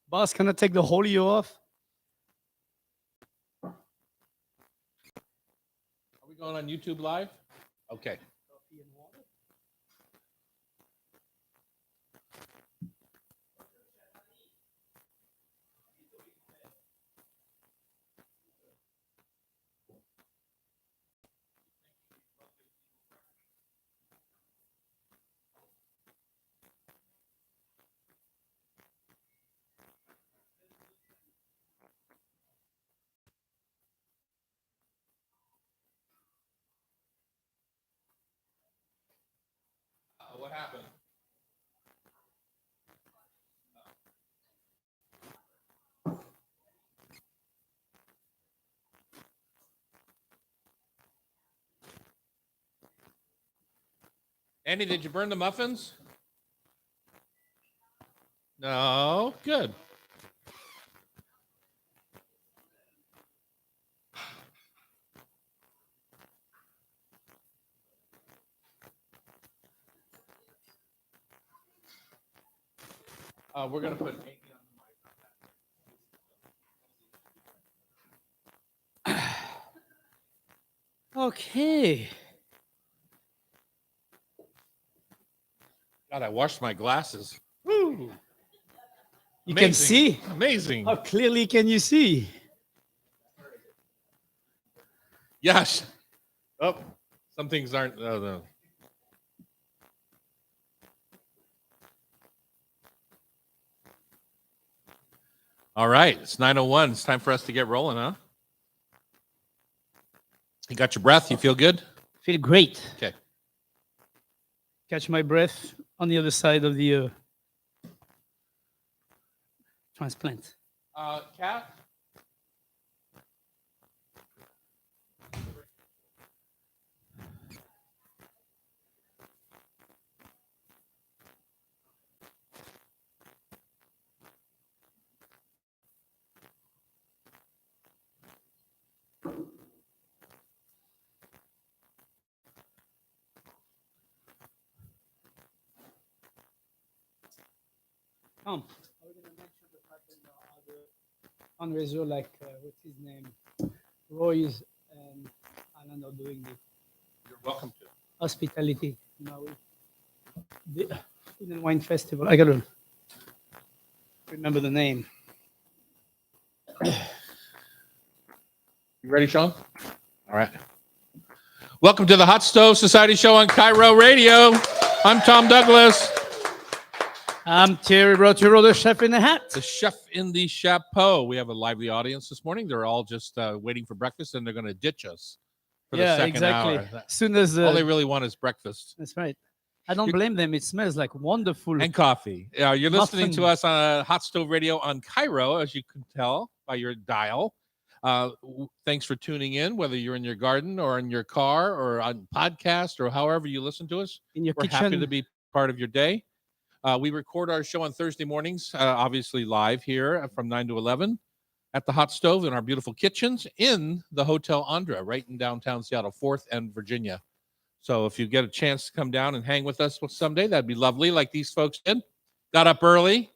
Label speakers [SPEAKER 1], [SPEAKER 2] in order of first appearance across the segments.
[SPEAKER 1] Boss, can I take the Holio off?
[SPEAKER 2] Are we going on YouTube Live? Okay. What happened? Andy, did you burn the muffins? No. Good. We're going to put Amy on the mic.
[SPEAKER 1] Okay.
[SPEAKER 2] God, I washed my glasses. Woo.
[SPEAKER 1] You can see.
[SPEAKER 2] Amazing.
[SPEAKER 1] How clearly can you see?
[SPEAKER 2] Yes. Oh, some things aren't. Oh, no. All right. It's 9:01. It's time for us to get rolling, huh? You got your breath? You feel good?
[SPEAKER 1] Feel great.
[SPEAKER 2] Okay.
[SPEAKER 1] Catch my breath on the other side of the transplant.
[SPEAKER 2] Kat?
[SPEAKER 1] Come. Are we going to mention the fact that other fundraiser like, what's his name? Roy's and Alan are doing the
[SPEAKER 2] You're welcome to.
[SPEAKER 1] hospitality. Now, the Food and Wine Festival. I got to remember the name.
[SPEAKER 2] You ready, Sean? All right. Welcome to the Hot Stove Society Show on Cairo Radio. I'm Tom Douglas.
[SPEAKER 1] I'm Terry Rotero, the chef in the hat.
[SPEAKER 2] The chef in the chapeau. We have a lively audience this morning. They're all just waiting for breakfast, and they're going to ditch us for the second hour.
[SPEAKER 1] As soon as
[SPEAKER 2] All they really want is breakfast.
[SPEAKER 1] that's right. I don't blame them. It smells like wonderful.
[SPEAKER 2] And coffee. You're listening to
[SPEAKER 1] Muffin.
[SPEAKER 2] us on Hot Stove Radio on Cairo, as you can tell by your dial. Thanks for tuning in, whether you're in your garden or in your car or on podcast or however you listen to us.
[SPEAKER 1] In your
[SPEAKER 2] We're
[SPEAKER 1] kitchen.
[SPEAKER 2] happy to be part of your day. We record our show on Thursday mornings, obviously live here from 9 to 11 at the Hot Stove in our beautiful kitchens in the Hotel Andra, right in downtown Seattle, 4th and Virginia. So if you get a chance to come down and hang with us someday, that'd be lovely, like these folks did. Got up early.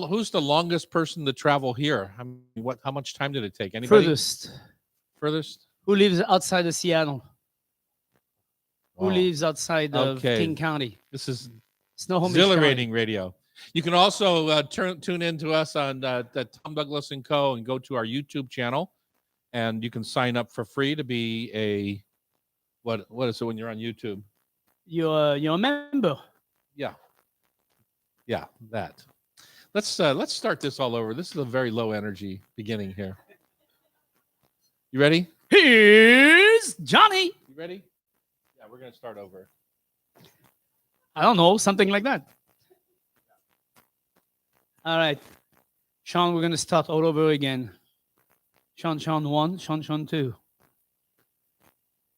[SPEAKER 2] Who's the longest person to travel here? I mean, how much time did it take? Anybody? Furthest?
[SPEAKER 1] Who lives outside of Seattle? Who
[SPEAKER 2] Wow.
[SPEAKER 1] lives outside of
[SPEAKER 2] Okay.
[SPEAKER 1] King County?
[SPEAKER 2] This is
[SPEAKER 1] Snohomish
[SPEAKER 2] exhilarating radio. You can also tune in to us on the Tom Douglas & Co. and go to our YouTube channel, and you can sign up for free to be a what is it when you're on YouTube?
[SPEAKER 1] You're a member.
[SPEAKER 2] Yeah, that. Let's start this all over. This is a very low energy beginning here. You ready?
[SPEAKER 1] Here's Johnny.
[SPEAKER 2] You ready? Yeah, we're gonna start over.
[SPEAKER 1] I don't know, something like that. All right. Sean, we're going to start all over again. Sean 1, Sean 2.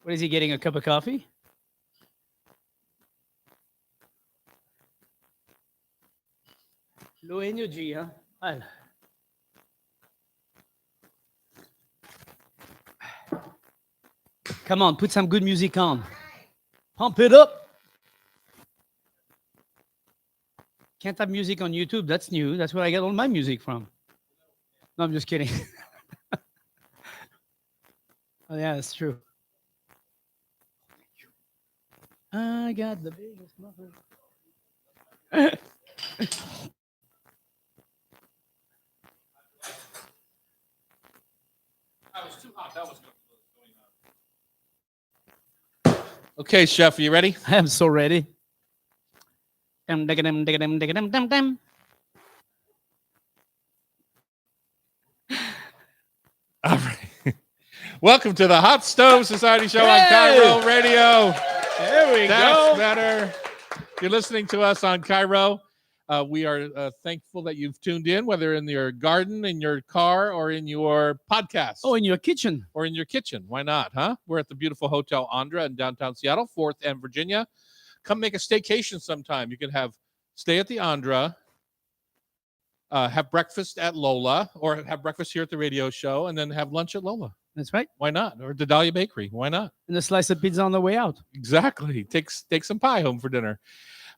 [SPEAKER 1] What is he getting, a cup of coffee? Low energy, huh? Well. Come on, put some good music on. Pump it up. Can't have music on YouTube. That's new. That's where I get all my music from. No, I'm just kidding. Oh, yeah, that's true. I got the biggest muffin.
[SPEAKER 2] That was too hot. That was going on. Okay, Chef, are you ready?
[SPEAKER 1] I am so ready. Dum, digga, dum, digga, dum, digga, dum, dum, dum.
[SPEAKER 2] All right. Welcome to the Hot Stove Society Show on
[SPEAKER 1] Hey!
[SPEAKER 2] Cairo Radio.
[SPEAKER 1] There we
[SPEAKER 2] That's better. You're listening to us on Cairo. We are thankful that you've tuned in, whether in your garden, in your car, or in your podcast.
[SPEAKER 1] Oh, in your kitchen.
[SPEAKER 2] Or in your kitchen. Why not, huh? We're at the beautiful Hotel Andra in downtown Seattle, 4th and Virginia. Come make a staycation sometime. You can stay at the Andra, have breakfast at Lola, or have breakfast here at the radio show, and then have lunch at Lola.
[SPEAKER 1] That's right.
[SPEAKER 2] Why not? Or the Dahlia Bakery. Why not?
[SPEAKER 1] And a slice of pizza on the way out.
[SPEAKER 2] Exactly. Take some pie home for dinner.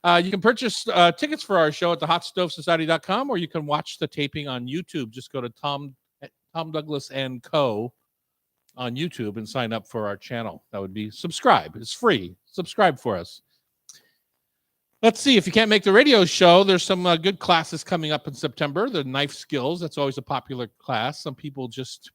[SPEAKER 2] You can purchase tickets for our show at thehotstovesociety.com, or you can watch the taping on YouTube. Just go to Tom Douglas and Co. on YouTube and sign up for our channel. That would be subscribe. It's free. Subscribe for us. Let's see. If you can't make the radio show, there's some good classes coming up in September. The knife skills. That's always a popular class. Some people just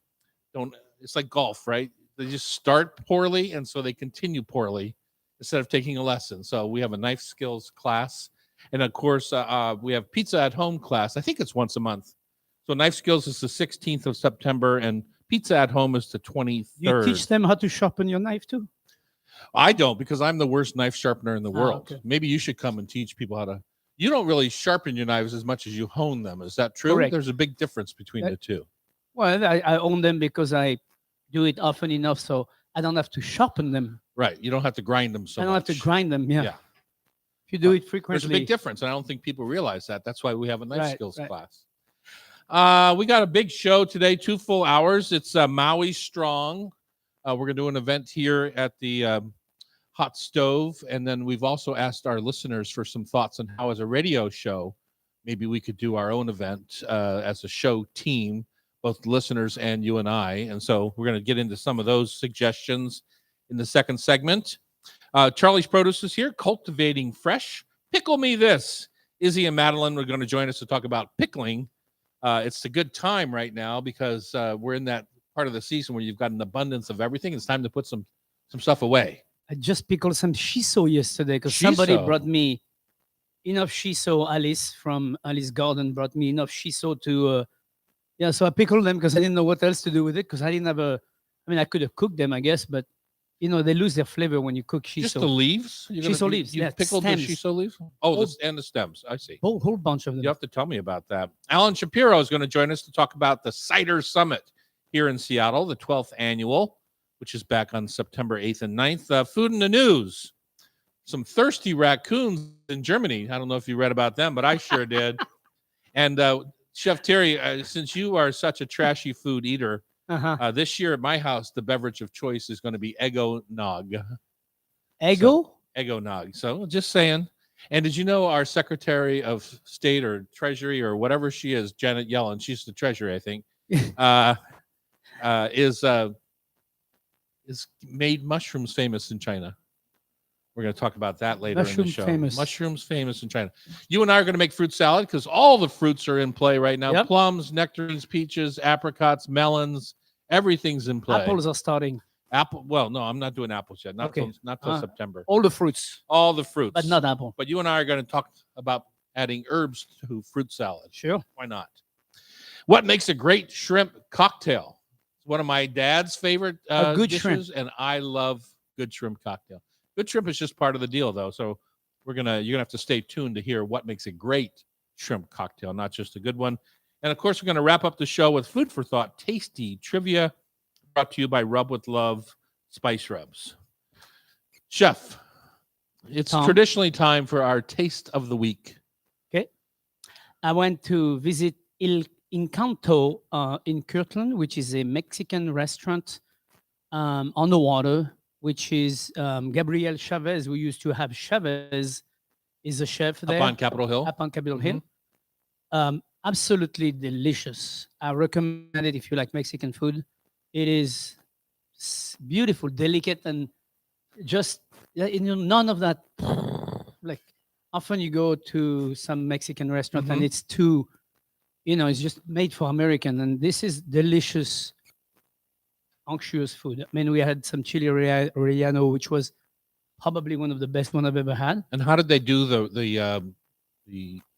[SPEAKER 2] don't. It's like golf, right? They just start poorly, and so they continue poorly instead of taking a lesson. So we have a knife skills class. And of course, we have pizza at home class. I think it's once a month. So knife skills is the 16th of September, and pizza at home is the 23rd.
[SPEAKER 1] You teach them how to sharpen your knife too?
[SPEAKER 2] I don't, because I'm the worst knife sharpener in the world.
[SPEAKER 1] Okay.
[SPEAKER 2] Maybe you should come and teach people how to. You don't really sharpen your knives as much as you hone them. Is that true?
[SPEAKER 1] Correct.
[SPEAKER 2] There's a big difference between the two.
[SPEAKER 1] Well, I own them because I do it often enough, so I don't have to sharpen them.
[SPEAKER 2] Right. You don't have to grind them so
[SPEAKER 1] I don't
[SPEAKER 2] much.
[SPEAKER 1] have to grind them. Yeah.
[SPEAKER 2] Yeah.
[SPEAKER 1] If you do it
[SPEAKER 2] There's
[SPEAKER 1] frequently.
[SPEAKER 2] a big difference, and I don't think people realize that. That's why we have a knife
[SPEAKER 1] Right,
[SPEAKER 2] skills
[SPEAKER 1] right.
[SPEAKER 2] class. We got a big show today, 2 full hours. It's Maui Strong. We're going to do an event here at the Hot Stove, and then we've also asked our listeners for some thoughts on how, as a radio show, maybe we could do our own event as a show team, both listeners and you and I. And so we're going to get into some of those suggestions in the second segment. Charlie's Produce is here, cultivating fresh. Pickle me this. Izzy and Madeline are going to join us to talk about pickling. It's a good time right now because we're in that part of the season where you've got an abundance of everything. It's time to put some stuff away.
[SPEAKER 1] I just pickled some shiso yesterday because somebody
[SPEAKER 2] Shiso?
[SPEAKER 1] brought me enough shiso. Alice from Alice Garden brought me enough shiso to, so I pickled them because I didn't know what else to do with it because I didn't have I could have cooked them, I guess, but, they lose their flavor when you cook shiso.
[SPEAKER 2] Just the leaves?
[SPEAKER 1] Shiso leaves,
[SPEAKER 2] You
[SPEAKER 1] yeah,
[SPEAKER 2] pickled
[SPEAKER 1] stems.
[SPEAKER 2] the shiso leaves? Oh,
[SPEAKER 1] Oh.
[SPEAKER 2] and the stems. I see.
[SPEAKER 1] Whole bunch of them.
[SPEAKER 2] You have to tell me about that. Alan Shapiro is going to join us to talk about the Cider Summit here in Seattle, the 12th annual, which is back on September 8th and 9th. Food in the news. Some thirsty raccoons in Germany. I don't know if you read about them, but I sure did. And Chef Terry, since you are such a trashy food eater, this year at my house, the beverage of choice is going to be Eggo-nog.
[SPEAKER 1] Eggo?
[SPEAKER 2] Eggo-nog. So just saying. And did you know our Secretary of State or Treasury or whatever she is, Janet Yellen, she's the Treasury, I think, is made mushrooms famous in China. We're going to talk about that later in the
[SPEAKER 1] Mushrooms
[SPEAKER 2] show.
[SPEAKER 1] famous.
[SPEAKER 2] Mushrooms famous in China. You and I are going to make fruit salad because all the fruits are in play right now.
[SPEAKER 1] Yep.
[SPEAKER 2] Plums, nectarines, peaches, apricots, melons, everything's in play.
[SPEAKER 1] Apples are starting.
[SPEAKER 2] Apple. Well, no, I'm not doing apples yet. Not
[SPEAKER 1] Okay.
[SPEAKER 2] till September.
[SPEAKER 1] All the fruits,
[SPEAKER 2] All the fruits,
[SPEAKER 1] but not apple.
[SPEAKER 2] But you and I are going to talk about adding herbs to fruit salad.
[SPEAKER 1] Sure.
[SPEAKER 2] Why not? What makes a great shrimp cocktail? It's one of my dad's favorite
[SPEAKER 1] A good
[SPEAKER 2] dishes,
[SPEAKER 1] shrimp.
[SPEAKER 2] and I love good shrimp cocktail. Good shrimp is just part of the deal, though. So you're gonna have to stay tuned to hear what makes a great shrimp cocktail, not just a good one. And of course, we're going to wrap up the show with food for thought, tasty trivia, brought to you by Rub with Love Spice Rubs. Chef, it's
[SPEAKER 1] Tom?
[SPEAKER 2] traditionally time for our taste of the week.
[SPEAKER 1] Okay. I went to visit Il Encanto in Kirtland, which is a Mexican restaurant on the water, which is Gabriel Chavez, who used to have Chavez is a chef
[SPEAKER 2] Up
[SPEAKER 1] there
[SPEAKER 2] on Capitol Hill.
[SPEAKER 1] up on Capitol
[SPEAKER 2] Mm-hmm.
[SPEAKER 1] Hill. Absolutely delicious. I recommend it if you like Mexican food. It is beautiful, delicate, and just none of that. Like often you go to some Mexican restaurant and
[SPEAKER 2] Mhm.
[SPEAKER 1] it's too, it's just made for American, and this is delicious, unctuous food. I mean, we had some chili relleno, which was probably one of the best one I've ever had.
[SPEAKER 2] And how did they do the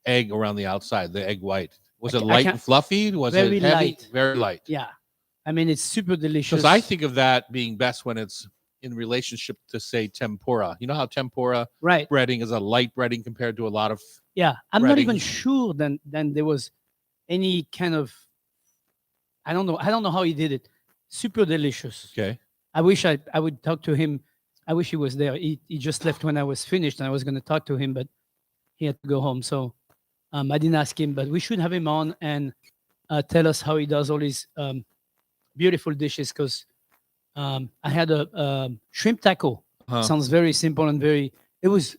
[SPEAKER 2] egg around the outside, the egg white? Was
[SPEAKER 1] I
[SPEAKER 2] it
[SPEAKER 1] ca- I
[SPEAKER 2] light
[SPEAKER 1] can't-
[SPEAKER 2] and fluffy? Was
[SPEAKER 1] very
[SPEAKER 2] it heavy?
[SPEAKER 1] light.
[SPEAKER 2] Very light.
[SPEAKER 1] Yeah, I mean it's super delicious.
[SPEAKER 2] Because I think of that being best when it's in relationship to, say, tempura. You know how tempura
[SPEAKER 1] right.
[SPEAKER 2] breading is a light breading compared to a lot of.
[SPEAKER 1] Yeah, I'm not even
[SPEAKER 2] breadings.
[SPEAKER 1] sure then there was any kind of. I don't know how he did it. Super delicious.
[SPEAKER 2] Okay.
[SPEAKER 1] I wish I would talk to him. I wish he was there. He just left when I was finished, and I was going to talk to him, but he had to go home. So I didn't ask him, but we should have him on and tell us how he does all these beautiful dishes. Because I had a shrimp taco.
[SPEAKER 2] Uh-huh.
[SPEAKER 1] Sounds very simple and it was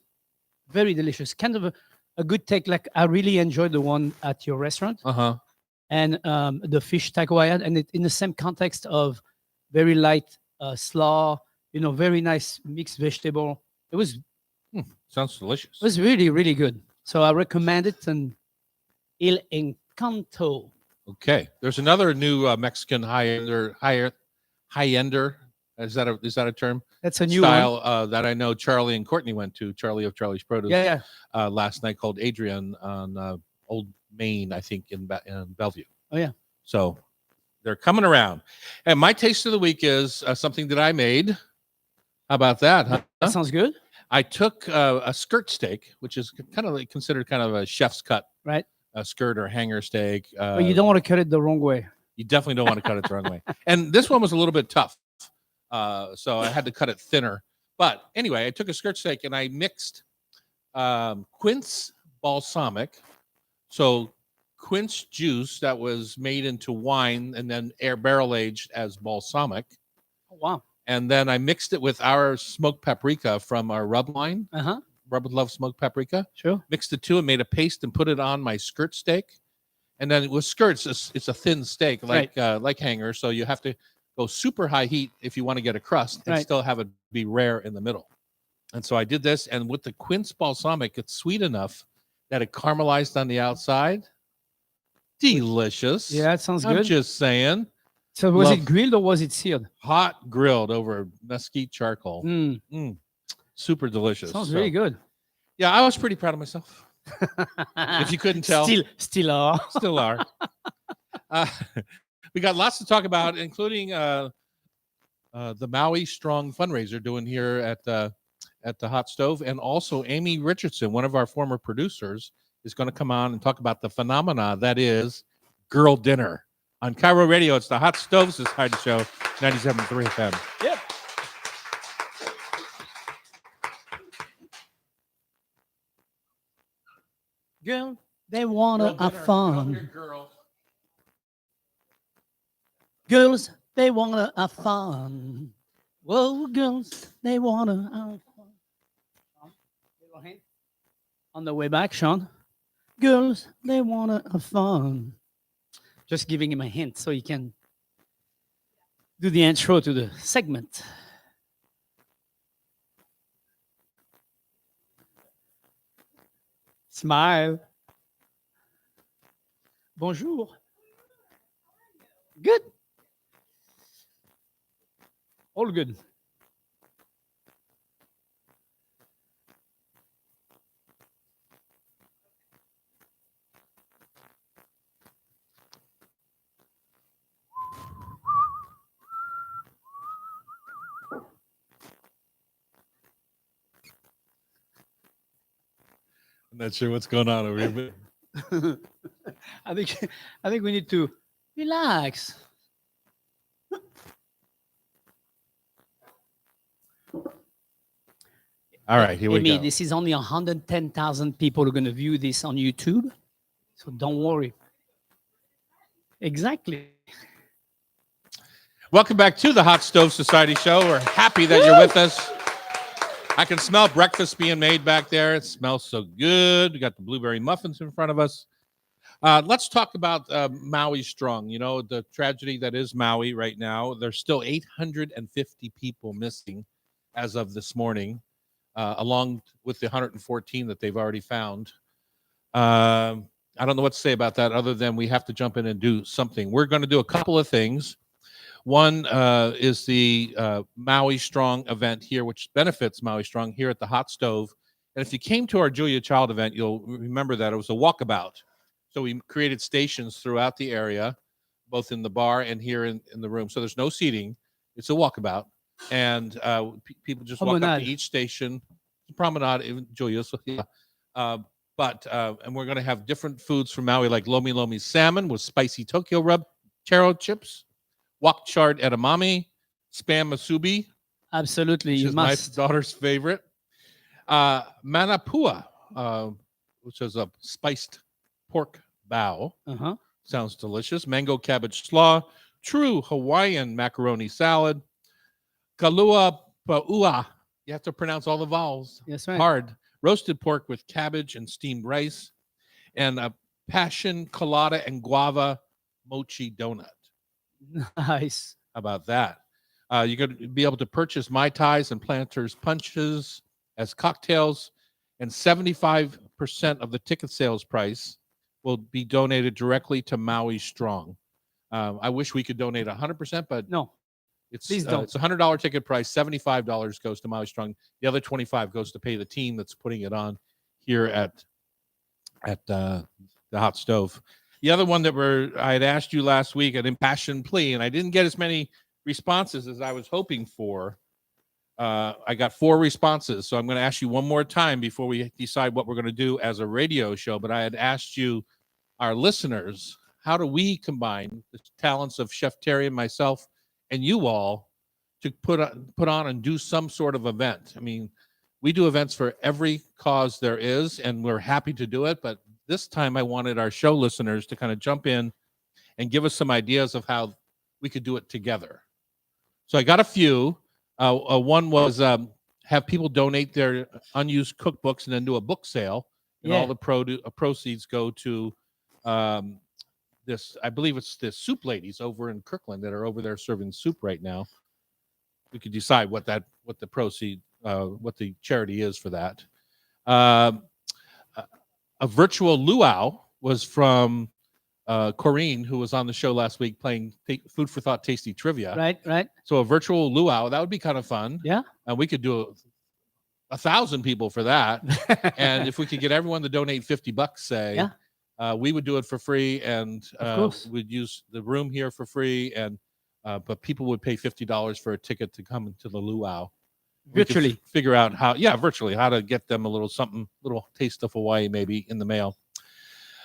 [SPEAKER 1] very delicious. Kind of a good take. Like I really enjoyed the one at your restaurant
[SPEAKER 2] Uh-huh.
[SPEAKER 1] and the fish taco I had, and it in the same context of very light slaw, very nice mixed vegetable. It was
[SPEAKER 2] Sounds delicious.
[SPEAKER 1] really really good. So I recommend it. And El Encanto.
[SPEAKER 2] Okay. There's another new Mexican high-ender. Is that a term?
[SPEAKER 1] That's a new one.
[SPEAKER 2] Style that I know Charlie and Courtney went to. Charlie of Charlie's Produce.
[SPEAKER 1] Yeah, yeah.
[SPEAKER 2] Last night called Adrian on Old Main, I think in Bellevue.
[SPEAKER 1] Oh yeah.
[SPEAKER 2] So they're coming around. And my taste of the week is something that I made. How about that? Huh?
[SPEAKER 1] That sounds good.
[SPEAKER 2] I took a skirt steak, which is kind of considered kind of a chef's cut,
[SPEAKER 1] Right.
[SPEAKER 2] a skirt or hanger steak.
[SPEAKER 1] But you don't want to cut it the wrong way.
[SPEAKER 2] You definitely don't want to cut it the wrong way. And this one was a little bit tough. So I had to cut it thinner. But anyway, I took a skirt steak and I mixed quince balsamic. So quince juice that was made into wine and then barrel aged as balsamic.
[SPEAKER 1] Oh, wow.
[SPEAKER 2] And then I mixed it with our smoked paprika from our rub line.
[SPEAKER 1] Uh-huh.
[SPEAKER 2] Rub with Love smoked paprika.
[SPEAKER 1] Sure.
[SPEAKER 2] Mixed the two and made a paste and put it on my skirt steak. And then with skirts, it's a thin steak like hanger. So you have to go super high heat if you want to get a crust and
[SPEAKER 1] Right.
[SPEAKER 2] still have it be rare in the middle. And so I did this, and with the quince balsamic, it's sweet enough that it caramelized on the outside. Delicious.
[SPEAKER 1] Yeah, that sounds
[SPEAKER 2] I'm
[SPEAKER 1] good.
[SPEAKER 2] just saying.
[SPEAKER 1] So was
[SPEAKER 2] love-
[SPEAKER 1] it grilled or was it seared?
[SPEAKER 2] Hot grilled over mesquite charcoal.
[SPEAKER 1] Mm,
[SPEAKER 2] Super delicious.
[SPEAKER 1] sounds
[SPEAKER 2] So,
[SPEAKER 1] really good.
[SPEAKER 2] Yeah, I was pretty proud of myself. If you couldn't tell.
[SPEAKER 1] Still are.
[SPEAKER 2] Still are. We got lots to talk about, including the Maui Strong fundraiser doing here at the Hot Stove, and also Amy Richardson, one of our former producers, is going to come on and talk about the phenomena that is girl dinner on Cairo Radio. It's the Hot Stove Society Show, 97.3 FM.
[SPEAKER 1] Yep. Girl, they wanna have fun.
[SPEAKER 2] Girl.
[SPEAKER 1] Girls, they wanna have fun. Whoa, girls, they wanna have fun. Sean, little hint. On the way back, Sean. Girls, they wanna have fun. Just giving him a hint so he can do the intro to the segment. Smile. Bonjour. Good. All good.
[SPEAKER 2] I'm not sure what's going on over here, but
[SPEAKER 1] I think we need to relax.
[SPEAKER 2] all right, here we
[SPEAKER 1] Amy,
[SPEAKER 2] go.
[SPEAKER 1] this is only 110,000 people who are going to view this on YouTube, so don't worry. Exactly.
[SPEAKER 2] Welcome back to the Hot Stove Society Show. We're happy that you're with us. I can smell breakfast being made back there. It smells so good. We got the blueberry muffins in front of us. Let's talk about Maui Strong. You know, the tragedy that is Maui right now. There's still 850 people missing as of this morning, along with the 114 that they've already found. I don't know what to say about that other than we have to jump in and do something. We're going to do a couple of things. One is the Maui Strong event here, which benefits Maui Strong here at the Hot Stove. And if you came to our Julia Child event, you'll remember that it was a walkabout. So we created stations throughout the area, both in the bar and here in the room. So there's no seating. It's a walkabout. And people just walk up to each station. Promenade in Julia. So, yeah. And we're going to have different foods from Maui, like Lomi Lomi salmon with spicy Tokyo rub, taro chips, wok charred edamame, spam musubi.
[SPEAKER 1] Absolutely,
[SPEAKER 2] which is my daughter's favorite. Manapua, which is a spiced pork bao. Sounds delicious. Mango cabbage slaw, true Hawaiian macaroni salad, kalua pa'ua. You have to pronounce all the vowels.
[SPEAKER 1] That's right.
[SPEAKER 2] Hard. Roasted pork with cabbage and steamed rice, and a passion colada and guava mochi donut.
[SPEAKER 1] Nice.
[SPEAKER 2] How about that? You're going to be able to purchase Mai Tais and Planters Punches as cocktails, and 75% of the ticket sales price will be donated directly to Maui Strong. I wish we could donate 100%, but
[SPEAKER 1] no. Please don't.
[SPEAKER 2] It's a $100 ticket price. $75 goes to Maui Strong. The other $25 goes to pay the team that's putting it on here at the Hot Stove. The other one that I had asked you last week, an impassioned plea, and I didn't get as many responses as I was hoping for. I got 4 responses, so I'm going to ask you one more time before we decide what we're going to do as a radio show. But I had asked you, our listeners, how do we combine the talents of Chef Terry and myself and you all to put on and do some sort of event? I mean, we do events for every cause there is, and we're happy to do it. But this time I wanted our show listeners to kind of jump in and give us some ideas of how we could do it together. So I got a few. One was have people donate their unused cookbooks and then do a book sale, and all the proceeds go to I believe it's the Soup Ladies over in Kirkland that are over there serving soup right now. We could decide what the charity is for that. A virtual luau was from Corrine, who was on the show last week playing Food for Thought Tasty Trivia.
[SPEAKER 1] Right.
[SPEAKER 2] So a virtual luau, that would be kind of fun.
[SPEAKER 1] Yeah.
[SPEAKER 2] And we could do 1,000 people for that. And if we could get everyone to donate $50, say, we would do it for free, and we'd use the room here for free, and but people would pay $50 for a ticket to come into the luau.
[SPEAKER 1] Virtually.
[SPEAKER 2] Figure out virtually how to get them a little taste of Hawaii maybe in the mail.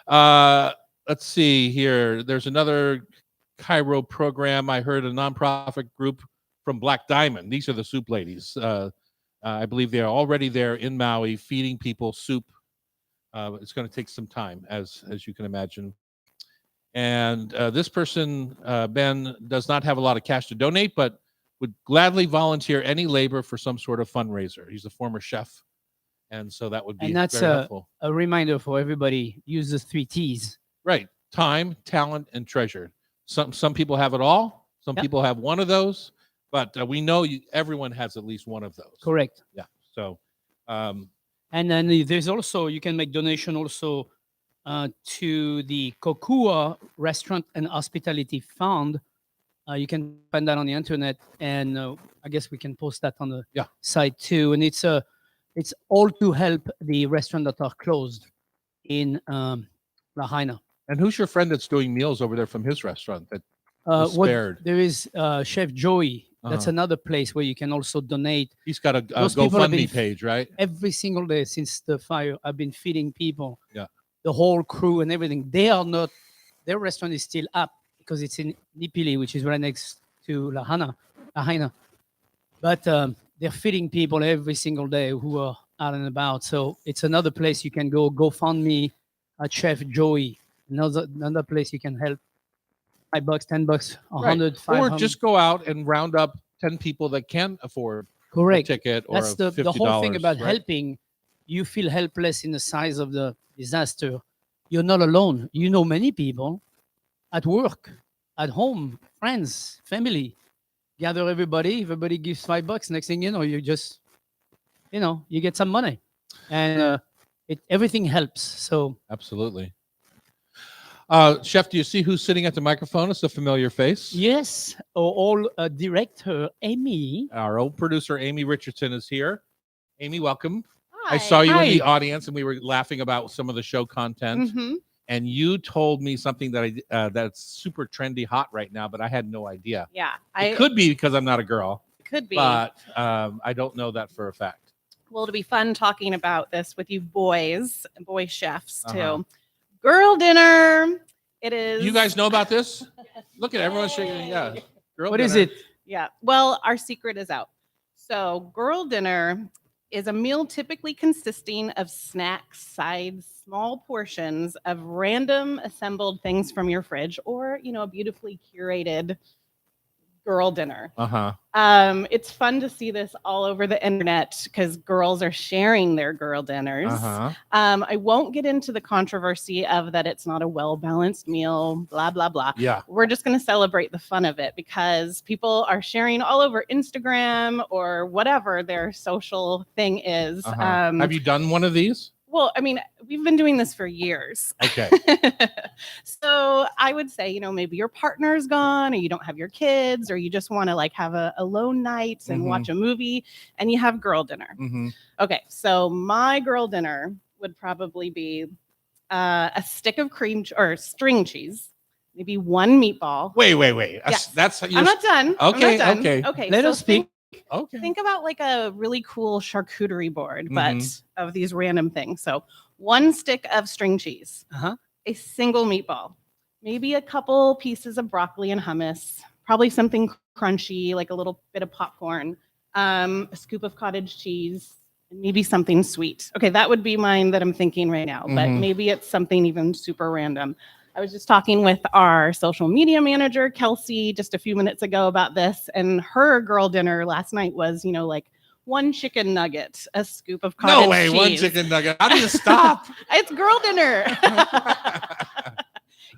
[SPEAKER 2] Let's see here. There's another Cairo program. I heard a nonprofit group from Black Diamond. These are the Soup Ladies. I believe they are already there in Maui feeding people soup. It's going to take some time, as you can imagine. And this person, Ben, does not have a lot of cash to donate, but would gladly volunteer any labor for some sort of fundraiser. He's a former chef, and so that would be very helpful.
[SPEAKER 1] A reminder for everybody: use the 3 T's.
[SPEAKER 2] Right: time, talent, and treasure. Some people have it all. Some people have one of those, but we know everyone has at least one of those.
[SPEAKER 1] Correct.
[SPEAKER 2] Yeah. So.
[SPEAKER 1] And then there's also, you can make donation also to the Kokua Restaurant and Hospitality Fund. You can find that on the internet, and I guess we can post that on the site too. And it's all to help the restaurants that are closed in Lahaina.
[SPEAKER 2] And who's your friend that's doing meals over there from his restaurant that was spared?
[SPEAKER 1] There is Chef Joey. That's another place where you can also donate.
[SPEAKER 2] He's got a GoFundMe page, right?
[SPEAKER 1] Every single day since the fire, I've been feeding people.
[SPEAKER 2] Yeah.
[SPEAKER 1] The whole crew and everything. Their restaurant is still up because it's in Nipili, which is right next to Lahaina. But they're feeding people every single day who are out and about. So it's another place you can go. GoFundMe at Chef Joey. Another place you can help. $5, $10, 100, 500.
[SPEAKER 2] Or just go out and round up 10 people that can afford
[SPEAKER 1] Correct.
[SPEAKER 2] ticket or
[SPEAKER 1] That's the
[SPEAKER 2] $50,
[SPEAKER 1] whole thing about
[SPEAKER 2] right?
[SPEAKER 1] helping. You feel helpless in the size of the disaster. You're not alone. You know many people at work, at home, friends, family. Gather everybody. Everybody gives $5. Next thing you know, you just, you get some money, and everything helps. So
[SPEAKER 2] Absolutely. Chef, do you see who's sitting at the microphone? It's a familiar face.
[SPEAKER 1] yes, all director Amy.
[SPEAKER 2] Our old producer, Amy Richardson, is here. Amy, welcome.
[SPEAKER 3] Hi.
[SPEAKER 2] I saw you in the
[SPEAKER 1] Hi.
[SPEAKER 2] audience, and we were laughing about some of the show content.
[SPEAKER 3] Mhm.
[SPEAKER 2] And you told me something that that's super trendy, hot right now, but I had no idea.
[SPEAKER 3] Yeah,
[SPEAKER 2] It could be because I'm not a girl,
[SPEAKER 3] could be.
[SPEAKER 2] but I don't know that for a fact.
[SPEAKER 3] Well, it'll be fun talking about this with you boys, boy chefs too.
[SPEAKER 2] Uh-huh.
[SPEAKER 3] Girl dinner. It is.
[SPEAKER 2] You guys know about this? Look at everyone shaking. Yeah. Girl
[SPEAKER 1] What is
[SPEAKER 2] dinner.
[SPEAKER 1] it?
[SPEAKER 3] Yeah. Well, our secret is out. So, girl dinner is a meal typically consisting of snacks, sides, small portions of random assembled things from your fridge, or a beautifully curated girl dinner.
[SPEAKER 2] Uh-huh.
[SPEAKER 3] It's fun to see this all over the internet because girls are sharing their girl dinners.
[SPEAKER 2] Uh-huh.
[SPEAKER 3] I won't get into the controversy of that it's not a well-balanced meal, blah, blah, blah.
[SPEAKER 2] Yeah.
[SPEAKER 3] We're just going to celebrate the fun of it because people are sharing all over Instagram or whatever their social thing is.
[SPEAKER 2] Uh-huh. Have you done one of these?
[SPEAKER 3] Well, I mean, we've been doing this for years.
[SPEAKER 2] Okay.
[SPEAKER 3] So I would say, maybe your partner's gone or you don't have your kids or you just want to have a alone night and
[SPEAKER 2] Mhm.
[SPEAKER 3] watch a movie and you have girl dinner.
[SPEAKER 2] Mm-hmm.
[SPEAKER 3] Okay. So my girl dinner would probably be a stick of or string cheese, maybe one meatball.
[SPEAKER 2] Wait.
[SPEAKER 3] Yes.
[SPEAKER 2] That's
[SPEAKER 3] I'm not done. I'm
[SPEAKER 2] Okay,
[SPEAKER 3] not done.
[SPEAKER 2] okay.
[SPEAKER 3] Okay.
[SPEAKER 1] Let
[SPEAKER 3] so
[SPEAKER 1] us speak.
[SPEAKER 2] Okay.
[SPEAKER 3] Think about a really cool charcuterie board, but
[SPEAKER 2] Mhm.
[SPEAKER 3] of these random things. So one stick of string cheese,
[SPEAKER 1] Uh-huh.
[SPEAKER 3] a single meatball, maybe a couple pieces of broccoli and hummus, probably something crunchy, like a little bit of popcorn, a scoop of cottage cheese, and maybe something sweet. Okay, that would be mine that I'm thinking right now, but
[SPEAKER 2] Mhm.
[SPEAKER 3] maybe it's something even super random. I was just talking with our social media manager, Kelsey, just a few minutes ago about this, and her girl dinner last night was, one chicken nugget, a scoop of cottage
[SPEAKER 2] No way.
[SPEAKER 3] cheese.
[SPEAKER 2] One chicken nugget. How do you stop?
[SPEAKER 3] It's girl dinner.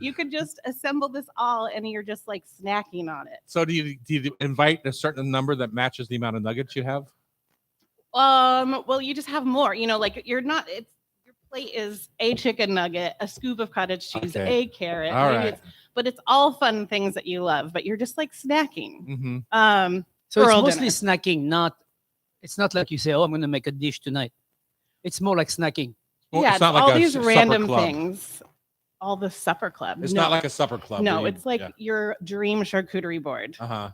[SPEAKER 3] You could just assemble this all and you're just snacking on it.
[SPEAKER 2] So do you invite a certain number that matches the amount of nuggets you have?
[SPEAKER 3] Well, you just have more, you're not, your plate is a chicken nugget, a scoop of cottage cheese,
[SPEAKER 2] Okay.
[SPEAKER 3] a carrot,
[SPEAKER 2] All
[SPEAKER 3] maybe
[SPEAKER 2] right.
[SPEAKER 3] but it's all fun things that you love, but you're just snacking.
[SPEAKER 2] Mm-hmm.
[SPEAKER 1] So
[SPEAKER 3] Girl
[SPEAKER 1] it's mostly
[SPEAKER 3] dinner.
[SPEAKER 1] snacking, it's not like you say, oh, I'm going to make a dish tonight. It's more like snacking.
[SPEAKER 2] Well,
[SPEAKER 3] Yeah,
[SPEAKER 2] it's not like
[SPEAKER 3] all
[SPEAKER 2] a
[SPEAKER 3] these
[SPEAKER 2] supper
[SPEAKER 3] random
[SPEAKER 2] club.
[SPEAKER 3] things. All the supper club.
[SPEAKER 2] It's
[SPEAKER 3] No.
[SPEAKER 2] not like a supper club.
[SPEAKER 3] No,
[SPEAKER 2] where you-
[SPEAKER 3] it's like
[SPEAKER 2] yeah.
[SPEAKER 3] your dream charcuterie board.
[SPEAKER 2] Uh-huh.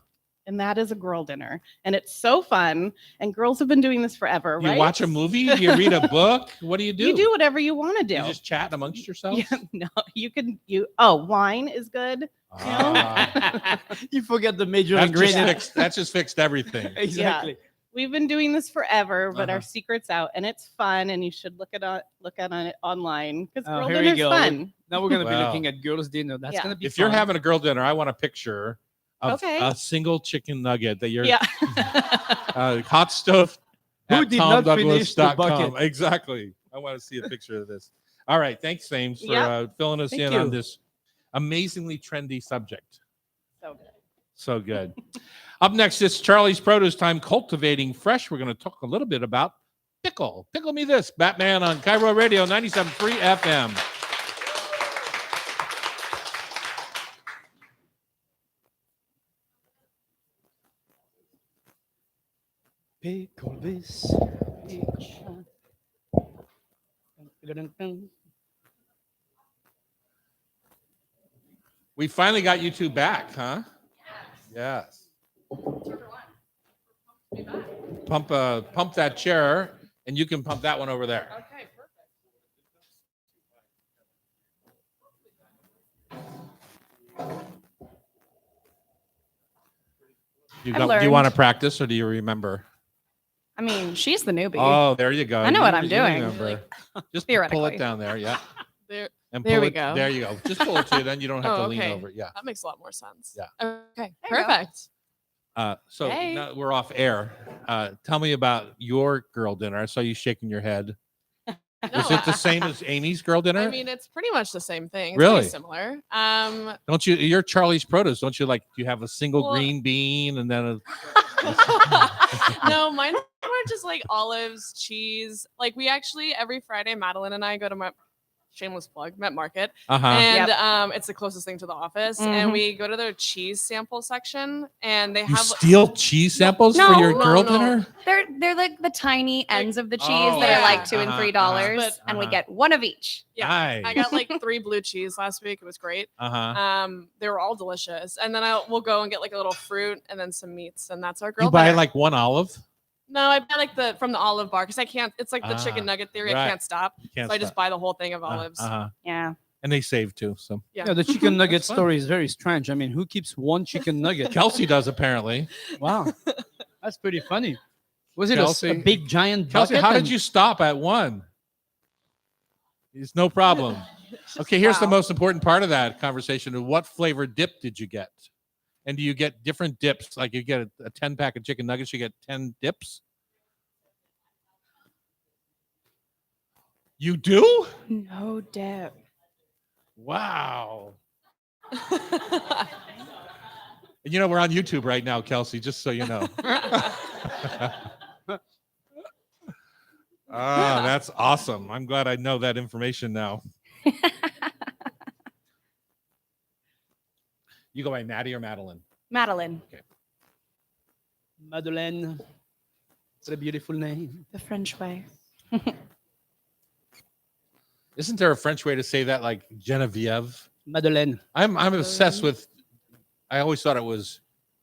[SPEAKER 3] And that is a girl dinner. And it's so fun. And girls have been doing this forever,
[SPEAKER 2] You
[SPEAKER 3] right?
[SPEAKER 2] watch a movie? Do you read a book? What do you do?
[SPEAKER 3] You do whatever you want to do.
[SPEAKER 2] You just chat amongst yourselves?
[SPEAKER 3] Yeah, no, wine is good.
[SPEAKER 2] Ah,
[SPEAKER 1] You forget the major
[SPEAKER 2] that, just
[SPEAKER 1] ingredient.
[SPEAKER 2] fixed, that just fixed everything.
[SPEAKER 1] Exactly.
[SPEAKER 3] We've been doing this forever, but
[SPEAKER 2] Uh-huh.
[SPEAKER 3] our secret's out and it's fun and you should look at it online because
[SPEAKER 1] Oh,
[SPEAKER 3] girl
[SPEAKER 1] here we
[SPEAKER 3] dinner's
[SPEAKER 1] go.
[SPEAKER 3] fun.
[SPEAKER 1] Now we're going to be
[SPEAKER 2] Wow.
[SPEAKER 1] looking at girls' dinner. That's
[SPEAKER 3] Yeah.
[SPEAKER 1] going to be
[SPEAKER 2] If you're
[SPEAKER 1] fun.
[SPEAKER 2] having a girl dinner, I want a picture of
[SPEAKER 3] Okay.
[SPEAKER 2] a single chicken nugget that you're
[SPEAKER 3] Yeah.
[SPEAKER 2] hot stove
[SPEAKER 1] Who
[SPEAKER 2] at
[SPEAKER 1] did not finish the
[SPEAKER 2] tomdouglas.com.
[SPEAKER 1] bucket?
[SPEAKER 2] Exactly. I want to see a picture of this. All right. Thanks, James, for
[SPEAKER 3] Yeah.
[SPEAKER 2] filling us
[SPEAKER 1] Thank
[SPEAKER 2] in
[SPEAKER 1] you.
[SPEAKER 2] on this amazingly trendy subject.
[SPEAKER 3] So good.
[SPEAKER 2] So good. Up next, it's Charlie's Produce Time, Cultivating Fresh. We're going to talk a little bit about pickle. Pickle me this, Batman on Cairo Radio 97.3 FM.
[SPEAKER 1] Pickle this. Pickle. Dun-dun-dun.
[SPEAKER 2] We finally got you two back, huh? Yes. Pump that chair, and you can pump that one over there.
[SPEAKER 3] Okay, perfect.
[SPEAKER 2] Do
[SPEAKER 4] I've
[SPEAKER 2] you want to
[SPEAKER 4] learned.
[SPEAKER 2] practice, or do you remember?
[SPEAKER 4] I mean, she's the newbie.
[SPEAKER 2] Oh, there you go.
[SPEAKER 4] I know what I'm
[SPEAKER 2] You
[SPEAKER 4] doing.
[SPEAKER 2] remember. Just pull
[SPEAKER 4] Theoretically.
[SPEAKER 2] it down there, yeah.
[SPEAKER 5] There,
[SPEAKER 2] And
[SPEAKER 5] There
[SPEAKER 2] pull
[SPEAKER 5] we
[SPEAKER 2] it,
[SPEAKER 5] go.
[SPEAKER 2] There you go. Just pull it to you, then you don't have
[SPEAKER 5] Oh,
[SPEAKER 2] to lean
[SPEAKER 5] okay.
[SPEAKER 2] over it. Yeah.
[SPEAKER 5] that makes a lot more sense.
[SPEAKER 2] Yeah.
[SPEAKER 5] Okay.
[SPEAKER 4] you go.
[SPEAKER 5] Perfect.
[SPEAKER 2] So
[SPEAKER 4] Hey.
[SPEAKER 2] now we're off air. Tell me about your girl dinner. I saw you shaking your head. Is it the same as Amy's girl dinner?
[SPEAKER 5] I mean, it's pretty much the same thing. It's
[SPEAKER 2] Really?
[SPEAKER 5] pretty similar.
[SPEAKER 2] Don't you? You're Charlie's Produce. Don't you like? You have a single
[SPEAKER 5] Well-
[SPEAKER 2] green bean and then a.
[SPEAKER 5] No, mine more just like olives, cheese. Like we actually every Friday, Madeline and I go to shameless plug, Met Market,
[SPEAKER 2] Uh huh.
[SPEAKER 5] and it's the closest thing to the office. And
[SPEAKER 3] Mhm.
[SPEAKER 5] we go to their cheese sample section, and they
[SPEAKER 2] You
[SPEAKER 5] have
[SPEAKER 2] steal cheese samples
[SPEAKER 4] No,
[SPEAKER 2] for your
[SPEAKER 5] no,
[SPEAKER 2] girl
[SPEAKER 5] no.
[SPEAKER 2] dinner?
[SPEAKER 4] They're like the tiny ends of the cheese
[SPEAKER 2] Oh,
[SPEAKER 4] that are like
[SPEAKER 5] yeah.
[SPEAKER 4] $2 and
[SPEAKER 2] Uh-huh,
[SPEAKER 4] $3,
[SPEAKER 5] uh-huh,
[SPEAKER 4] and we
[SPEAKER 2] uh-huh.
[SPEAKER 4] get one of each.
[SPEAKER 5] yeah.
[SPEAKER 2] Nice.
[SPEAKER 5] I got like 3 blue cheese last week. It was great.
[SPEAKER 2] Uh huh.
[SPEAKER 5] They were all delicious. And then we'll go and get like a little fruit and then some meats, and that's our
[SPEAKER 2] You
[SPEAKER 5] girl
[SPEAKER 2] buy
[SPEAKER 5] dinner.
[SPEAKER 2] like one olive.
[SPEAKER 5] No, I buy like from the olive bar because I can't. It's like the
[SPEAKER 2] Ah,
[SPEAKER 5] chicken nugget theory.
[SPEAKER 2] right.
[SPEAKER 5] I can't stop.
[SPEAKER 2] You can't
[SPEAKER 5] So I just
[SPEAKER 2] stop.
[SPEAKER 5] buy the whole thing of olives.
[SPEAKER 2] Uh-huh.
[SPEAKER 3] Yeah.
[SPEAKER 2] And they save too. So
[SPEAKER 5] Yeah.
[SPEAKER 1] Yeah, the chicken nugget
[SPEAKER 2] That's fun.
[SPEAKER 1] story is very strange. I mean, who keeps one chicken nugget?
[SPEAKER 2] Kelsey does apparently.
[SPEAKER 1] Wow, that's pretty funny. Was it a
[SPEAKER 2] Kelsey-
[SPEAKER 1] big giant
[SPEAKER 2] Kelsey,
[SPEAKER 1] bucket?
[SPEAKER 2] how did
[SPEAKER 1] and-
[SPEAKER 2] you stop at one? It's no problem. Okay, here's the
[SPEAKER 5] Wow.
[SPEAKER 2] most important part of that conversation. What flavor dip did you get? And do you get different dips? Like you get a 10-pack of chicken nuggets, you get 10 dips? You do?
[SPEAKER 4] No dip.
[SPEAKER 2] Wow. And you know, we're on YouTube right now, Kelsey, just so you know. Ah, that's awesome. I'm glad I know that information now. You go by Maddie or Madeline?
[SPEAKER 4] Madeline,
[SPEAKER 1] Madeleine. What a beautiful name.
[SPEAKER 4] the French way.
[SPEAKER 2] Isn't there a French way to say that, like Genevieve?
[SPEAKER 1] Madeleine.
[SPEAKER 2] I'm obsessed with. I always thought it was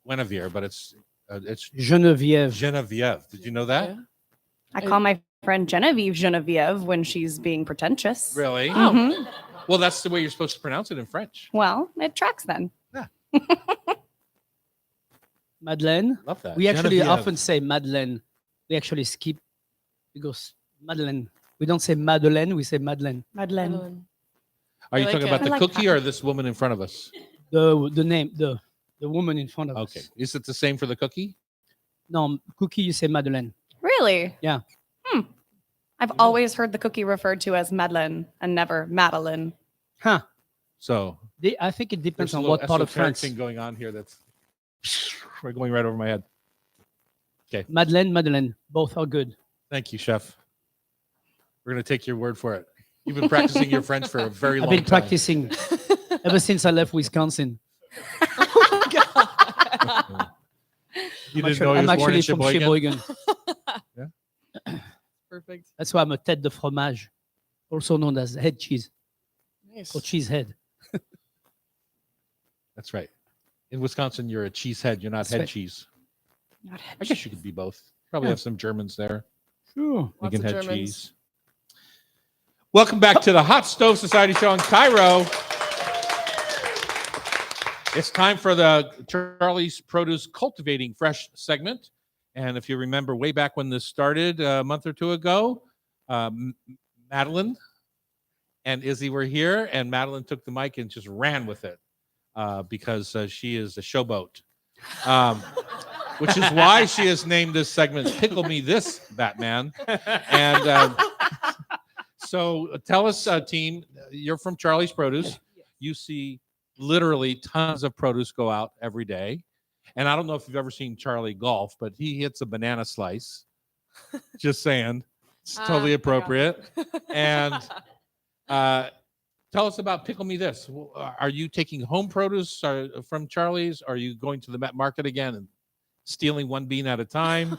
[SPEAKER 2] Guinevere, but it's
[SPEAKER 1] Geneviève.
[SPEAKER 2] Genevieve. Did you know that?
[SPEAKER 5] Yeah.
[SPEAKER 4] I call my friend Genevieve when she's being pretentious.
[SPEAKER 2] Really?
[SPEAKER 5] Oh.
[SPEAKER 4] Mhm.
[SPEAKER 2] Well, that's the way you're supposed to pronounce it in French.
[SPEAKER 4] Well, it tracks then.
[SPEAKER 1] Madeleine.
[SPEAKER 2] Love that.
[SPEAKER 1] We actually
[SPEAKER 2] Genevieve.
[SPEAKER 1] often say Madeleine. We actually skip. We go Madeleine. We don't say Madeleine. We say Madeleine.
[SPEAKER 4] Madeline.
[SPEAKER 2] Are you
[SPEAKER 5] I like
[SPEAKER 2] talking
[SPEAKER 5] it.
[SPEAKER 2] about the
[SPEAKER 4] I like
[SPEAKER 2] cookie or this woman in front of us?
[SPEAKER 1] The name the woman in front of
[SPEAKER 2] Okay.
[SPEAKER 1] us.
[SPEAKER 2] Is it the same for the cookie?
[SPEAKER 1] No, cookie. You say Madeleine.
[SPEAKER 4] Really?
[SPEAKER 1] Yeah.
[SPEAKER 4] I've always heard the cookie referred to as Madeleine and never Madeline.
[SPEAKER 1] Huh.
[SPEAKER 2] So
[SPEAKER 1] I think it depends
[SPEAKER 2] there's a
[SPEAKER 1] on
[SPEAKER 2] little
[SPEAKER 1] what part of
[SPEAKER 2] esoteric
[SPEAKER 1] France.
[SPEAKER 2] thing going on here that's we're going right over my head.
[SPEAKER 1] Madeleine. Both are good.
[SPEAKER 2] Thank you, chef. We're going to take your word for it. You've been practicing your French for a very
[SPEAKER 1] I've
[SPEAKER 2] long
[SPEAKER 1] been
[SPEAKER 2] time.
[SPEAKER 1] practicing ever since I left Wisconsin.
[SPEAKER 2] You
[SPEAKER 1] I'm
[SPEAKER 2] didn't know he
[SPEAKER 1] I'm
[SPEAKER 2] was born in
[SPEAKER 1] actually from
[SPEAKER 2] Sheboygan?
[SPEAKER 1] Sheboygan.
[SPEAKER 5] Perfect.
[SPEAKER 1] That's why I'm a tête de fromage, also known as head cheese
[SPEAKER 5] Nice.
[SPEAKER 1] or cheese head.
[SPEAKER 2] That's right. In Wisconsin, you're a cheese head. You're not
[SPEAKER 1] That's
[SPEAKER 2] head
[SPEAKER 1] right.
[SPEAKER 2] cheese.
[SPEAKER 4] Not head
[SPEAKER 2] I guess you could be both. Probably
[SPEAKER 1] Yeah.
[SPEAKER 2] have some Germans there.
[SPEAKER 1] Sure.
[SPEAKER 5] Lots
[SPEAKER 2] Vegan
[SPEAKER 5] of
[SPEAKER 2] head
[SPEAKER 5] Germans.
[SPEAKER 2] cheese. Welcome back to the Hot Stove Society show in Cairo. It's time for the Charlie's Produce Cultivating Fresh segment. And if you remember way back when this started a month or two ago, Madeline and Izzy were here, and Madeline took the mic and just ran with it because she is a showboat. Which is why she has named this segment Pickle Me This, Batman. And so tell us, team, you're from Charlie's Produce. You see literally tons of produce go out every day. And I don't know if you've ever seen Charlie golf, but he hits a banana slice. Just saying. It's totally
[SPEAKER 5] I got
[SPEAKER 2] appropriate. And tell us about Pickle Me This. Are you taking home produce from Charlie's? Are you going to the Met Market again and stealing one bean at a time?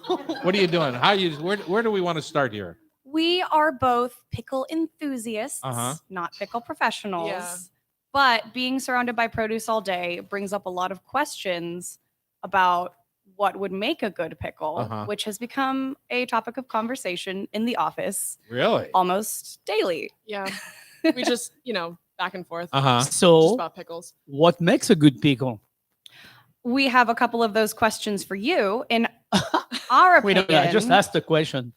[SPEAKER 2] What are you doing? Where do we want to start here?
[SPEAKER 4] We are both pickle enthusiasts,
[SPEAKER 2] Uh-huh.
[SPEAKER 4] not pickle professionals.
[SPEAKER 5] Yeah.
[SPEAKER 4] But being surrounded by produce all day brings up a lot of questions about what would make a good pickle,
[SPEAKER 2] Uh-huh.
[SPEAKER 4] which has become a topic of conversation in the office
[SPEAKER 2] Really?
[SPEAKER 4] almost daily.
[SPEAKER 5] Yeah. We just, back and forth.
[SPEAKER 2] Uh-huh.
[SPEAKER 5] Just
[SPEAKER 1] So,
[SPEAKER 5] about pickles.
[SPEAKER 1] what makes a good pickle?
[SPEAKER 4] We have a couple of those questions for you. In our
[SPEAKER 1] Wait,
[SPEAKER 4] opinion,
[SPEAKER 1] I just asked a question.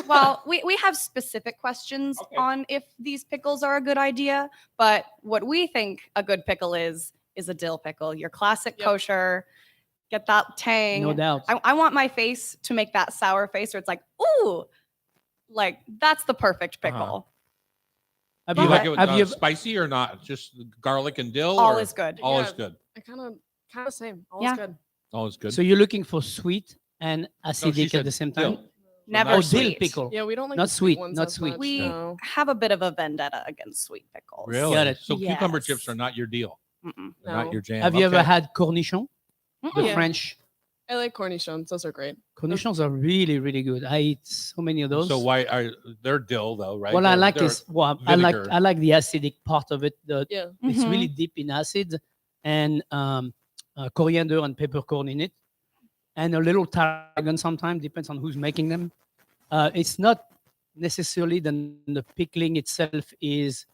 [SPEAKER 4] well, we have specific questions
[SPEAKER 2] Okay.
[SPEAKER 4] on if these pickles are a good idea, but what we think a good pickle is a dill pickle, your classic
[SPEAKER 5] Yep.
[SPEAKER 4] kosher, get that tang.
[SPEAKER 1] No doubt.
[SPEAKER 4] I want my face to make that sour face where it's like, ooh, like that's the perfect pickle.
[SPEAKER 1] Have
[SPEAKER 2] Do you
[SPEAKER 1] you,
[SPEAKER 2] like it with,
[SPEAKER 1] have you ever-
[SPEAKER 2] spicy or not? Just garlic and dill?
[SPEAKER 4] All
[SPEAKER 2] or-
[SPEAKER 4] is good.
[SPEAKER 2] All
[SPEAKER 5] Yeah.
[SPEAKER 2] is good.
[SPEAKER 5] I kind of same. All
[SPEAKER 4] Yeah.
[SPEAKER 5] is good.
[SPEAKER 2] All is good.
[SPEAKER 1] so you're looking for sweet and
[SPEAKER 2] she
[SPEAKER 1] acidic
[SPEAKER 2] said
[SPEAKER 1] at the same
[SPEAKER 2] dill.
[SPEAKER 1] time?
[SPEAKER 4] Never
[SPEAKER 1] Oh,
[SPEAKER 4] sweet.
[SPEAKER 1] dill pickle.
[SPEAKER 5] Yeah, we don't like
[SPEAKER 1] Not
[SPEAKER 5] the sweet
[SPEAKER 1] sweet,
[SPEAKER 5] ones
[SPEAKER 1] not
[SPEAKER 5] as
[SPEAKER 1] sweet.
[SPEAKER 5] much,
[SPEAKER 4] We
[SPEAKER 5] no.
[SPEAKER 4] have a bit of a vendetta against sweet pickles.
[SPEAKER 2] Really?
[SPEAKER 1] Got it.
[SPEAKER 2] So cucumber
[SPEAKER 4] Yes.
[SPEAKER 2] chips are not your deal.
[SPEAKER 4] Mm-mm.
[SPEAKER 2] They're not
[SPEAKER 5] No.
[SPEAKER 2] your jam.
[SPEAKER 1] Have you ever
[SPEAKER 2] Okay.
[SPEAKER 1] had cornichon? The
[SPEAKER 4] Mm-mm.
[SPEAKER 5] Yeah.
[SPEAKER 1] French
[SPEAKER 5] I like cornichons. Those are great.
[SPEAKER 1] cornichons are really, really good. I eat so many of those.
[SPEAKER 2] So why are they're dill though, right?
[SPEAKER 1] What I
[SPEAKER 2] They're-
[SPEAKER 1] like
[SPEAKER 2] they're-
[SPEAKER 1] is
[SPEAKER 2] vinegar.
[SPEAKER 1] I like the acidic part of it.
[SPEAKER 5] Yeah.
[SPEAKER 1] It's
[SPEAKER 4] Mhm.
[SPEAKER 1] really deep in acid and coriander and peppercorn in it, and a little tarragon sometimes depends on who's making them. It's not necessarily the pickling itself is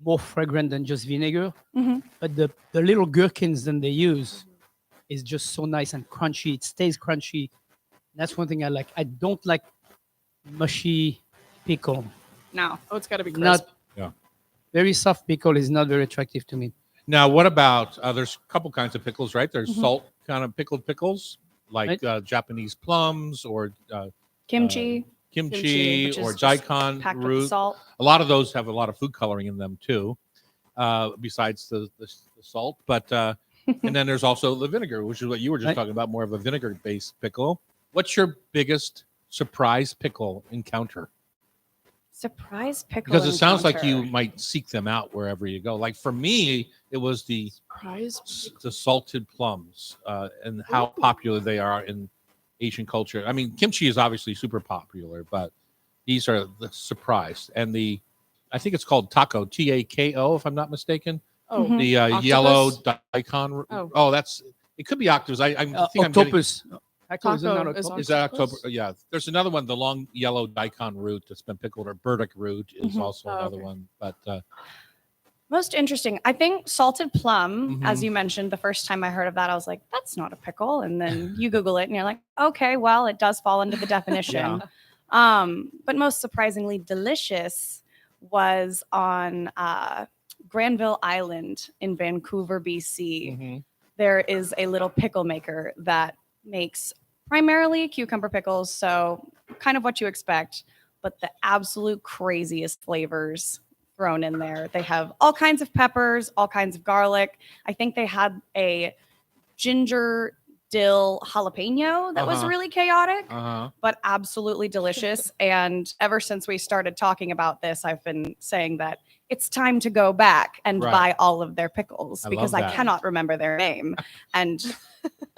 [SPEAKER 1] more fragrant than just vinegar,
[SPEAKER 4] Mhm.
[SPEAKER 1] but the little gherkins that they use is just so nice and crunchy. It stays crunchy. That's one thing I like. I don't like mushy pickle.
[SPEAKER 4] No.
[SPEAKER 5] Oh, it's got to be crisp.
[SPEAKER 1] Not
[SPEAKER 2] Yeah.
[SPEAKER 1] very soft pickle is not very attractive to me.
[SPEAKER 2] Now, what about there's a couple kinds of pickles, right? There's
[SPEAKER 4] Mhm.
[SPEAKER 2] salt kind of pickled pickles, like Japanese plums or
[SPEAKER 4] Kimchi
[SPEAKER 2] kimchi,
[SPEAKER 5] which
[SPEAKER 2] or
[SPEAKER 5] is just
[SPEAKER 2] daikon
[SPEAKER 4] packed with
[SPEAKER 2] root.
[SPEAKER 4] salt.
[SPEAKER 2] A lot of those have a lot of food coloring in them too, besides the salt. But and then there's also the vinegar, which is what you were just
[SPEAKER 1] Right.
[SPEAKER 2] talking about, more of a vinegar-based pickle. What's your biggest surprise pickle encounter?
[SPEAKER 4] Surprise pickle.
[SPEAKER 2] Because it sounds like you
[SPEAKER 4] encounter.
[SPEAKER 2] might seek them out wherever you go. Like for me, it was the salted plums and how popular they are in Asian culture. I mean, kimchi is obviously super popular, but these are the surprise. And I think it's called taco, Tako, if I'm not mistaken.
[SPEAKER 5] Oh,
[SPEAKER 4] Mhm.
[SPEAKER 2] The
[SPEAKER 5] Octopus?
[SPEAKER 2] yellow daikon.
[SPEAKER 5] Oh.
[SPEAKER 2] It could be octopus. I think I'm getting.
[SPEAKER 1] Octopus. Taco is
[SPEAKER 5] Taco
[SPEAKER 1] not
[SPEAKER 5] is
[SPEAKER 1] octopus.
[SPEAKER 2] Is that
[SPEAKER 5] Octopus?
[SPEAKER 2] October? Yeah. There's another one, the long yellow daikon root that's been pickled, or burdock root is
[SPEAKER 4] Mhm.
[SPEAKER 2] also
[SPEAKER 5] Oh,
[SPEAKER 2] another
[SPEAKER 5] okay.
[SPEAKER 2] one. But
[SPEAKER 4] Most interesting. I think salted plum, as
[SPEAKER 2] Mhm.
[SPEAKER 4] you mentioned, the first time I heard of that, I was like, that's not a pickle. And then you Google it and you're like, okay, well, it does fall into the definition. But most surprisingly delicious was on Granville Island in Vancouver, BC.
[SPEAKER 2] Mhm.
[SPEAKER 4] There is a little pickle maker that makes primarily cucumber pickles. So kind of what you expect, but the absolute craziest flavors thrown in there. They have all kinds of peppers, all kinds of garlic. I think they had a ginger dill jalapeno that was
[SPEAKER 2] Uh-huh.
[SPEAKER 4] really chaotic,
[SPEAKER 2] Uh-huh.
[SPEAKER 4] but absolutely delicious. And ever since we started talking about this, I've been saying that it's time to go back and
[SPEAKER 2] Right.
[SPEAKER 4] buy all of their pickles
[SPEAKER 2] I love
[SPEAKER 4] because I
[SPEAKER 2] that.
[SPEAKER 4] cannot remember their name. And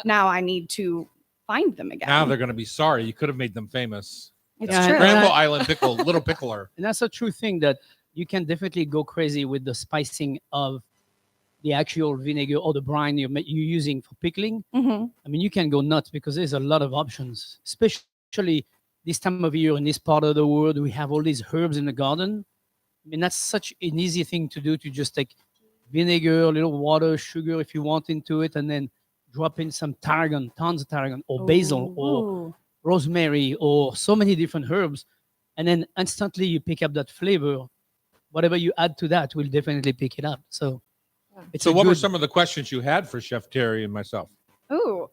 [SPEAKER 4] now I need to find them again.
[SPEAKER 2] Now they're going to be sorry. You could have made them famous.
[SPEAKER 4] it's
[SPEAKER 1] Yeah,
[SPEAKER 4] true.
[SPEAKER 1] and I-
[SPEAKER 2] Granville Island pickle, little pickler.
[SPEAKER 1] And that's a true thing that you can definitely go crazy with the spicing of the actual vinegar or the brine you're using for pickling.
[SPEAKER 4] Mhm.
[SPEAKER 1] I mean, you can go nuts because there's a lot of options, especially this time of year in this part of the world. We have all these herbs in the garden. I mean, that's such an easy thing to do, to just take vinegar, a little water, sugar if you want into it, and then drop in some tarragon, tons of tarragon, or basil, or
[SPEAKER 4] Ooh.
[SPEAKER 1] rosemary, or so many different herbs. And then instantly you pick up that flavor. Whatever you add to that will definitely pick it up. So it's
[SPEAKER 2] So
[SPEAKER 1] a
[SPEAKER 2] what were
[SPEAKER 1] good-
[SPEAKER 2] some of the questions you had for Chef Terry and myself?
[SPEAKER 4] Ooh.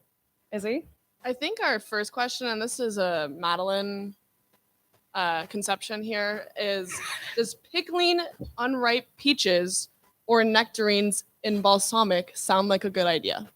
[SPEAKER 4] Is he?
[SPEAKER 5] I think our first question, and this is a Madeline conception here, is does pickling unripe peaches or nectarines in balsamic sound like a good idea?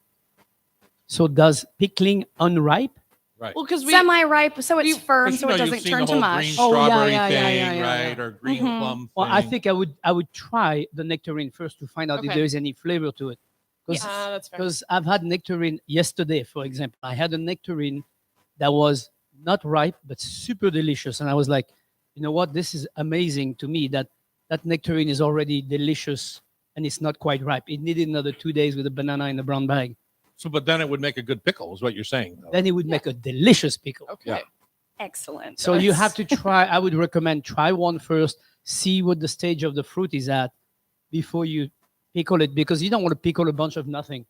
[SPEAKER 1] So does pickling unripe?
[SPEAKER 2] Right.
[SPEAKER 5] Well, because we
[SPEAKER 4] Semi-ripe, so it's
[SPEAKER 5] we-
[SPEAKER 4] firm,
[SPEAKER 2] 'Cause,
[SPEAKER 4] so
[SPEAKER 2] you
[SPEAKER 4] it
[SPEAKER 2] know, you've
[SPEAKER 4] doesn't
[SPEAKER 2] seen
[SPEAKER 4] turn
[SPEAKER 2] the
[SPEAKER 4] to
[SPEAKER 2] whole
[SPEAKER 4] mush.
[SPEAKER 2] green
[SPEAKER 1] Oh, yeah,
[SPEAKER 2] strawberry
[SPEAKER 1] yeah, yeah,
[SPEAKER 2] thing,
[SPEAKER 1] yeah, yeah,
[SPEAKER 2] right?
[SPEAKER 1] yeah.
[SPEAKER 2] Or green
[SPEAKER 4] Mhm.
[SPEAKER 2] plum
[SPEAKER 1] Well, I
[SPEAKER 2] thing.
[SPEAKER 1] think I would try the nectarine first to find out if
[SPEAKER 5] Okay.
[SPEAKER 1] there is any flavor to it.
[SPEAKER 5] that's fair.
[SPEAKER 1] Because I've had nectarine yesterday, for example. I had a nectarine that was not ripe but super delicious, and I was like, you know what? This is amazing to me that nectarine is already delicious and it's not quite ripe. It needed another 2 days with a banana in a brown bag.
[SPEAKER 2] So, but then it would make a good pickle, is what you're saying. Though.
[SPEAKER 1] Then it would make a delicious pickle.
[SPEAKER 5] Okay.
[SPEAKER 2] Yeah.
[SPEAKER 4] Excellent.
[SPEAKER 1] So you
[SPEAKER 4] That's-
[SPEAKER 1] have to try. I would recommend try one first, see what the stage of the fruit is at before you pickle it, because you don't want to pickle a bunch of nothing.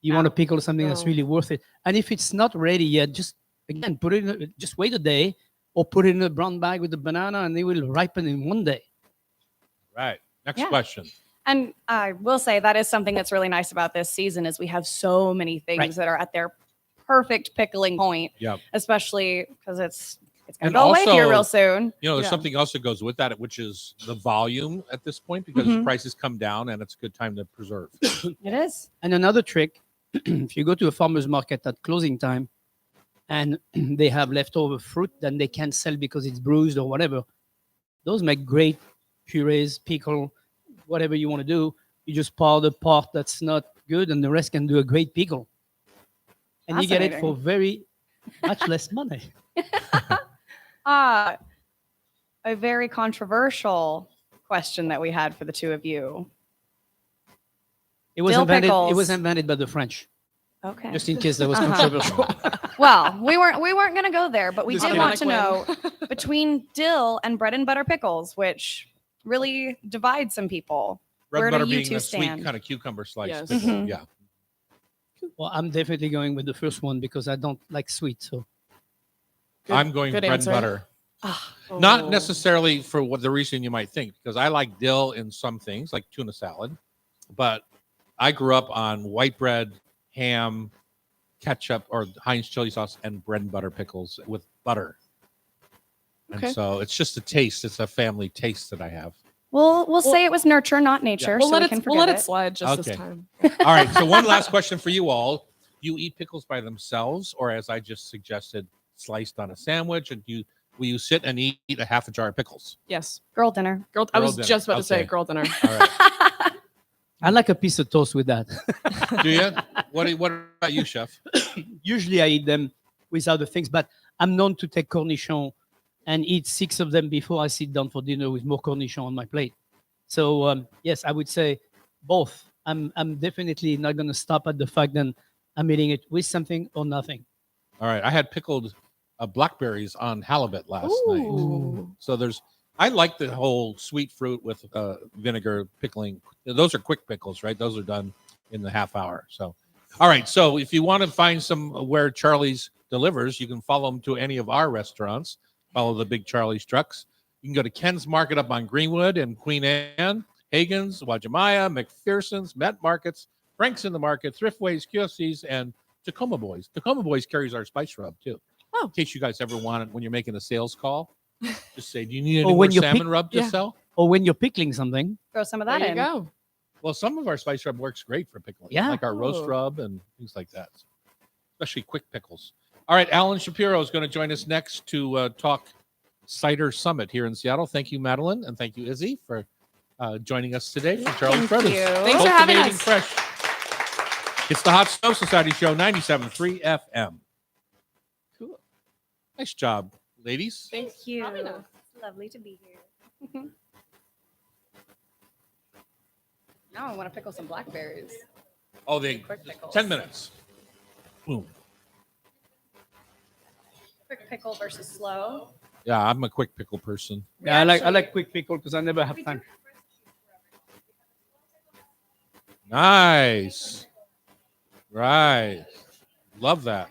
[SPEAKER 1] You want to
[SPEAKER 4] No.
[SPEAKER 1] pickle something that's
[SPEAKER 5] No.
[SPEAKER 1] really worth it. And if it's not ready yet, just again put it in. Just wait a day, or put it in a brown bag with the banana, and they will ripen in one day.
[SPEAKER 2] Right. Next
[SPEAKER 4] Yeah.
[SPEAKER 2] question.
[SPEAKER 4] And I will say that is something that's really nice about this season is we have so many things
[SPEAKER 1] Right.
[SPEAKER 4] that are at their perfect pickling point.
[SPEAKER 2] Yep.
[SPEAKER 4] Especially because it's gonna
[SPEAKER 2] And
[SPEAKER 4] go away here
[SPEAKER 2] also,
[SPEAKER 4] real soon.
[SPEAKER 2] You know, there's
[SPEAKER 5] Yeah.
[SPEAKER 2] something else that goes with that, which is the volume at this point, because
[SPEAKER 4] Mhm.
[SPEAKER 2] prices come down and it's a good time to preserve.
[SPEAKER 4] It is.
[SPEAKER 1] And another trick, if you go to a farmer's market at closing time and they have leftover fruit that they can't sell because it's bruised or whatever, those make great purees, pickle, whatever you want to do. You just pour the part that's not good and the rest can do a great pickle. And you get it for
[SPEAKER 4] Fascinating.
[SPEAKER 1] very much less money.
[SPEAKER 4] A very controversial question that we had for the two of you.
[SPEAKER 1] It was
[SPEAKER 4] Dill
[SPEAKER 1] invented. It
[SPEAKER 4] pickles.
[SPEAKER 1] was invented by the French,
[SPEAKER 4] Okay.
[SPEAKER 1] just in case that was
[SPEAKER 4] Uh-huh.
[SPEAKER 1] controversial.
[SPEAKER 4] Well, we weren't gonna go there, but we
[SPEAKER 2] Just
[SPEAKER 4] did
[SPEAKER 2] kidding.
[SPEAKER 4] want to know between dill and bread and butter pickles, which really divide some people.
[SPEAKER 2] Bread
[SPEAKER 4] Where
[SPEAKER 2] and
[SPEAKER 4] do
[SPEAKER 2] butter
[SPEAKER 4] you
[SPEAKER 2] being
[SPEAKER 4] two
[SPEAKER 2] a sweet
[SPEAKER 4] stand?
[SPEAKER 2] kind of cucumber slice.
[SPEAKER 5] Yes.
[SPEAKER 2] pickle.
[SPEAKER 4] Mhm.
[SPEAKER 2] Yeah.
[SPEAKER 1] Well, I'm definitely going with the first one because I don't like sweet. So
[SPEAKER 5] Good-
[SPEAKER 2] I'm going
[SPEAKER 5] good
[SPEAKER 2] bread
[SPEAKER 5] answer.
[SPEAKER 2] and butter.
[SPEAKER 4] Ah,
[SPEAKER 2] Not
[SPEAKER 5] Oh.
[SPEAKER 2] necessarily for what the reason you might think, because I like dill in some things, like tuna salad, but I grew up on white bread, ham, ketchup, or Heinz chili sauce, and bread and butter pickles with butter.
[SPEAKER 5] Okay.
[SPEAKER 2] And so it's just a taste. It's a family taste that I have.
[SPEAKER 4] we'll say it was nurture, not nature.
[SPEAKER 5] We'll
[SPEAKER 4] so
[SPEAKER 5] let
[SPEAKER 4] we
[SPEAKER 5] it
[SPEAKER 4] can
[SPEAKER 5] we'll let
[SPEAKER 4] forget
[SPEAKER 5] it slide just
[SPEAKER 2] Okay.
[SPEAKER 5] this time.
[SPEAKER 2] All right. So one last question for you all: do you eat pickles by themselves, or as I just suggested, sliced on a sandwich? And will you sit and eat a half a jar of pickles?
[SPEAKER 5] Yes.
[SPEAKER 4] Girl dinner.
[SPEAKER 5] I
[SPEAKER 2] Girl
[SPEAKER 5] was
[SPEAKER 2] dinner.
[SPEAKER 5] just about to say
[SPEAKER 2] Okay.
[SPEAKER 5] girl dinner.
[SPEAKER 2] All right.
[SPEAKER 1] I like a piece of toast with that.
[SPEAKER 2] Do you? What about you, chef?
[SPEAKER 1] Usually I eat them with other things, but I'm known to take cornichon and eat 6 of them before I sit down for dinner with more cornichon on my plate. So yes, I would say both. I'm definitely not going to stop at the fact that I'm eating it with something or nothing.
[SPEAKER 2] All right. I had pickled blackberries on halibut last night.
[SPEAKER 5] Ooh.
[SPEAKER 2] So I like the whole sweet fruit with vinegar pickling. Those are quick pickles, right? Those are done in the half hour. So, all right. So if you want to find some where Charlie's delivers, you can follow him to any of our restaurants. Follow the big Charlie's trucks. You can go to Ken's Market up on Greenwood and Queen Anne, Hagen's, Wajimaya, McPherson's, Met Markets, Frank's in the Market, Thriftways, QFC's, and Tacoma Boys. Tacoma Boys carries our spice rub too.
[SPEAKER 5] Oh.
[SPEAKER 2] In case you guys ever want it when you're making a sales call, just say, "Do you need any
[SPEAKER 1] Or
[SPEAKER 2] more
[SPEAKER 1] when you're
[SPEAKER 2] salmon rub to
[SPEAKER 5] Yeah.
[SPEAKER 2] sell?"
[SPEAKER 1] Or when you're pickling something,
[SPEAKER 4] Throw some of
[SPEAKER 5] There
[SPEAKER 4] that
[SPEAKER 5] you
[SPEAKER 4] in.
[SPEAKER 5] go.
[SPEAKER 2] Well, some of our spice rub works great for pickling,
[SPEAKER 1] Yeah.
[SPEAKER 2] like our roast
[SPEAKER 5] Oh.
[SPEAKER 2] rub and things like that, especially quick pickles. All right, Alan Shapiro is going to join us next to talk Cider Summit here in Seattle. Thank you, Madeline, and thank you, Izzy, for joining us today from Charlie's
[SPEAKER 4] Thank
[SPEAKER 2] Produce.
[SPEAKER 4] you.
[SPEAKER 5] Thanks for having
[SPEAKER 2] Cultivating
[SPEAKER 5] us.
[SPEAKER 2] Fresh. It's the Hot Stove Society Show, 97.3 FM. Cool. Nice job, ladies.
[SPEAKER 5] Thanks
[SPEAKER 4] Thank you.
[SPEAKER 5] for having us.
[SPEAKER 4] It's lovely to be here. Now I want to pickle some blackberries.
[SPEAKER 2] Oh, they
[SPEAKER 4] Quick pickles.
[SPEAKER 2] 10 minutes. Boom.
[SPEAKER 4] Quick pickle versus slow.
[SPEAKER 2] Yeah, I'm a quick pickle person.
[SPEAKER 1] yeah, I like quick pickle because I never have time.
[SPEAKER 2] Nice. Right. Love that.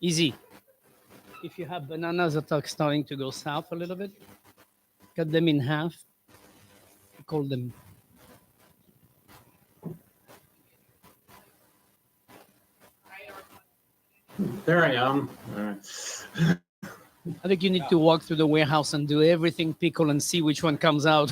[SPEAKER 1] Easy. If you have bananas that are starting to go south a little bit, cut them in half. Call them.
[SPEAKER 6] There I am. All right.
[SPEAKER 1] I think you need to walk through the warehouse and do everything pickle and see which one comes out.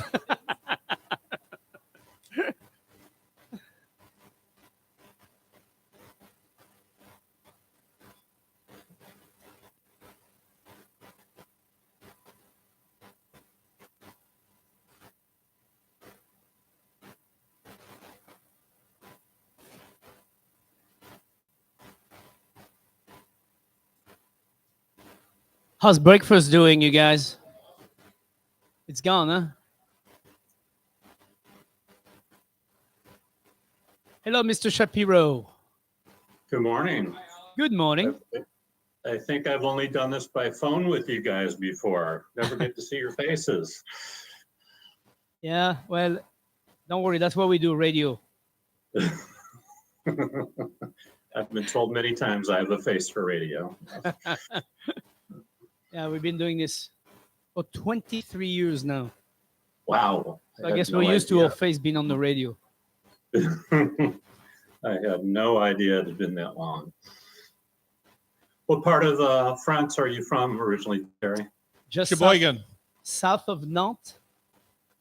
[SPEAKER 1] How's breakfast doing, you guys? It's gone, huh? Hello, Mr. Shapiro.
[SPEAKER 6] Good morning.
[SPEAKER 1] Good morning.
[SPEAKER 6] I think I've only done this by phone with you guys before. Never get to see your faces.
[SPEAKER 1] Yeah, well, don't worry. That's what we do, radio.
[SPEAKER 6] I've been told many times I have a face for radio.
[SPEAKER 1] Yeah, we've been doing this for 23 years now.
[SPEAKER 6] Wow.
[SPEAKER 1] So I guess we're used to our face being on the radio.
[SPEAKER 6] to. I had no idea it had been that long. What part of France are you from originally, Terry?
[SPEAKER 1] Just
[SPEAKER 2] Sheboygan.
[SPEAKER 1] south of Nantes,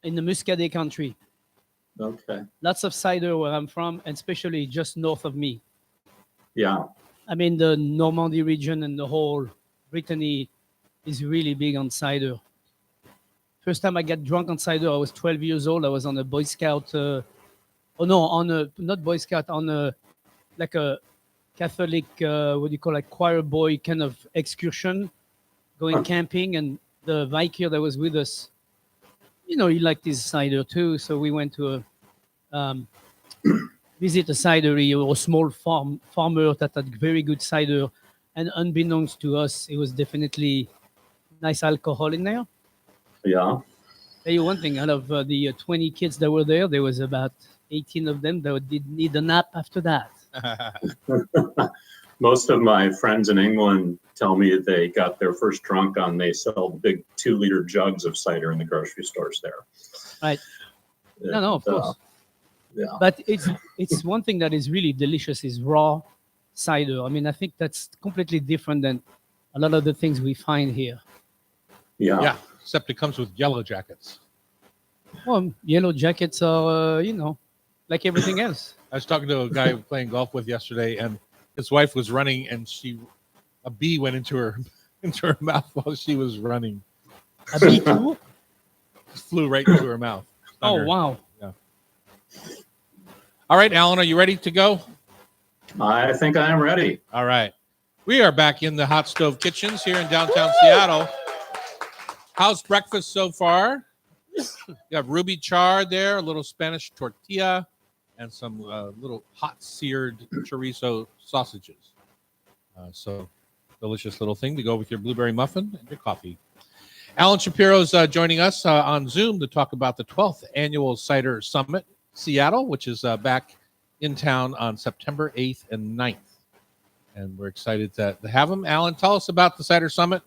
[SPEAKER 1] in the Muscadet country.
[SPEAKER 6] Okay.
[SPEAKER 1] Lots of cider where I'm from, and especially just north of me.
[SPEAKER 6] Yeah.
[SPEAKER 1] I mean, the Normandy region and the whole Brittany is really big on cider. First time I got drunk on cider, I was 12 years old. I was on a Boy Scout, not Boy Scout, on a, like a Catholic, what do you call it, choir boy kind of excursion, going camping. And the Vicar that was with us, he liked his cider too. So we went to visit a cidery or a small farmer that had very good cider. And unbeknownst to us, it was definitely nice alcohol in there.
[SPEAKER 6] Yeah.
[SPEAKER 1] Tell you one thing, out of the 20 kids that were there was about 18 of them that did need a nap after that.
[SPEAKER 6] Most of my friends in England tell me they got their first drunk on, they sell big 2-liter jugs of cider in the grocery stores there.
[SPEAKER 1] Right. No, of course.
[SPEAKER 6] Yeah.
[SPEAKER 1] But it's one thing that is really delicious is raw cider. I mean, I think that's completely different than a lot of the things we find here.
[SPEAKER 6] Yeah.
[SPEAKER 2] Yeah, except it comes with yellow jackets.
[SPEAKER 1] Well, yellow jackets are, like everything else.
[SPEAKER 2] I was talking to a guy playing golf with yesterday, and his wife was running, and a bee went into her mouth while she was running.
[SPEAKER 1] A bee too?
[SPEAKER 2] Flew right into her mouth.
[SPEAKER 1] Oh,
[SPEAKER 2] Thunder.
[SPEAKER 1] wow.
[SPEAKER 2] All right, Alan, are you ready to go?
[SPEAKER 6] I think I am ready.
[SPEAKER 2] All right. We are back in the Hot Stove Kitchens here in downtown Seattle. How's breakfast so far? You have ruby char there, a little Spanish tortilla, and some little hot seared chorizo sausages. So delicious little thing to go with your blueberry muffin and your coffee. Alan Shapiro's joining us on Zoom to talk about the 12th Annual Cider Summit, Seattle, which is back in town on September 8th and 9th. And we're excited to have him. Alan, tell us about the Cider Summit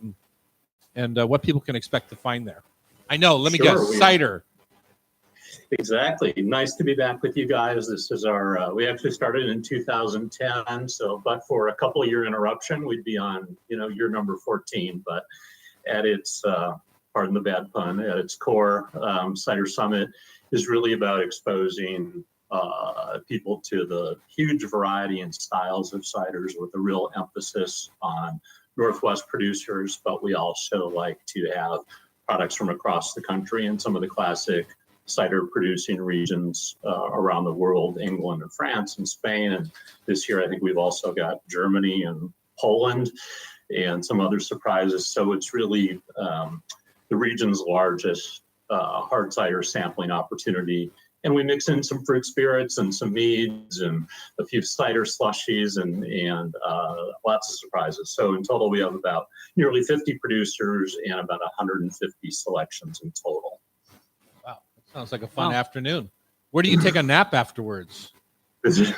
[SPEAKER 2] and what people can expect to find there. I know, let me guess, cider.
[SPEAKER 6] Exactly. Nice to be back with you guys. This is our, we actually started in 2010. So, but for a couple of year interruption, we'd be on, year number 14. But at its, pardon the bad pun, at its core, Cider Summit is really about exposing people to the huge variety and styles of ciders with a real emphasis on Northwest producers. But we also like to have products from across the country and some of the classic cider producing regions around the world, England and France and Spain. And this year, I think we've also got Germany and Poland and some other surprises. So it's really the region's largest hard cider sampling opportunity. And we mix in some fruit spirits and some meads and a few cider slushies and lots of surprises. So in total, we have about nearly 50 producers and about 150 selections in total.
[SPEAKER 2] Wow, that sounds like a fun afternoon. Where do you take a nap afterwards?
[SPEAKER 6] That's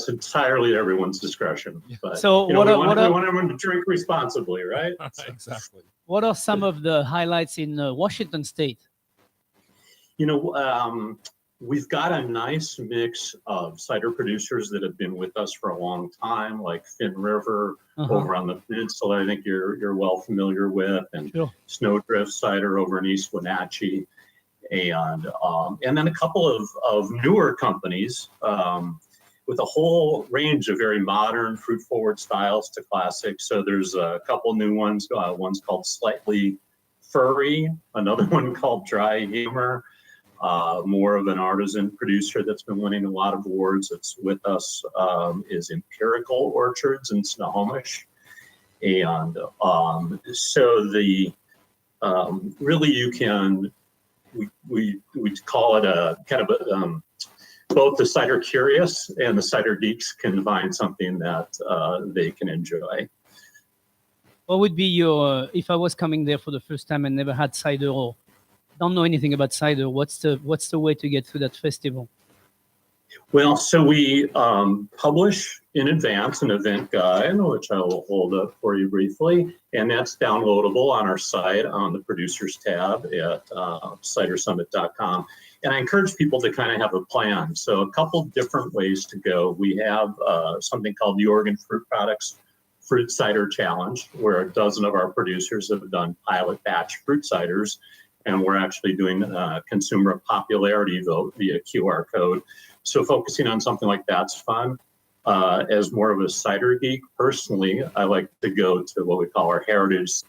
[SPEAKER 6] entirely at everyone's discretion. But,
[SPEAKER 1] So
[SPEAKER 6] we want everyone to drink responsibly, right?
[SPEAKER 2] Exactly.
[SPEAKER 1] What are some of the highlights in Washington State?
[SPEAKER 6] We've got a nice mix of cider producers that have been with us for a long time, like Finn River over on the peninsula. I think you're well familiar with, and
[SPEAKER 1] Sure.
[SPEAKER 6] Snowdrift Cider over in East Wenatchee, and then a couple of newer companies with a whole range of very modern, fruit-forward styles to classic. So there's a couple new ones. One's called Slightly Furry, another one called Dry Humor. More of an artisan producer that's been winning a lot of awards that's with us is Empirical Orchards in Snohomish. And so the really you can, we call it a kind of a, both the cider curious and the cider geeks can find something that they can enjoy.
[SPEAKER 1] What would be your, if I was coming there for the first time and never had cider or don't know anything about cider, what's the way to get through that festival?
[SPEAKER 6] Well, so we publish in advance an event guide, which I will hold up for you briefly, and that's downloadable on our site on the producers tab at cidersummit.com. And I encourage people to kind of have a plan. So a couple different ways to go. We have something called the Oregon Fruit Products Fruit Cider Challenge, where a dozen of our producers have done pilot batch fruit ciders, and we're actually doing consumer popularity vote via QR code. So focusing on something like that's fun. As more of a cider geek, personally, I like to go to what we call our Heritage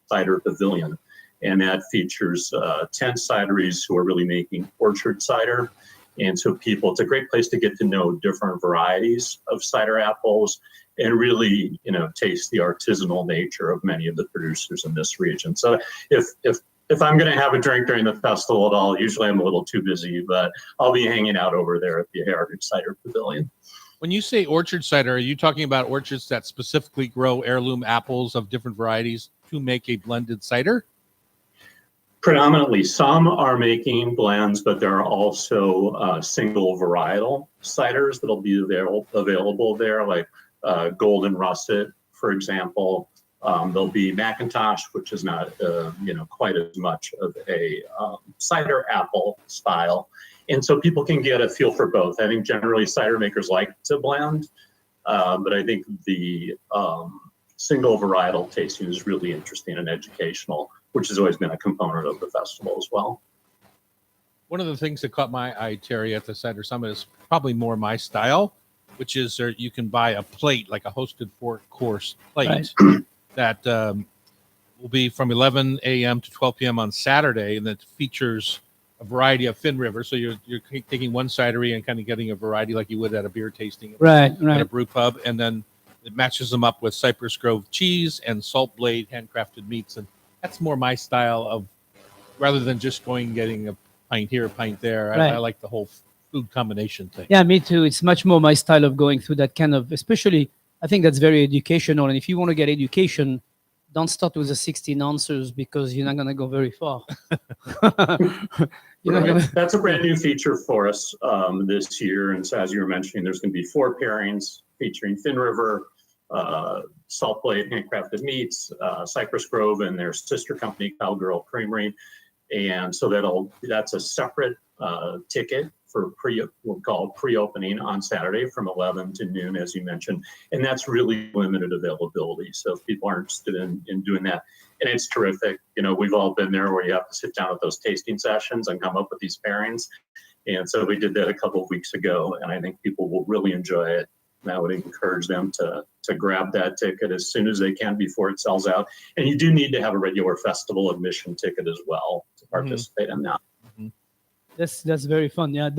[SPEAKER 6] Cider Pavilion. And that features 10 cideries who are really making orchard cider. And so it's a great place to get to know different varieties of cider apples and really, taste the artisanal nature of many of the producers in this region. So if I'm going to have a drink during the festival at all, usually I'm a little too busy, but I'll be hanging out over there at the Heritage Cider Pavilion.
[SPEAKER 2] When you say orchard cider, are you talking about orchards that specifically grow heirloom apples of different varieties to make a blended cider?
[SPEAKER 6] Predominantly, some are making blends, but there are also single varietal ciders that'll be available there, like Golden Russet, for example. There'll be Macintosh, which is not, quite as much of a cider apple style. And so people can get a feel for both. I think generally cider makers like to blend, but I think the single varietal tasting is really interesting and educational, which has always been a component of the festival as well.
[SPEAKER 2] One of the things that caught my eye, Terry, at the Cider Summit is probably more my style, which is you can buy a plate, like a hosted four-course plate, that will be from 11 a.m. to 12 p.m. on Saturday, and that features a variety of Finn River. So you're taking one cidery and kind of getting a variety like you would at a beer tasting
[SPEAKER 1] Right.
[SPEAKER 2] at a brew pub, and then it matches them up with Cypress Grove cheese and Salt Blade handcrafted meats, and that's more my style of, rather than just going and getting a pint here, a pint there.
[SPEAKER 1] Right.
[SPEAKER 2] I like the whole food combination thing.
[SPEAKER 1] Yeah, me too. It's much more my style of going through that kind of, especially, I think that's very educational. And if you want to get education, don't start with the 16 ounces because you're not going to go very far.
[SPEAKER 6] That's a brand new feature for us this year. And so as you were mentioning, there's going to be 4 pairings featuring Finn River, Salt Blade handcrafted meats, Cypress Grove, and their sister company, Cowgirl Creamery. And so that's a separate ticket for we'll call pre-opening on Saturday from 11 to noon, as you mentioned. And that's really limited availability. So if people are interested in doing that, and it's terrific. We've all been there where you have to sit down with those tasting sessions and come up with these pairings. And so we did that a couple of weeks ago, and I think people will really enjoy it. And I would encourage them to grab that ticket as soon as they can before it sells out. And you do need to have a regular festival admission ticket as well to participate in that.
[SPEAKER 1] That's very fun. Yeah,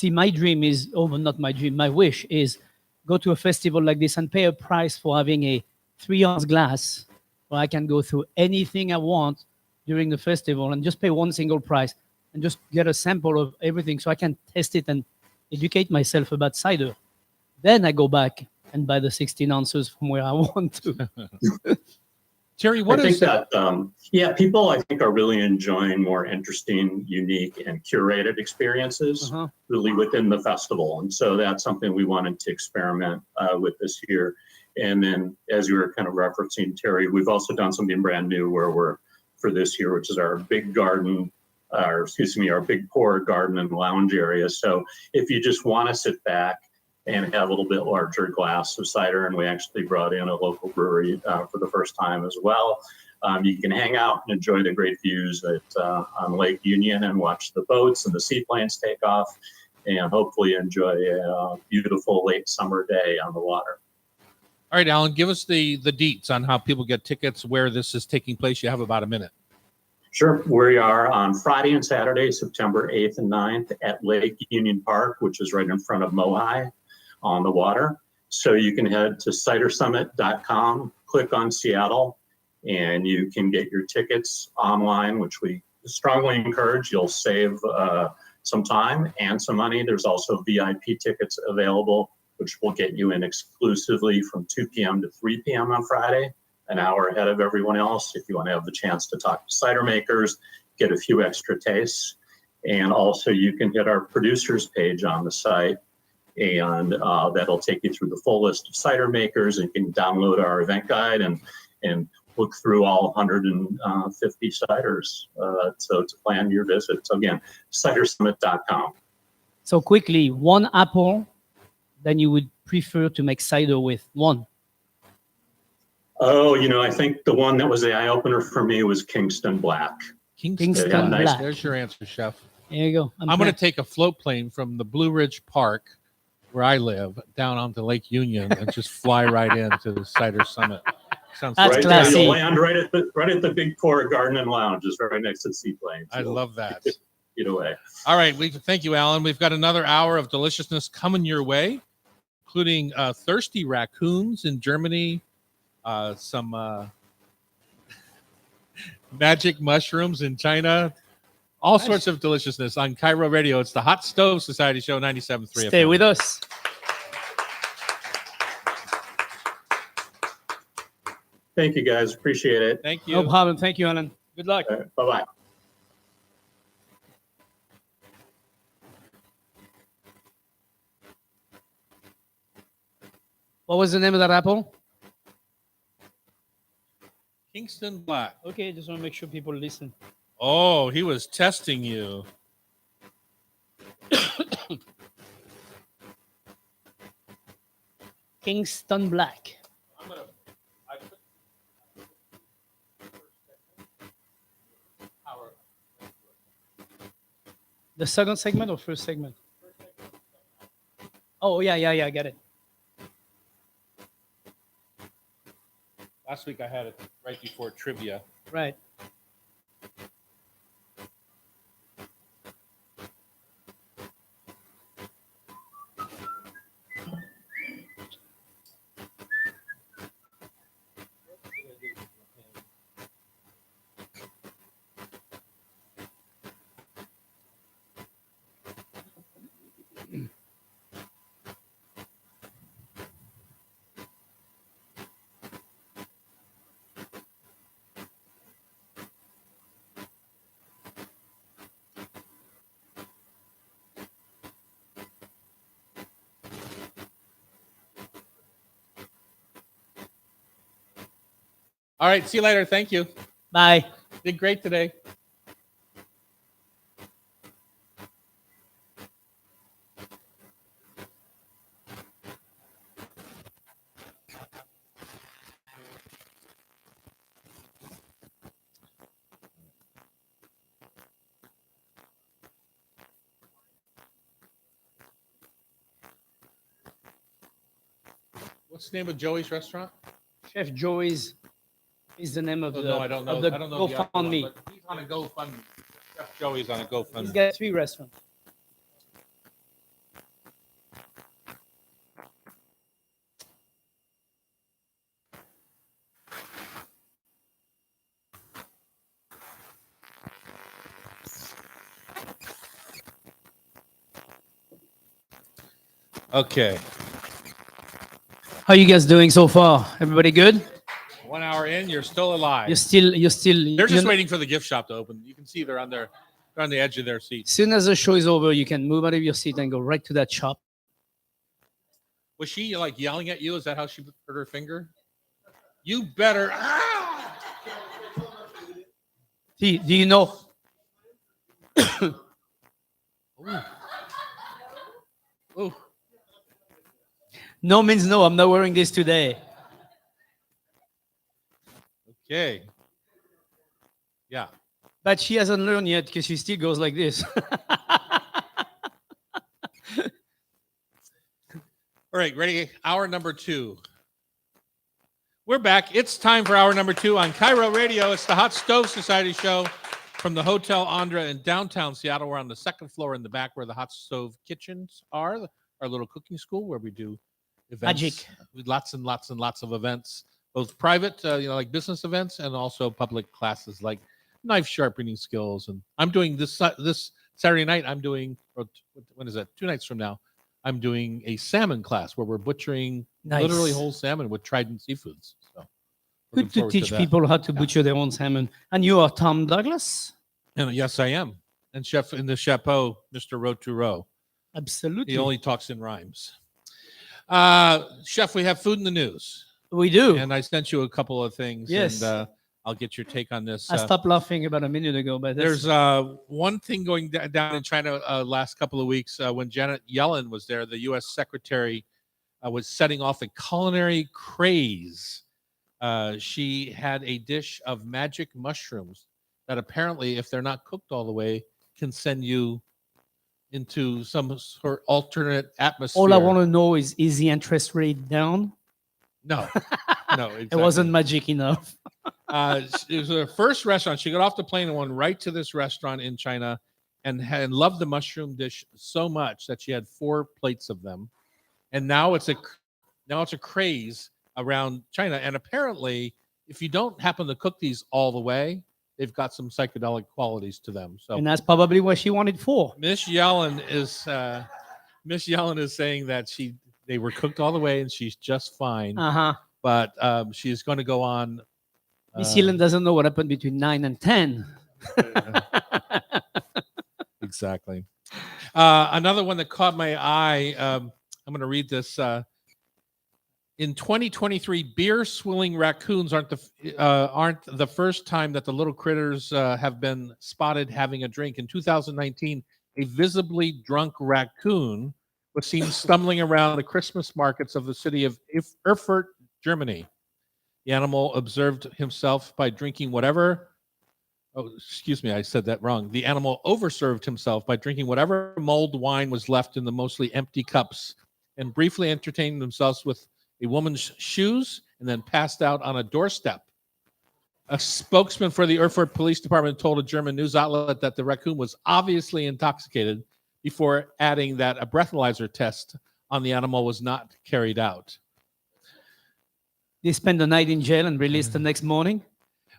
[SPEAKER 1] my dream is, not my dream, my wish is go to a festival like this and pay a price for having a 3-ounce glass where I can go through anything I want during the festival and just pay one single price and just get a sample of everything so I can test it and educate myself about cider. Then I go back and buy the 16 ounces from where I want to.
[SPEAKER 2] Terry,
[SPEAKER 6] people I think are really enjoying more interesting, unique, and curated experiences really within the festival. And so that's something we wanted to experiment with this year. And then as you were kind of referencing, Terry, we've also done something brand new for this year, which is our big garden, our big pour garden and lounge area. So if you just want to sit back and have a little bit larger glass of cider, and we actually brought in a local brewery for the first time as well. You can hang out and enjoy the great views on Lake Union and watch the boats and the seaplanes take off, and hopefully enjoy a beautiful late summer day on the water.
[SPEAKER 2] All right, Alan, give us the deets on how people get tickets, where this is taking place. You have about a minute.
[SPEAKER 6] Sure. We are on Friday and Saturday, September 8th and 9th at Lake Union Park, which is right in front of Mohi on the water. So you can head to cidersummit.com, click on Seattle, and you can get your tickets online, which we strongly encourage. You'll save some time and some money. There's also VIP tickets available, which will get you in exclusively from 2 p.m. to 3 p.m. on Friday, an hour ahead of everyone else, if you want to have the chance to talk to cider makers, get a few extra tastes. And also you can hit our producers page on the site, and that'll take you through the full list of cider makers, and you can download our event guide and look through all 150 ciders so to plan your visit. So again, cidersummit.com.
[SPEAKER 1] So quickly, one apple, then you would prefer to make cider with one.
[SPEAKER 6] Oh, I think the one that was the eye opener for me was Kingston Black.
[SPEAKER 1] Kingston
[SPEAKER 6] Yeah, nice.
[SPEAKER 1] Black.
[SPEAKER 2] There's your answer, Chef.
[SPEAKER 1] There you go.
[SPEAKER 2] I'm going to take a float plane from the Blue Ridge Park, where I live, down onto Lake Union and just fly right into the Cider Summit. Sounds
[SPEAKER 1] That's
[SPEAKER 6] Right
[SPEAKER 1] classy.
[SPEAKER 6] there, you'll land right at the Big Four Garden and Lounge, is right next to the seaplane.
[SPEAKER 2] I love that.
[SPEAKER 6] Get away.
[SPEAKER 2] All right, thank you, Alan. We've got another hour of deliciousness coming your way, including thirsty raccoons in Germany, some magic mushrooms in China, all sorts of deliciousness on Cairo Radio. It's the Hot Stove Society Show, 97.3
[SPEAKER 1] Stay
[SPEAKER 2] FM.
[SPEAKER 1] with us.
[SPEAKER 6] Thank you, guys. Appreciate it.
[SPEAKER 2] Thank you.
[SPEAKER 1] No problem. Thank you, Alan. Good luck.
[SPEAKER 6] All right, bye-bye.
[SPEAKER 1] What was the name of that apple?
[SPEAKER 2] Kingston Black.
[SPEAKER 1] Okay, just want to make sure people listen.
[SPEAKER 2] Oh, he was testing you.
[SPEAKER 1] Kingston Black. The second segment or first segment? Oh, yeah, I get it.
[SPEAKER 2] Last week I had it right before trivia.
[SPEAKER 1] Right.
[SPEAKER 2] All right, see you later. Thank you.
[SPEAKER 1] Bye.
[SPEAKER 2] Did great today. What's the name of Joey's restaurant?
[SPEAKER 1] Chef Joey's is the name of
[SPEAKER 2] Oh,
[SPEAKER 1] the,
[SPEAKER 2] no, I don't know.
[SPEAKER 1] of the
[SPEAKER 2] I don't know the other one,
[SPEAKER 1] GoFundMe.
[SPEAKER 2] but he's on a GoFundMe. Chef Joey's on a
[SPEAKER 1] He's
[SPEAKER 2] GoFundMe.
[SPEAKER 1] got 3 restaurants.
[SPEAKER 2] Okay.
[SPEAKER 1] How you guys doing so far? Everybody good?
[SPEAKER 2] 1 hour in, you're still alive.
[SPEAKER 1] You're still
[SPEAKER 2] They're just
[SPEAKER 1] you-
[SPEAKER 2] waiting for the gift shop to open. You can see they're on the edge of their seats.
[SPEAKER 1] As soon as the show is over, you can move out of your seat and go right to that shop.
[SPEAKER 2] Was she like yelling at you? Is that how she hurt her finger? You better. Ah!
[SPEAKER 1] Do you know?
[SPEAKER 2] Ooh.
[SPEAKER 1] No means no. I'm not wearing this today.
[SPEAKER 2] Okay. Yeah.
[SPEAKER 1] But she hasn't learned yet because she still goes like this.
[SPEAKER 2] All right, ready? Hour number 2. We're back. It's time for hour number 2 on Cairo Radio. It's the Hot Stove Society show from the Hotel Andra in downtown Seattle. We're on the second floor in the back where the hot stove kitchens are, our little cooking school where we do events.
[SPEAKER 1] Magic.
[SPEAKER 2] With lots and lots and lots of events, both private, like business events, and also public classes like knife sharpening skills. And I'm doing this Saturday night. I'm doing, or when is that? 2 nights from now. I'm doing a salmon class where we're butchering
[SPEAKER 1] Nice.
[SPEAKER 2] literally whole salmon with Trident Seafoods. So looking
[SPEAKER 1] Good to
[SPEAKER 2] forward
[SPEAKER 1] teach
[SPEAKER 2] that.
[SPEAKER 1] people how to butcher their own salmon. And you are Tom Douglas?
[SPEAKER 2] And yes, I am. And chef in the chapeau, Mr. Roturo.
[SPEAKER 1] Absolutely.
[SPEAKER 2] He only talks in rhymes. Chef, we have food in the news.
[SPEAKER 1] We do.
[SPEAKER 2] And I sent you a couple of things.
[SPEAKER 1] Yes.
[SPEAKER 2] And I'll get your take on this.
[SPEAKER 1] I stopped laughing about a minute ago, but
[SPEAKER 2] There's one thing going down in China last couple of weeks when Janet Yellen was there. The U.S. Secretary was setting off a culinary craze. She had a dish of magic mushrooms that apparently, if they're not cooked all the way, can send you into some sort of alternate atmosphere.
[SPEAKER 1] all I want to know is the interest rate down?
[SPEAKER 2] No, no, exactly.
[SPEAKER 1] It wasn't magic enough.
[SPEAKER 2] It was her first restaurant. She got off the plane and went right to this restaurant in China and loved the mushroom dish so much that she had 4 plates of them. And now it's a craze around China. And apparently, if you don't happen to cook these all the way, they've got some psychedelic qualities to them. So
[SPEAKER 1] And that's probably what she wanted for.
[SPEAKER 2] Miss Yellen is saying that they were cooked all the way and she's just fine.
[SPEAKER 1] Uh-huh.
[SPEAKER 2] But she's going to go on.
[SPEAKER 1] Miss Yellen doesn't know what happened between 9 and 10.
[SPEAKER 2] Exactly. Another one that caught my eye. I'm going to read this. In 2023, beer-swilling raccoons aren't the first time that the little critters have been spotted having a drink. In 2019, a visibly drunk raccoon was seen stumbling around the Christmas markets of the city of Erfurt, Germany. The animal observed himself by drinking whatever. Oh, excuse me, I said that wrong. The animal overserved himself by drinking whatever mulled wine was left in the mostly empty cups and briefly entertained themselves with a woman's shoes and then passed out on a doorstep. A spokesman for the Erfurt Police Department told a German news outlet that the raccoon was obviously intoxicated before adding that a breathalyzer test on the animal was not carried out.
[SPEAKER 1] They spent the night in jail and released the next morning.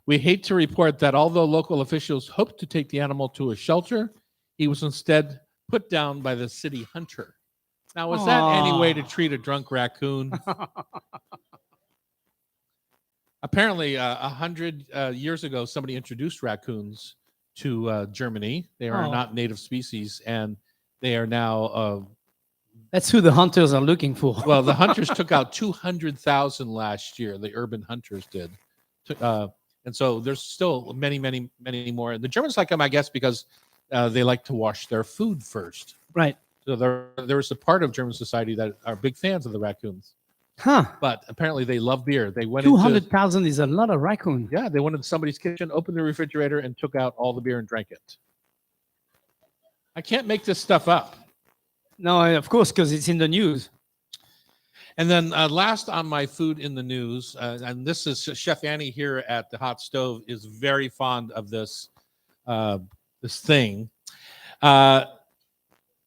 [SPEAKER 2] We hate to report that although local officials hoped to take the animal to a shelter, he was instead put down by the city hunter. Now, is that any way to treat a drunk raccoon? Apparently, 100 years ago, somebody introduced raccoons to Germany. They are not native species, and they are now...
[SPEAKER 1] That's who the hunters are looking for.
[SPEAKER 2] well, the hunters took out 200,000 last year. The urban hunters did. And so there's still many, many, many more. The Germans like them, I guess, because they like to wash their food first.
[SPEAKER 1] Right.
[SPEAKER 2] So there's a part of German society that are big fans of the raccoons.
[SPEAKER 1] Huh.
[SPEAKER 2] But apparently they love beer. They went
[SPEAKER 1] 200,000 is a lot of raccoon.
[SPEAKER 2] Yeah, they went into somebody's kitchen, opened the refrigerator, and took out all the beer and drank it. I can't make this stuff up.
[SPEAKER 1] No, of course, because it's in the news.
[SPEAKER 2] And then last on my food in the news, and this is Chef Annie here at the Hot Stove is very fond of this thing.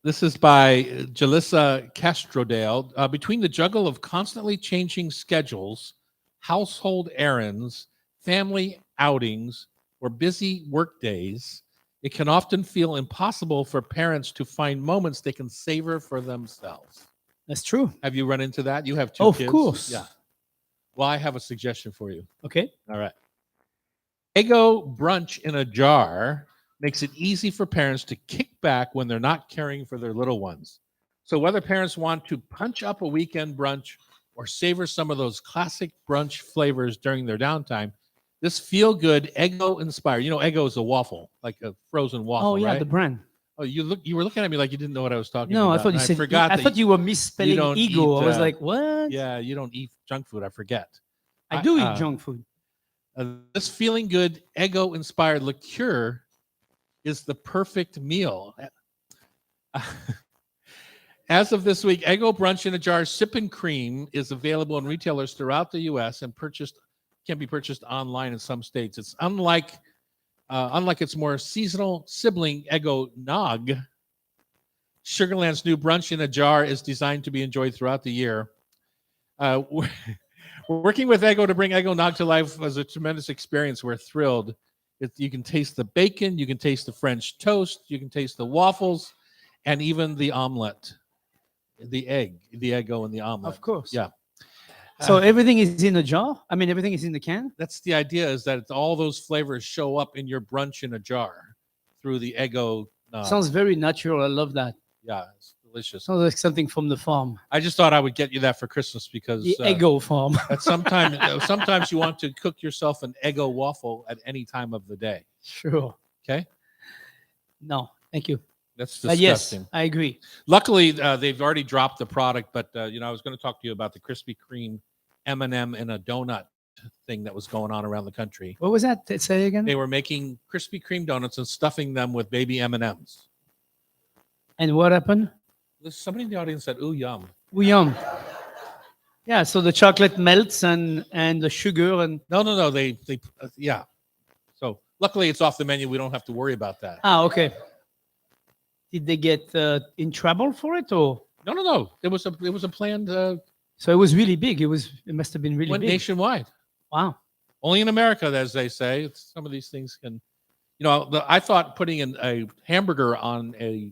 [SPEAKER 2] This is by Jalissa Castrodale. Between the juggle of constantly changing schedules, household errands, family outings, or busy work days, it can often feel impossible for parents to find moments they can savor for themselves.
[SPEAKER 1] That's true.
[SPEAKER 2] Have you run into that? You have 2 kids.
[SPEAKER 1] Of course.
[SPEAKER 2] Yeah. Well, I have a suggestion for you.
[SPEAKER 1] Okay.
[SPEAKER 2] All right. Eggo brunch in a jar makes it easy for parents to kick back when they're not caring for their little ones. So whether parents want to punch up a weekend brunch or savor some of those classic brunch flavors during their downtime, this feel-good Eggo-inspired. You know, Eggo is a waffle, like a frozen waffle,
[SPEAKER 1] Oh, yeah,
[SPEAKER 2] right?
[SPEAKER 1] the brand.
[SPEAKER 2] Oh, you were looking at me like you didn't know what I was talking
[SPEAKER 1] No,
[SPEAKER 2] about.
[SPEAKER 1] I thought you
[SPEAKER 2] and
[SPEAKER 1] said.
[SPEAKER 2] forgot
[SPEAKER 1] I
[SPEAKER 2] that
[SPEAKER 1] thought you were misspelling
[SPEAKER 2] don't
[SPEAKER 1] ego.
[SPEAKER 2] eat,
[SPEAKER 1] I was like, what?
[SPEAKER 2] Yeah, you don't eat junk food. I forget.
[SPEAKER 1] I do eat junk food.
[SPEAKER 2] This feeling good Eggo inspired liqueur is the perfect meal. As of this week, Eggo Brunch in a Jar Sip and Cream is available in retailers throughout the U.S. and can be purchased online in some states. It's unlike its more seasonal sibling Eggo Nog. Sugarland's new Brunch in a Jar is designed to be enjoyed throughout the year. Working with Eggo to bring Eggo Nog to life was a tremendous experience. We're thrilled. You can taste the bacon, you can taste the French toast, you can taste the waffles, and even the omelet, the Eggo and the omelet.
[SPEAKER 1] Of course.
[SPEAKER 2] Yeah.
[SPEAKER 1] So everything is in a jar? I mean, everything is in the can?
[SPEAKER 2] That's the idea, is that all those flavors show up in your brunch in a jar through the Eggo
[SPEAKER 1] Sounds very natural. I love that.
[SPEAKER 2] Yeah, it's delicious.
[SPEAKER 1] Sounds like something from the farm,
[SPEAKER 2] I just thought I would get you that for Christmas because
[SPEAKER 1] the Eggo farm.
[SPEAKER 2] at sometimes you want to cook yourself an Eggo waffle at any time of the day.
[SPEAKER 1] Sure.
[SPEAKER 2] Okay,
[SPEAKER 1] No, thank you.
[SPEAKER 2] that's
[SPEAKER 1] But yes,
[SPEAKER 2] disgusting.
[SPEAKER 1] I agree.
[SPEAKER 2] Luckily, they've already dropped the product, but I was going to talk to you about the Krispy Kreme M&M in a donut thing that was going on around the country.
[SPEAKER 1] What was that? Say again.
[SPEAKER 2] They were making Krispy Kreme donuts and stuffing them with baby M&Ms.
[SPEAKER 1] And what happened?
[SPEAKER 2] Somebody in the audience said, "Ooh, yum."
[SPEAKER 1] Oh, yum. Yeah, so the chocolate melts and the sugar and
[SPEAKER 2] No. They yeah. So luckily, it's off the menu. We don't have to worry about that.
[SPEAKER 1] okay. Did they get in trouble for it or?
[SPEAKER 2] No. It was a planned
[SPEAKER 1] So it was really big. It must have been really
[SPEAKER 2] went
[SPEAKER 1] big.
[SPEAKER 2] nationwide.
[SPEAKER 1] Wow.
[SPEAKER 2] Only in America, as they say. Some of these things can, I thought putting in a hamburger on a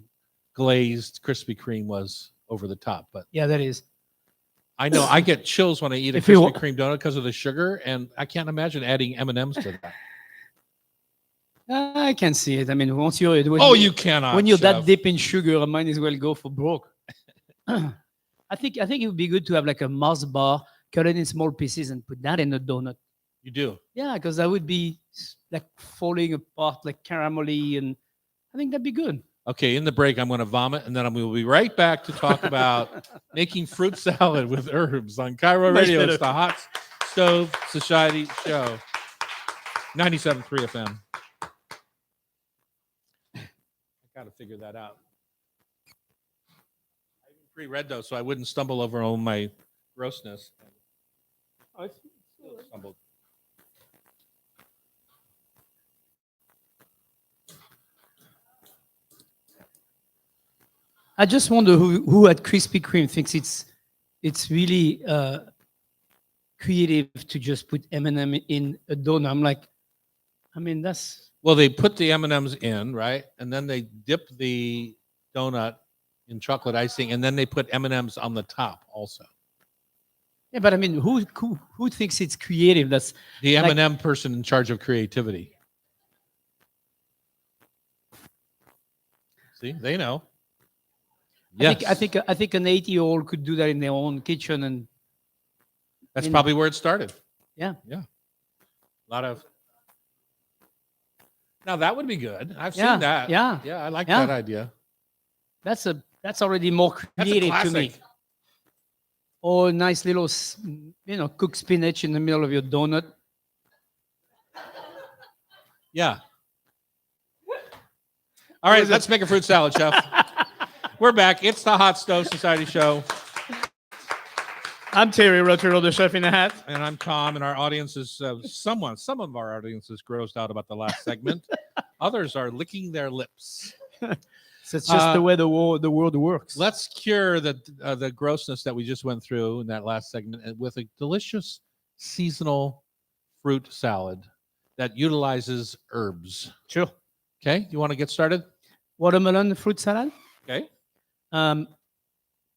[SPEAKER 2] glazed Krispy Kreme was over the top, but
[SPEAKER 1] Yeah, that is.
[SPEAKER 2] I know I get chills when I eat a
[SPEAKER 1] If you
[SPEAKER 2] Krispy
[SPEAKER 1] wa-
[SPEAKER 2] Kreme donut because of the sugar, and I can't imagine adding M&Ms to that.
[SPEAKER 1] I can see it. I mean, once you're
[SPEAKER 2] You cannot.
[SPEAKER 1] when you're that
[SPEAKER 2] Chef.
[SPEAKER 1] deep in sugar, I might as well go for broke. I think it would be good to have like a Mars bar, cut it in small pieces, and put that in a donut.
[SPEAKER 2] You do.
[SPEAKER 1] Yeah, because that would be like falling apart, like caramelly, and I think that'd be good.
[SPEAKER 2] Okay, in the break, I'm going to vomit, and then we'll be right back to talk about making fruit salad with herbs on Cairo
[SPEAKER 1] Much
[SPEAKER 2] Radio.
[SPEAKER 1] better.
[SPEAKER 2] It's the Hot Stove Society Show, 97.3 FM. I got to figure that out. I even pre-read those, so I wouldn't stumble over all my grossness. Stumbled.
[SPEAKER 1] I just wonder who at Krispy Kreme thinks it's really creative to just put M&M in a donut. I'm like, I mean, that's
[SPEAKER 2] Well, they put the M&Ms in, right? And then they dip the donut in chocolate icing, and then they put M&Ms on the top also.
[SPEAKER 1] yeah. But I mean, who thinks it's creative? That's
[SPEAKER 2] The
[SPEAKER 1] Like-
[SPEAKER 2] M&M person in charge of creativity. See, they know. Yes,
[SPEAKER 1] I think an 80-year-old could do that in their own kitchen, and
[SPEAKER 2] that's
[SPEAKER 1] in-
[SPEAKER 2] probably where it started.
[SPEAKER 1] Yeah.
[SPEAKER 2] A lot of. Now that would be good. I've
[SPEAKER 1] Yeah,
[SPEAKER 2] seen that.
[SPEAKER 1] yeah,
[SPEAKER 2] I like
[SPEAKER 1] yeah.
[SPEAKER 2] that idea.
[SPEAKER 1] that's already more
[SPEAKER 2] That's a
[SPEAKER 1] creative to me.
[SPEAKER 2] classic.
[SPEAKER 1] Or a nice little, cooked spinach in the middle of your donut.
[SPEAKER 2] Yeah. All right, let's make a fruit salad, chef. We're back. It's the Hot Stove Society Show,
[SPEAKER 1] I'm Terry Rotero, the chef in a hat.
[SPEAKER 2] and I'm Tom. And our audience is some of our audience is grossed out about the last segment. Others are licking their lips.
[SPEAKER 1] So it's just the way the world works.
[SPEAKER 2] Let's cure the grossness that we just went through in that last segment with a delicious seasonal fruit salad that utilizes herbs.
[SPEAKER 1] Sure.
[SPEAKER 2] Okay, you want to get started?
[SPEAKER 1] Watermelon fruit salad.
[SPEAKER 2] Okay,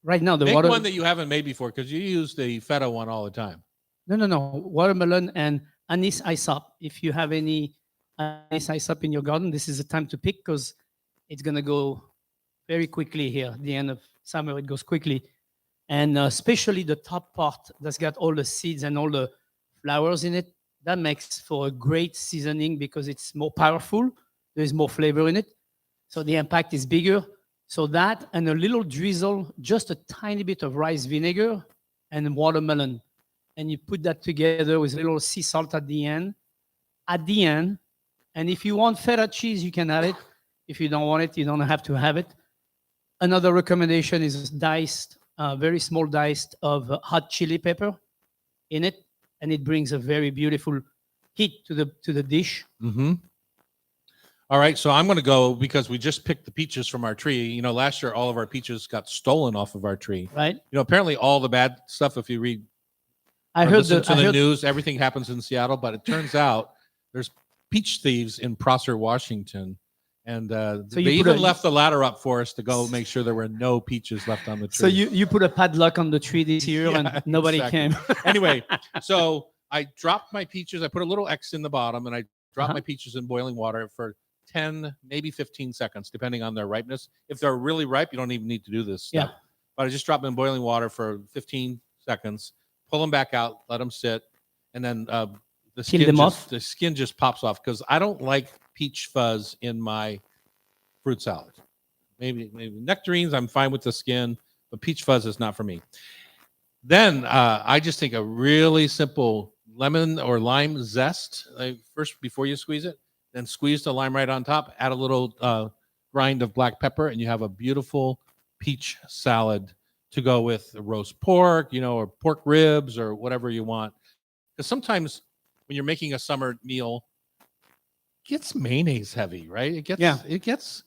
[SPEAKER 1] Right now, the
[SPEAKER 2] make
[SPEAKER 1] water.
[SPEAKER 2] one that you haven't made before because you use the feta one all the time.
[SPEAKER 1] No. Watermelon and anise isop. If you have any anise isop in your garden, this is the time to pick because it's gonna go very quickly here. At the end of summer, it goes quickly, and especially the top part that's got all the seeds and all the flowers in it. That makes for a great seasoning because it's more powerful. There's more flavor in it, so the impact is bigger. So that and a little drizzle, just a tiny bit of rice vinegar and watermelon. And you put that together with a little sea salt at the end. And if you want feta cheese, you can add it. If you don't want it, you don't have to have it. Another recommendation is diced, very small diced of hot chili pepper in it. And it brings a very beautiful heat to the dish.
[SPEAKER 2] Mm-hmm. All right, so I'm going to go because we just picked the peaches from our tree. You know, last year all of our peaches got stolen off of our tree.
[SPEAKER 1] Right?
[SPEAKER 2] You know, apparently all the bad stuff. If you read
[SPEAKER 1] I
[SPEAKER 2] or
[SPEAKER 1] heard
[SPEAKER 2] listen to the
[SPEAKER 1] I
[SPEAKER 2] news, everything happens in Seattle, but it turns out there's peach thieves in Prosser, Washington, and they
[SPEAKER 1] you put
[SPEAKER 2] even
[SPEAKER 1] a-
[SPEAKER 2] left the ladder up for us to go make sure there were no peaches left on the tree.
[SPEAKER 1] So you put a padlock on the tree this year
[SPEAKER 2] Yeah,
[SPEAKER 1] and nobody
[SPEAKER 2] exactly.
[SPEAKER 1] came.
[SPEAKER 2] Anyway, so I dropped my peaches. I put a little X in the bottom, and I dropped
[SPEAKER 1] Uh-huh.
[SPEAKER 2] my peaches in boiling water for 10, maybe 15 seconds, depending on their ripeness. If they're really ripe, you don't even need to do this step.
[SPEAKER 1] Yeah.
[SPEAKER 2] But I just drop them in boiling water for 15 seconds, pull them back out, let them sit, and then the skin just pops off, because I don't like peach fuzz in my fruit salad. Maybe nectarines, I'm fine with the skin, but peach fuzz is not for me. Then I just take a really simple lemon or lime zest first before you squeeze it, then squeeze the lime right on top, add a little grind of black pepper, and you have a beautiful peach salad to go with roast pork, or pork ribs or whatever you want. Because sometimes when you're making a summer meal, it gets mayonnaise heavy, right? It gets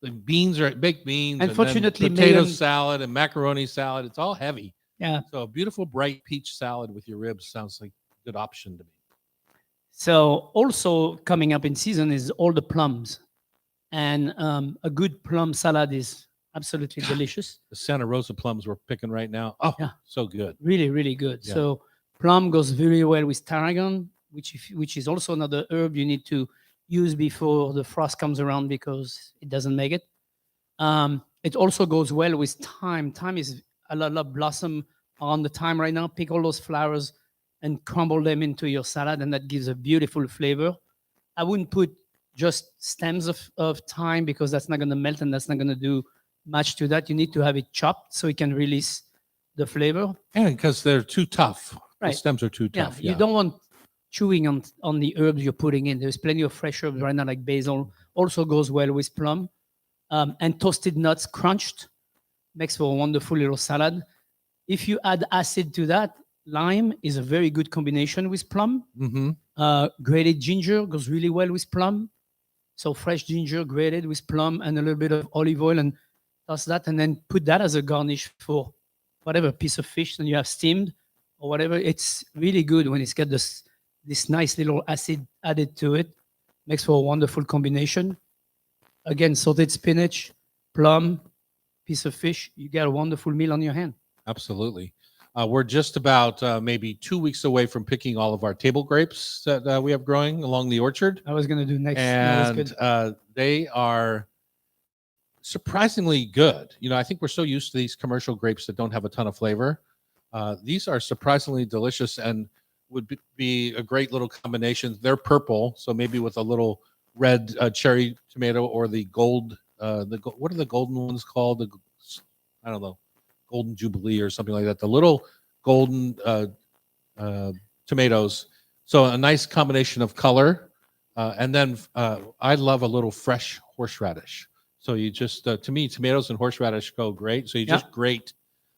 [SPEAKER 2] the beans are baked beans,
[SPEAKER 1] Unfortunately,
[SPEAKER 2] and then potato
[SPEAKER 1] mayonnaise-
[SPEAKER 2] salad and macaroni salad. It's all heavy.
[SPEAKER 1] Yeah.
[SPEAKER 2] So a beautiful bright peach salad with your ribs sounds like a good option to me.
[SPEAKER 1] So also coming up in season is all the plums, and a good plum salad is absolutely delicious.
[SPEAKER 2] The Santa Rosa plums we're picking right now. Oh,
[SPEAKER 1] Yeah.
[SPEAKER 2] so good.
[SPEAKER 1] Really, really good.
[SPEAKER 2] Yeah.
[SPEAKER 1] So plum goes very well with tarragon, which is also another herb you need to use before the frost comes around because it doesn't make it. It also goes well with thyme. Thyme is a lot blossom on the thyme right now. Pick all those flowers and crumble them into your salad, and that gives a beautiful flavor. I wouldn't put just stems of thyme because that's not going to melt and that's not going to do much to that. You need to have it chopped so it can release the flavor.
[SPEAKER 2] And because they're too tough. The
[SPEAKER 1] Right.
[SPEAKER 2] stems are too
[SPEAKER 1] Yeah,
[SPEAKER 2] tough.
[SPEAKER 1] you don't want chewing on the herbs you're putting in. There's plenty of fresh herbs right now, like basil. Also goes well with plum. And toasted nuts crunched makes for a wonderful little salad. If you add acid to that, lime is a very good combination with plum.
[SPEAKER 2] Mm-hmm.
[SPEAKER 1] Grated ginger goes really well with plum. So fresh ginger grated with plum and a little bit of olive oil, and toss that, and then put that as a garnish for whatever piece of fish that you have steamed or whatever. It's really good when it's got this nice little acid added to it. Makes for a wonderful combination. Again, sauteed spinach, plum, piece of fish. You got a wonderful meal on your hand.
[SPEAKER 2] Absolutely. We're just about maybe 2 weeks away from picking all of our table grapes that we have growing along the orchard.
[SPEAKER 1] I was gonna do next. That was
[SPEAKER 2] And
[SPEAKER 1] good.
[SPEAKER 2] they are surprisingly good. I think we're so used to these commercial grapes that don't have a ton of flavor. These are surprisingly delicious and would be a great little combination. They're purple, so maybe with a little red cherry tomato or the gold. What are the golden ones called? I don't know, Golden Jubilee or something like that. The little golden tomatoes. So a nice combination of color. And then I love a little fresh horseradish. So you just, to me, tomatoes and horseradish go great. So you just grate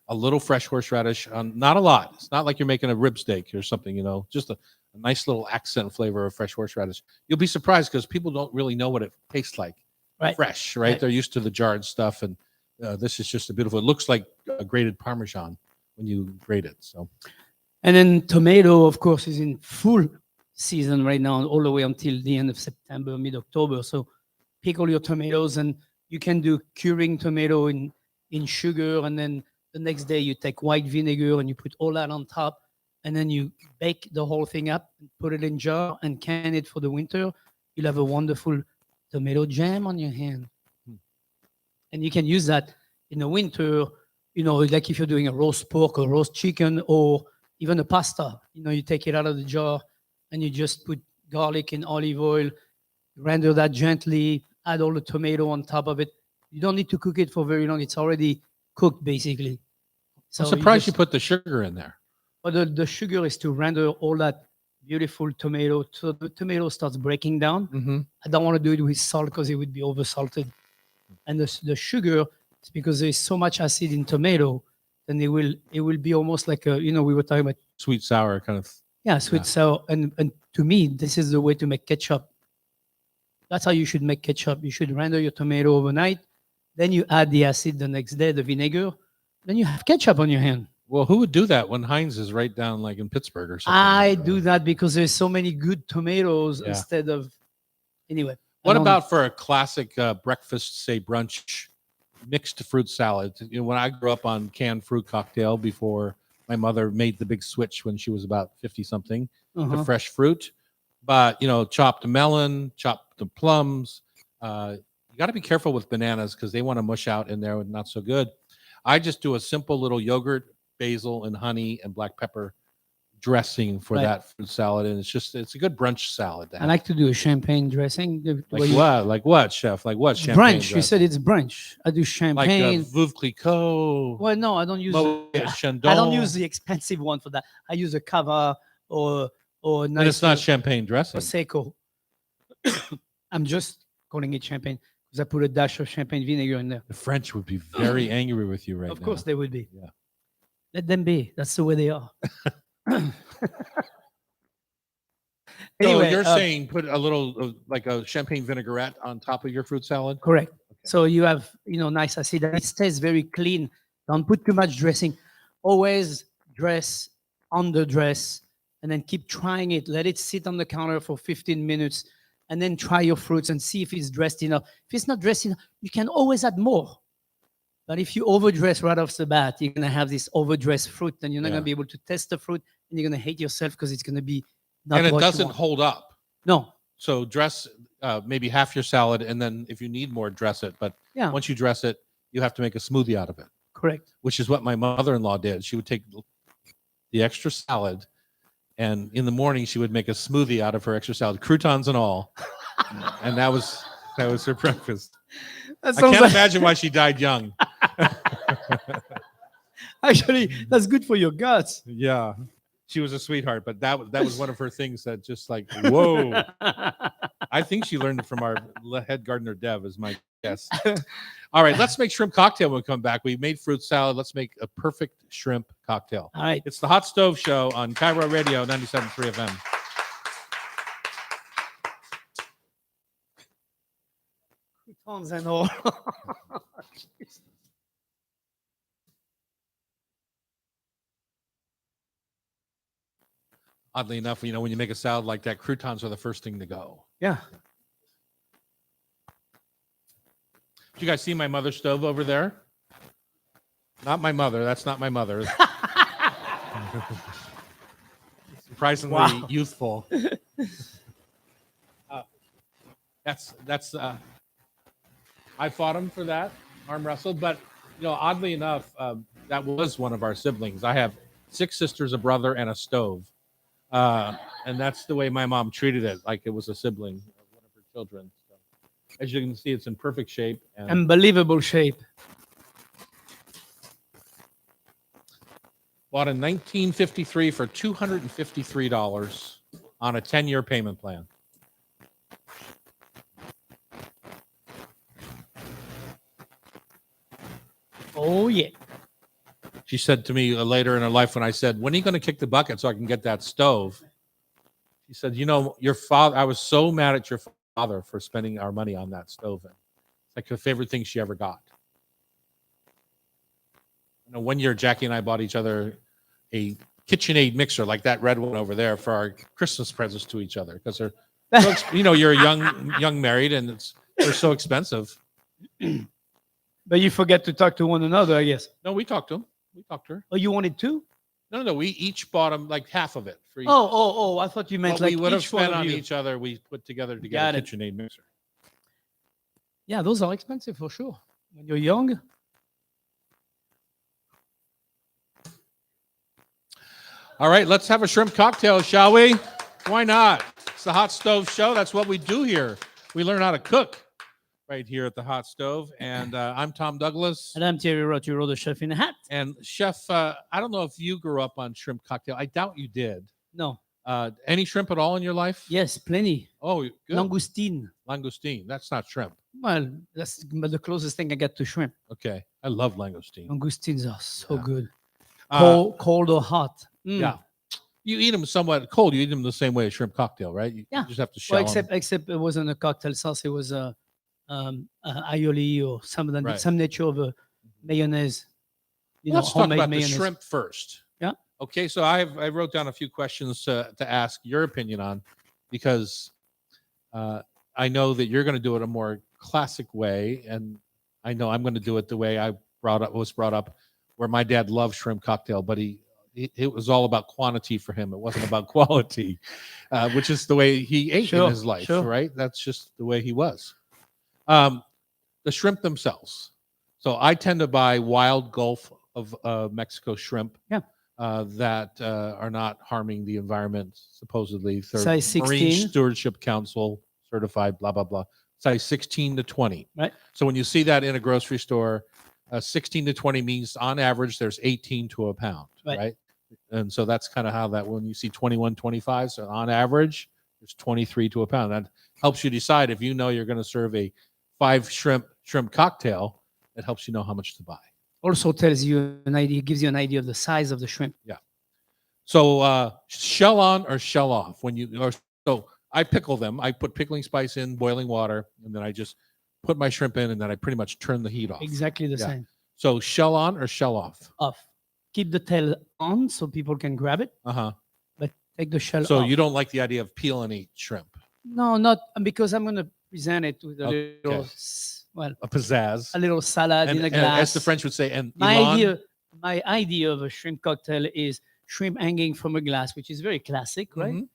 [SPEAKER 2] a little fresh horseradish, not a lot. It's not like you're making a rib steak or something, just a nice little accent flavor of fresh horseradish. You'll be surprised because people don't really know what it tastes like.
[SPEAKER 1] Right.
[SPEAKER 2] Fresh, right? They're used to the jarred stuff. And this is just a beautiful, it looks like a grated Parmesan when you grate it. So,
[SPEAKER 1] And then tomato, of course, is in full season right now, all the way until the end of September, mid-October. So pickle your tomatoes, and you can do curing tomato in sugar, and then the next day you take white vinegar and you put all that on top, and then you bake the whole thing up, and put it in jar and can it for the winter. You'll have a wonderful tomato jam on your hand. And you can use that in the winter, like if you're doing a roast pork or roast chicken or even a pasta. You take it out of the jar and you just put garlic and olive oil, render that gently, add all the tomato on top of it. You don't need to cook it for very long. It's already cooked, basically. So
[SPEAKER 2] I'm surprised you
[SPEAKER 1] just-
[SPEAKER 2] put the sugar in there.
[SPEAKER 1] But the sugar is to render all that beautiful tomato, so the tomato starts breaking down.
[SPEAKER 2] Mm-hmm.
[SPEAKER 1] I don't want to do it with salt because it would be over salted. And the sugar is because there's so much acid in tomato, then it will be almost like we were talking about,
[SPEAKER 2] Sweet, sour kind of.
[SPEAKER 1] sweet
[SPEAKER 2] Yeah.
[SPEAKER 1] sour. And to me, this is the way to make ketchup. That's how you should make ketchup. You should render your tomato overnight, then you add the acid the next day, the vinegar, then you have ketchup on your hand.
[SPEAKER 2] Well, who would do that when Heinz is right down like in Pittsburgh or something?
[SPEAKER 1] I do that because there's so many good tomatoes
[SPEAKER 2] Yeah.
[SPEAKER 1] instead of, anyway. I
[SPEAKER 2] What
[SPEAKER 1] don't-
[SPEAKER 2] about for a classic breakfast, say brunch, mixed fruit salad? When I grew up on canned fruit cocktail before my mother made the big switch when she was about 50 something to
[SPEAKER 1] Uh-huh.
[SPEAKER 2] fresh fruit, but chopped melon, chopped the plums, You got to be careful with bananas because they want to mush out in there, and not so good. I just do a simple little yogurt, basil, and honey and black pepper dressing for
[SPEAKER 1] Right.
[SPEAKER 2] that fruit salad, and it's a good brunch salad. to
[SPEAKER 1] I
[SPEAKER 2] have.
[SPEAKER 1] like to do a champagne dressing.
[SPEAKER 2] like what? Like what, chef? Like what? Champagne
[SPEAKER 1] Brunch. You
[SPEAKER 2] dressing?
[SPEAKER 1] said it's brunch. I do
[SPEAKER 2] like
[SPEAKER 1] champagne.
[SPEAKER 2] Veuve Clicquot.
[SPEAKER 1] Well, no, I don't use.
[SPEAKER 2] Moet
[SPEAKER 1] I don't
[SPEAKER 2] Chandon.
[SPEAKER 1] use the expensive one for that. I use a cava or
[SPEAKER 2] And
[SPEAKER 1] nice
[SPEAKER 2] it's not champagne dressing.
[SPEAKER 1] prosecco. I'm just calling it champagne because I put a dash of champagne vinegar in there.
[SPEAKER 2] The French would be very angry with you right
[SPEAKER 1] Of
[SPEAKER 2] now.
[SPEAKER 1] course, they would be.
[SPEAKER 2] Yeah.
[SPEAKER 1] Let them be. That's the way they are.
[SPEAKER 2] So
[SPEAKER 1] Anyway,
[SPEAKER 2] you're saying put a little like a champagne vinaigrette on top of your fruit salad?
[SPEAKER 1] correct. So you have, nice acid. And it stays very clean. Don't put too much dressing. Always dress, underdress, and then keep trying it. Let it sit on the counter for 15 minutes, and then try your fruits and see if it's dressed enough. If it's not dressed enough, you can always add more. But if you overdress right off the bat, you're gonna have this overdressed fruit, and you're not
[SPEAKER 2] Yeah.
[SPEAKER 1] gonna be able to taste the fruit, and you're gonna hate yourself because it's gonna be not
[SPEAKER 2] And it
[SPEAKER 1] what you
[SPEAKER 2] doesn't
[SPEAKER 1] want.
[SPEAKER 2] hold up.
[SPEAKER 1] No.
[SPEAKER 2] So dress maybe half your salad, and then if you need more, dress it. But
[SPEAKER 1] Yeah.
[SPEAKER 2] once you dress it, you have to make a smoothie out of it,
[SPEAKER 1] Correct.
[SPEAKER 2] which is what my mother-in-law did. She would take the extra salad, and in the morning she would make a smoothie out of her extra salad, croutons and all, and that was her breakfast.
[SPEAKER 1] That
[SPEAKER 2] I
[SPEAKER 1] sounds
[SPEAKER 2] can't
[SPEAKER 1] like,
[SPEAKER 2] imagine why she died young.
[SPEAKER 1] actually, that's good for your guts.
[SPEAKER 2] Yeah, she was a sweetheart, but that was one of her things that just like whoa. I think she learned it from our head gardener Dev, is my guess. All right, let's make shrimp cocktail when we come back. We made fruit salad. Let's make a perfect shrimp cocktail.
[SPEAKER 1] All right.
[SPEAKER 2] It's the Hot Stove Show on Cairo Radio 97.3 FM.
[SPEAKER 1] Croutons and all.
[SPEAKER 2] Oddly enough, when you make a salad like that, croutons are the first thing to go.
[SPEAKER 1] Yeah.
[SPEAKER 2] Did you guys see my mother's stove over there? Not my mother. That's not my mother. Surprisingly
[SPEAKER 1] Wow.
[SPEAKER 2] youthful. That's I fought him for that, arm wrestled, but oddly enough, that was one of our siblings. I have 6 sisters, a brother, and a stove, and that's the way my mom treated it, like it was a sibling of one of her children. So, as you can see, it's in perfect shape. And
[SPEAKER 1] Unbelievable shape.
[SPEAKER 2] bought in 1953 for $253 on a 10-year payment plan.
[SPEAKER 1] Oh, yeah.
[SPEAKER 2] She said to me later in her life when I said, "When are you going to kick the bucket so I can get that stove?" She said, your father, I was so mad at your father for spending our money on that stove. It's like her favorite thing she ever got. One year, Jackie and I bought each other a KitchenAid mixer like that red one over there for our Christmas presents to each other because they're, you're a young married and they're so expensive.
[SPEAKER 1] But you forget to talk to one another, I guess.
[SPEAKER 2] No, we talked to him. We talked to her.
[SPEAKER 1] Oh, you wanted two?
[SPEAKER 2] No, we each bought them like half of it for each.
[SPEAKER 1] Oh, I thought you meant
[SPEAKER 2] What
[SPEAKER 1] like
[SPEAKER 2] we would have
[SPEAKER 1] each one
[SPEAKER 2] spent
[SPEAKER 1] of
[SPEAKER 2] on
[SPEAKER 1] you.
[SPEAKER 2] each other, we put together to
[SPEAKER 1] Got
[SPEAKER 2] get a
[SPEAKER 1] it.
[SPEAKER 2] KitchenAid mixer.
[SPEAKER 1] Yeah, those are expensive for sure. When you're young.
[SPEAKER 2] All right, let's have a shrimp cocktail, shall we? Why not? It's the Hot Stove Show. That's what we do here. We learn how to cook right here at the Hot Stove. And I'm Tom Douglas.
[SPEAKER 1] And I'm Thierry Roth, you wrote the chef in a hat.
[SPEAKER 2] And Chef, I don't know if you grew up on shrimp cocktail. I doubt you did.
[SPEAKER 1] No.
[SPEAKER 2] Any shrimp at all in your life?
[SPEAKER 1] Yes, plenty.
[SPEAKER 2] Oh, good.
[SPEAKER 1] Langoustine.
[SPEAKER 2] Langoustine. That's not shrimp.
[SPEAKER 1] Well, that's the closest thing I get to shrimp.
[SPEAKER 2] Okay. I love langoustine.
[SPEAKER 1] Langoustines are so
[SPEAKER 2] Yeah.
[SPEAKER 1] good.
[SPEAKER 2] Uh,
[SPEAKER 1] Cold or hot. Mm.
[SPEAKER 2] Yeah. You eat them somewhat cold. You eat them the same way as shrimp cocktail, right? You
[SPEAKER 1] Yeah.
[SPEAKER 2] just have to shell
[SPEAKER 1] Well,
[SPEAKER 2] 'em.
[SPEAKER 1] except it wasn't a cocktail sauce. It was a aioli or
[SPEAKER 2] Right.
[SPEAKER 1] some nature of a mayonnaise.
[SPEAKER 2] Let's talk
[SPEAKER 1] homemade
[SPEAKER 2] about
[SPEAKER 1] mayonnaise.
[SPEAKER 2] the shrimp first.
[SPEAKER 1] Yeah.
[SPEAKER 2] Okay, so I wrote down a few questions to ask your opinion on, because I know that you're going to do it a more classic way, and I know I'm going to do it the way I was brought up, where my dad loved shrimp cocktail, but it was all about quantity for him. It wasn't about quality, which is the way he ate in
[SPEAKER 1] Sure,
[SPEAKER 2] his life,
[SPEAKER 1] sure.
[SPEAKER 2] right? That's just the way he was. The shrimp themselves. So I tend to buy wild Gulf of Mexico shrimp.
[SPEAKER 1] Yeah.
[SPEAKER 2] That are not harming the environment, supposedly. They're
[SPEAKER 1] Size
[SPEAKER 2] Marine
[SPEAKER 1] 16.
[SPEAKER 2] Stewardship Council certified, blah, blah, blah. Size 16 to 20.
[SPEAKER 1] Right.
[SPEAKER 2] So when you see that in a grocery store, 16 to 20 means on average there's 18 to a pound,
[SPEAKER 1] Right.
[SPEAKER 2] right? And so that's kind of how that, when you see 21, 25, so on average, there's 23 to a pound. That helps you decide if you know you're going to serve a 5 shrimp cocktail, it helps you know how much to buy.
[SPEAKER 1] Also tells you an idea, gives you an idea of the size of the shrimp.
[SPEAKER 2] So shell on or shell off so I pickle them. I put pickling spice in boiling water, and then I just put my shrimp in, and then I pretty much turn the heat off.
[SPEAKER 1] Exactly the
[SPEAKER 2] Yeah.
[SPEAKER 1] same.
[SPEAKER 2] So shell on or shell off?
[SPEAKER 1] Off. Keep the tail on so people can grab it,
[SPEAKER 2] Uh-huh.
[SPEAKER 1] but take the shell
[SPEAKER 2] So
[SPEAKER 1] off.
[SPEAKER 2] you don't like the idea of peel and eat shrimp?
[SPEAKER 1] No, not because I'm going to present it with a
[SPEAKER 2] Okay.
[SPEAKER 1] little,
[SPEAKER 2] A pizzazz.
[SPEAKER 1] a little salad in a
[SPEAKER 2] And
[SPEAKER 1] glass.
[SPEAKER 2] as the French would say, and
[SPEAKER 1] My idea of a shrimp cocktail is shrimp hanging from a glass, which is very classic, right?
[SPEAKER 2] Mhm.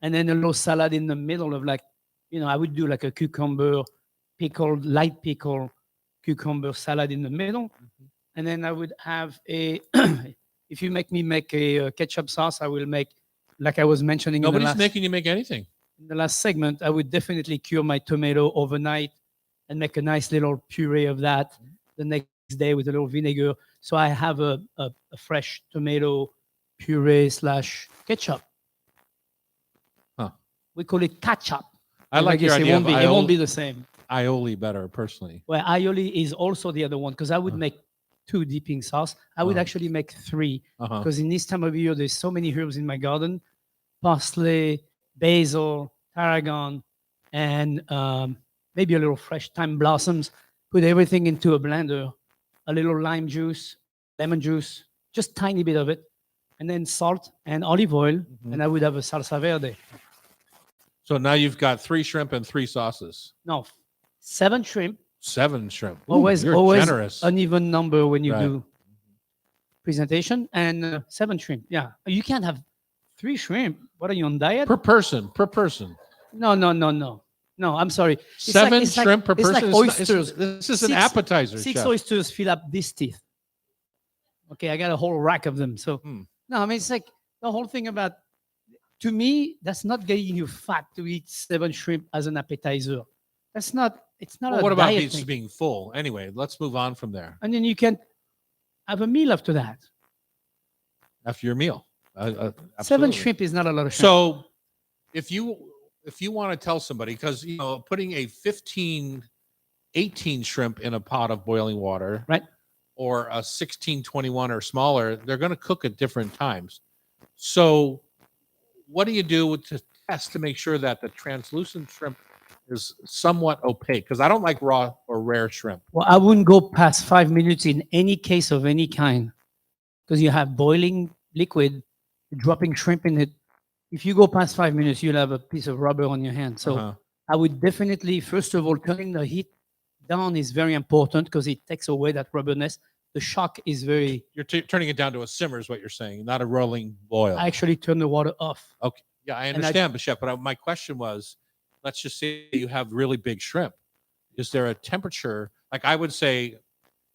[SPEAKER 1] And then a little salad in the middle of I would do like a cucumber pickled, light pickle cucumber salad in the middle.
[SPEAKER 2] Mm-hmm.
[SPEAKER 1] And then I would have if you make me make a ketchup sauce, I will make, like I was mentioning
[SPEAKER 2] Nobody's making you make anything.
[SPEAKER 1] in the last segment, I would definitely cure my tomato overnight and make a nice little puree of that the next day with a little vinegar. So I have a fresh tomato puree / ketchup.
[SPEAKER 2] Huh.
[SPEAKER 1] We call it ketchup.
[SPEAKER 2] I like your idea of
[SPEAKER 1] It won't be the same.
[SPEAKER 2] aioli better, personally.
[SPEAKER 1] Well, aioli is also the other one because I would make 2 dipping sauce. I would
[SPEAKER 2] Uh-huh.
[SPEAKER 1] actually make 3
[SPEAKER 2] Uh-huh.
[SPEAKER 1] because in this time of year, there's so many herbs in my garden: parsley, basil, tarragon, and maybe a little fresh thyme blossoms. Put everything into a blender, a little lime juice, lemon juice, just tiny bit of it, and then salt and olive oil,
[SPEAKER 2] Mhm.
[SPEAKER 1] and I would have a salsa verde.
[SPEAKER 2] So now you've got 3 shrimp and 3 sauces.
[SPEAKER 1] No, 7 shrimp.
[SPEAKER 2] 7 shrimp. Ooh,
[SPEAKER 1] Always
[SPEAKER 2] you're generous.
[SPEAKER 1] an even number when you
[SPEAKER 2] Right.
[SPEAKER 1] do presentation, and 7 shrimp. Yeah, you can't have 3 shrimp. What are you on diet?
[SPEAKER 2] Per person.
[SPEAKER 1] No. No, I'm sorry. It's
[SPEAKER 2] 7
[SPEAKER 1] it's
[SPEAKER 2] shrimp per
[SPEAKER 1] it's
[SPEAKER 2] person.
[SPEAKER 1] like
[SPEAKER 2] It's not-
[SPEAKER 1] oysters.
[SPEAKER 2] this is an
[SPEAKER 1] 6
[SPEAKER 2] appetizer,
[SPEAKER 1] 6
[SPEAKER 2] chef.
[SPEAKER 1] oysters fill up this teeth. Okay, I got a whole rack of them. So
[SPEAKER 2] Hmm.
[SPEAKER 1] no, I mean it's like the whole thing about. To me, that's not getting you fat to eat 7 shrimp as an appetizer. That's not. It's not
[SPEAKER 2] Well,
[SPEAKER 1] a
[SPEAKER 2] what about
[SPEAKER 1] diet
[SPEAKER 2] being,
[SPEAKER 1] thing.
[SPEAKER 2] being full? Anyway, let's move on from there.
[SPEAKER 1] And then you can have a meal after that.
[SPEAKER 2] After your meal.
[SPEAKER 1] 7
[SPEAKER 2] Absolutely.
[SPEAKER 1] shrimp is not a lot of shrimp.
[SPEAKER 2] So if you want to tell somebody, because putting a 15, 18 shrimp in a pot of boiling water,
[SPEAKER 1] Right.
[SPEAKER 2] or a 16, 21 or smaller, they're going to cook at different times. So what do you do to test to make sure that the translucent shrimp is somewhat opaque? Because I don't like raw or rare shrimp.
[SPEAKER 1] Well, I wouldn't go past 5 minutes in any case of any kind because you have boiling liquid, dropping shrimp in it. If you go past 5 minutes, you'll have a piece of rubber on your hand. So
[SPEAKER 2] Uh-huh.
[SPEAKER 1] I would definitely, first of all, turning the heat down is very important because it takes away that rubberness. The shock is very,
[SPEAKER 2] You're turning it down to a simmer is what you're saying, not a rolling boil.
[SPEAKER 1] I actually turn the water off.
[SPEAKER 2] Okay. Yeah, I
[SPEAKER 1] I-
[SPEAKER 2] understand, but chef, but my question was, let's just say you have really big shrimp. Is there a temperature? Like I would say,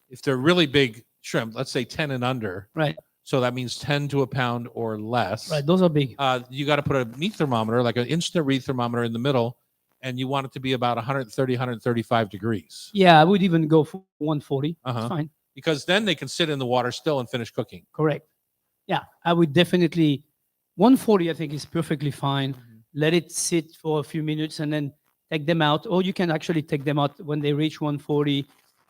[SPEAKER 2] if they're really big shrimp, let's say 10 and under.
[SPEAKER 1] Right.
[SPEAKER 2] So that means 10 to a pound or less.
[SPEAKER 1] Right, those are big.
[SPEAKER 2] You got to put a meat thermometer, like an instant read thermometer in the middle, and you want it to be about 130, 135 degrees.
[SPEAKER 1] Yeah, I would even go for 140.
[SPEAKER 2] Uh-huh.
[SPEAKER 1] It's fine.
[SPEAKER 2] Because then they can sit in the water still and finish cooking.
[SPEAKER 1] Correct. Yeah, I would definitely 140. I think is perfectly fine. Let it sit for a few minutes and then take them out. Or you can actually take them out when they reach 140.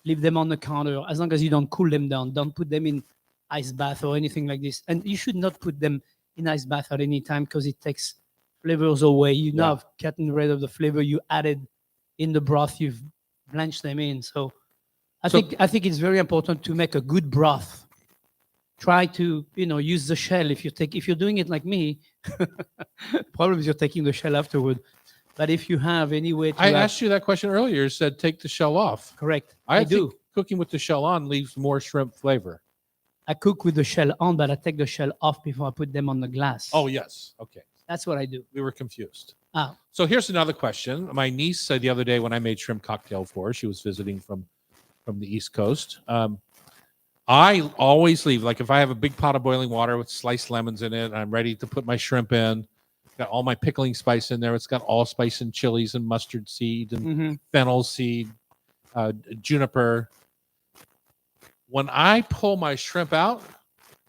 [SPEAKER 1] Leave them on the counter as long as you don't cool them down. Don't put them in ice bath or anything like this. And you should not put them in ice bath at any time because it takes flavors away. You now have gotten rid of the flavor you added in the broth you've blanched them in. So I think it's very important to make a good broth. Try to use the shell if you're doing it like me. Problem is you're taking the shell afterward. But if you have any way to
[SPEAKER 2] I asked you that question earlier. You said take the shell off.
[SPEAKER 1] correct,
[SPEAKER 2] I
[SPEAKER 1] do.
[SPEAKER 2] think cooking with the shell on leaves more shrimp flavor.
[SPEAKER 1] I cook with the shell on, but I take the shell off before I put them on the glass.
[SPEAKER 2] Oh, yes. Okay.
[SPEAKER 1] That's what I do.
[SPEAKER 2] We were confused.
[SPEAKER 1] Ah.
[SPEAKER 2] So here's another question. My niece said the other day when I made shrimp cocktail for her, she was visiting from the East Coast. I always leave, like if I have a big pot of boiling water with sliced lemons in it, and I'm ready to put my shrimp in, got all my pickling spice in there. It's got allspice and chilies and mustard seed and
[SPEAKER 1] Mm-hmm.
[SPEAKER 2] fennel seed, juniper. When I pull my shrimp out,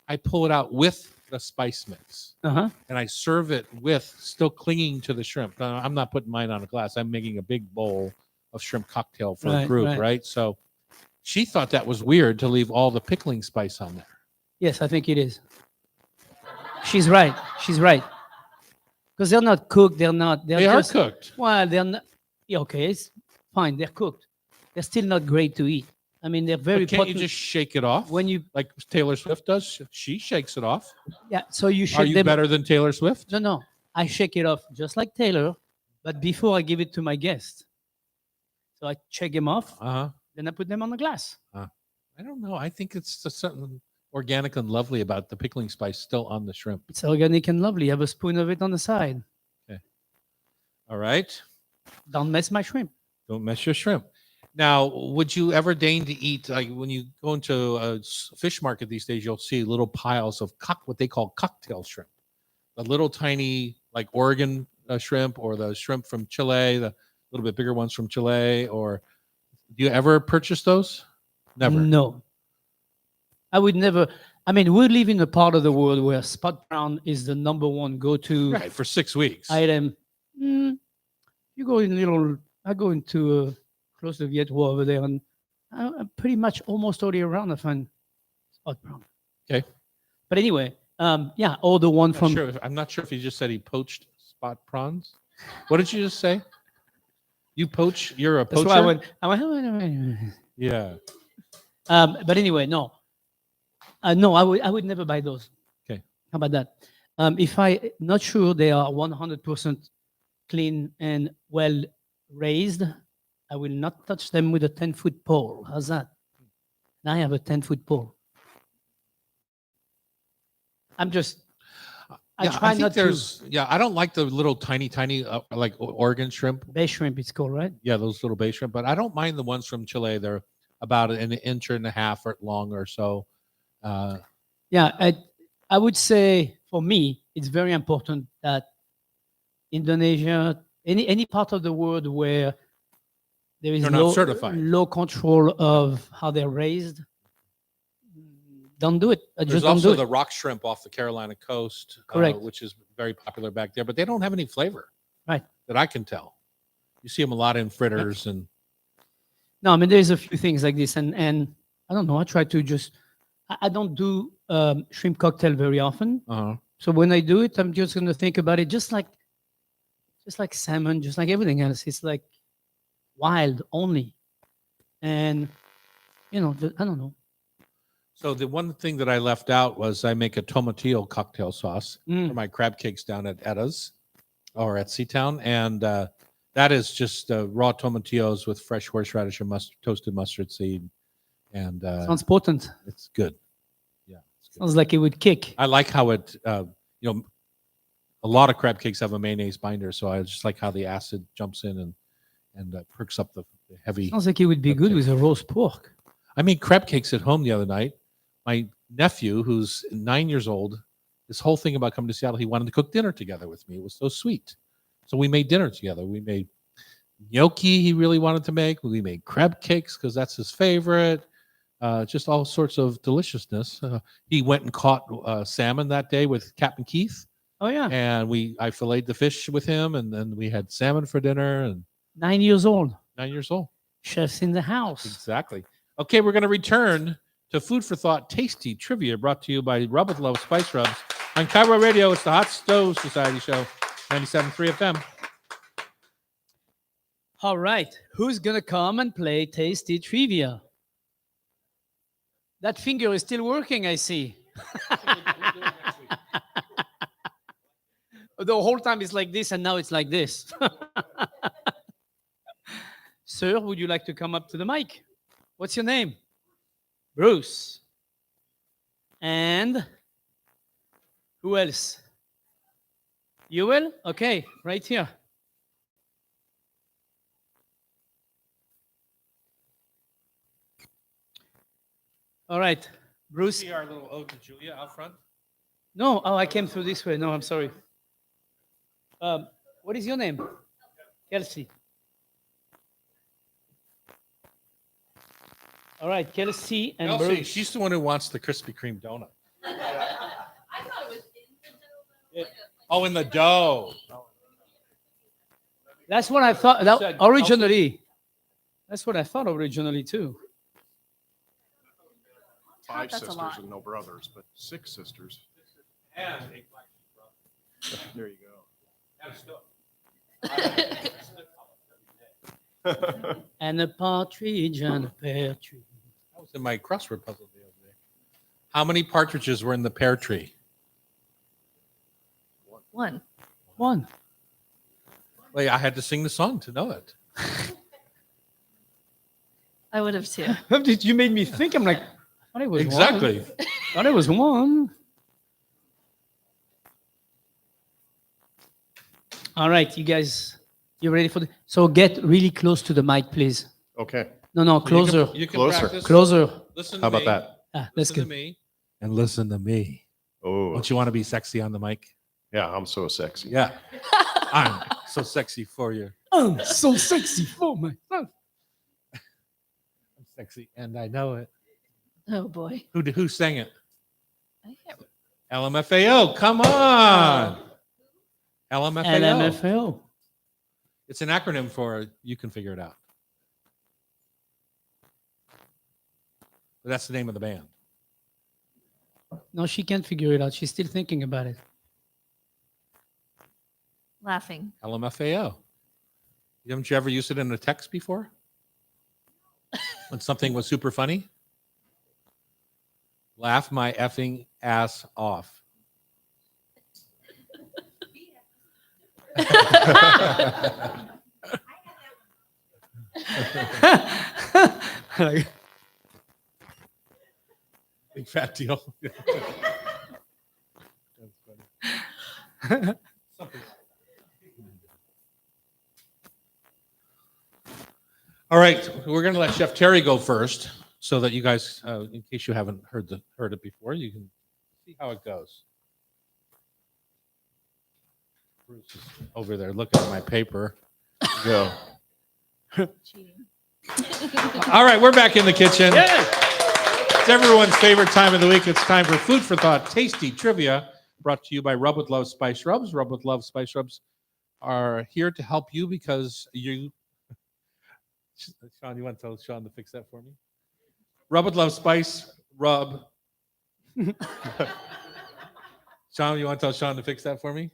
[SPEAKER 2] I pull it out with the spice mix
[SPEAKER 1] Uh-huh.
[SPEAKER 2] and I serve it with still clinging to the shrimp. Now, I'm not putting mine on a glass. I'm making a big bowl of shrimp cocktail for a
[SPEAKER 1] Right,
[SPEAKER 2] group,
[SPEAKER 1] right.
[SPEAKER 2] right? So she thought that was weird to leave all the pickling spice on there.
[SPEAKER 1] Yes, I think it is. She's right. She's right. Because they're not cooked. They're not. They're
[SPEAKER 2] They are
[SPEAKER 1] just,
[SPEAKER 2] cooked.
[SPEAKER 1] Well, they're not. Yeah, okay, it's fine. They're cooked. They're still not great to eat. I mean, they're very
[SPEAKER 2] But can't you
[SPEAKER 1] potent.
[SPEAKER 2] just shake it off
[SPEAKER 1] When you,
[SPEAKER 2] like Taylor Swift does? She shakes it off.
[SPEAKER 1] yeah, so you
[SPEAKER 2] Are
[SPEAKER 1] shake
[SPEAKER 2] you
[SPEAKER 1] them.
[SPEAKER 2] better than Taylor Swift?
[SPEAKER 1] No, no. I shake it off just like Taylor, but before I give it to my guest. So I shake them off,
[SPEAKER 2] Uh-huh.
[SPEAKER 1] then I put them on the glass.
[SPEAKER 2] I don't know. I think it's just something organic and lovely about the pickling spice still on the shrimp.
[SPEAKER 1] It's organic and lovely. Have a spoon of it on the side.
[SPEAKER 2] All right.
[SPEAKER 1] Don't mess my shrimp.
[SPEAKER 2] Don't mess your shrimp. Now, would you ever deign to eat, like when you go into a fish market these days, you'll see little piles of what they call cocktail shrimp, the little tiny, like Oregon shrimp or the shrimp from Chile, the little bit bigger ones from Chile, or do you ever purchase those? Never.
[SPEAKER 1] No. I would never. I mean, we live in a part of the world where spot brown is the number one go-to
[SPEAKER 2] Right, for 6 weeks.
[SPEAKER 1] item. You go in I go into close to Vietnam over there, and I'm pretty much almost all year round I find spot brown.
[SPEAKER 2] Okay.
[SPEAKER 1] But anyway, yeah, or the one from
[SPEAKER 2] I'm not sure if he just said he poached spot prawns. What did you just say? You poach? You're a
[SPEAKER 1] that's
[SPEAKER 2] poacher?
[SPEAKER 1] why I went.
[SPEAKER 2] Yeah.
[SPEAKER 1] But anyway, no. No, I would never buy those.
[SPEAKER 2] Okay.
[SPEAKER 1] How about that? If I not sure they are 100% clean and well raised, I will not touch them with a 10-foot pole. How's that? I have a 10-foot pole. I'm just. I
[SPEAKER 2] Yeah,
[SPEAKER 1] try
[SPEAKER 2] think
[SPEAKER 1] not to.
[SPEAKER 2] there's. Yeah, I don't like the little tiny, like Oregon shrimp.
[SPEAKER 1] Bay shrimp, it's called, right?
[SPEAKER 2] Yeah, those little bay shrimp. But I don't mind the ones from Chile. They're about an inch and a half or long or so.
[SPEAKER 1] Yeah, I would say for me, it's very important that Indonesia, any part of the world where there is
[SPEAKER 2] They're not certified.
[SPEAKER 1] low control of how they're raised, don't do it.
[SPEAKER 2] There's
[SPEAKER 1] Just don't
[SPEAKER 2] also
[SPEAKER 1] do
[SPEAKER 2] the
[SPEAKER 1] it.
[SPEAKER 2] rock shrimp off the Carolina coast,
[SPEAKER 1] Correct.
[SPEAKER 2] which is very popular back there. But they don't have any flavor,
[SPEAKER 1] Right.
[SPEAKER 2] That I can tell. You see them a lot in fritters and.
[SPEAKER 1] No, I mean there's a few things like this, and I don't know. I try to just. I don't do shrimp cocktail very often, so when I do it, I'm just going to think about it, just like salmon, just like everything else. It's like wild only, and I don't know.
[SPEAKER 2] So the one thing that I left out was I make a tomatillo cocktail sauce for
[SPEAKER 1] Mm.
[SPEAKER 2] my crab cakes down at Etta's or at Seatown, and that is just raw tomatillos with fresh horseradish and toasted mustard seed, and
[SPEAKER 1] Sounds potent.
[SPEAKER 2] it's good. Yeah, it's good.
[SPEAKER 1] Sounds like it would kick.
[SPEAKER 2] I like how it. A lot of crab cakes have a mayonnaise binder, so I just like how the acid jumps in and perks up the heavy.
[SPEAKER 1] Sounds like it would be good
[SPEAKER 2] Okay.
[SPEAKER 1] with a roast pork.
[SPEAKER 2] I made crab cakes at home the other night. My nephew, who's 9 years old, this whole thing about coming to Seattle, he wanted to cook dinner together with me. It was so sweet. So we made dinner together. We made gnocchi he really wanted to make. We made crab cakes because that's his favorite. Just all sorts of deliciousness. He went and caught salmon that day with Captain Keith,
[SPEAKER 1] Oh yeah,
[SPEAKER 2] and I filleted the fish with him, and then we had salmon for dinner. And
[SPEAKER 1] 9 years old,
[SPEAKER 2] 9 years old.
[SPEAKER 1] chefs in the house.
[SPEAKER 2] Exactly. Okay, we're going to return to Food for Thought Tasty Trivia brought to you by Rub with Love Spice Rubs on Cairo Radio. It's the Hot Stove Society Show, 97.3 FM.
[SPEAKER 1] All right, who's gonna come and play tasty trivia? That finger is still working, I see. The whole time it's like this, and now it's like this. Sir, would you like to come up to the mic? What's your name? Bruce. And who else? You will? Okay, right here. All right, Bruce.
[SPEAKER 2] See our little ode to Julia out front?
[SPEAKER 1] No, oh, I came through this way. No, I'm sorry. What is your name? Kelsey. All right, Kelsey and
[SPEAKER 2] Elsie,
[SPEAKER 1] Bruce.
[SPEAKER 2] she's the one who wants the Krispy Kreme donut.
[SPEAKER 5] I thought it was in the dough.
[SPEAKER 2] Oh, in the dough.
[SPEAKER 1] That's what I thought.
[SPEAKER 2] said
[SPEAKER 1] That, originally, that's what I thought originally too.
[SPEAKER 7] 5
[SPEAKER 4] That's a
[SPEAKER 7] sisters
[SPEAKER 4] lot.
[SPEAKER 7] and no brothers, but 6 sisters.
[SPEAKER 2] And
[SPEAKER 7] There you go.
[SPEAKER 1] And a partridge and a pear tree.
[SPEAKER 2] that was in my crossword puzzle the other day. How many partridges were in the pear tree?
[SPEAKER 8] One.
[SPEAKER 1] One.
[SPEAKER 2] Well, I had to sing the song to know it.
[SPEAKER 8] I would have too.
[SPEAKER 1] Did you made me think? I'm like, I thought it was
[SPEAKER 2] Exactly.
[SPEAKER 1] one. Thought it was one. All right, you guys, you ready for the? So get really close to the mic, please.
[SPEAKER 7] Okay.
[SPEAKER 1] No, closer,
[SPEAKER 2] You can
[SPEAKER 7] Closer.
[SPEAKER 2] practice.
[SPEAKER 1] closer.
[SPEAKER 2] Listen to
[SPEAKER 7] How about
[SPEAKER 2] me.
[SPEAKER 7] that?
[SPEAKER 1] Ah, that's
[SPEAKER 2] Listen to
[SPEAKER 1] good.
[SPEAKER 2] me. And listen to me.
[SPEAKER 7] Oh,
[SPEAKER 2] Don't you want to be sexy on the mic?
[SPEAKER 7] yeah, I'm so sexy.
[SPEAKER 2] Yeah. I'm so sexy for you.
[SPEAKER 1] I'm so sexy for myself.
[SPEAKER 2] I'm sexy and I know it.
[SPEAKER 8] Oh boy.
[SPEAKER 2] Who sang it?
[SPEAKER 8] I can't-
[SPEAKER 2] LMFAO. Come on. LMFAO.
[SPEAKER 1] LMFAO.
[SPEAKER 2] It's an acronym for you can figure it out. But that's the name of the band.
[SPEAKER 1] No, she can't figure it out. She's still thinking about it.
[SPEAKER 8] Laughing.
[SPEAKER 2] LMFAO. Haven't you ever used it in a text before? When something was super funny? Laugh my effing ass off. Big fat deal. That's funny. All right, we're going to let Chef Terry go first, so that you guys, in case you haven't heard it before, you can see how it goes. Bruce is over there looking at my paper.
[SPEAKER 7] Go.
[SPEAKER 8] Cheating.
[SPEAKER 2] All right, we're back in the kitchen. It's everyone's favorite time of the week. It's time for Food for Thought, tasty trivia, brought to you by Rub with Love Spice Rubs. Rub with Love Spice Rubs are here to help you because you. Sean, you want to tell Sean to fix that for me? Rub with Love Spice Rub. Sean, you want to tell Sean to fix that for me?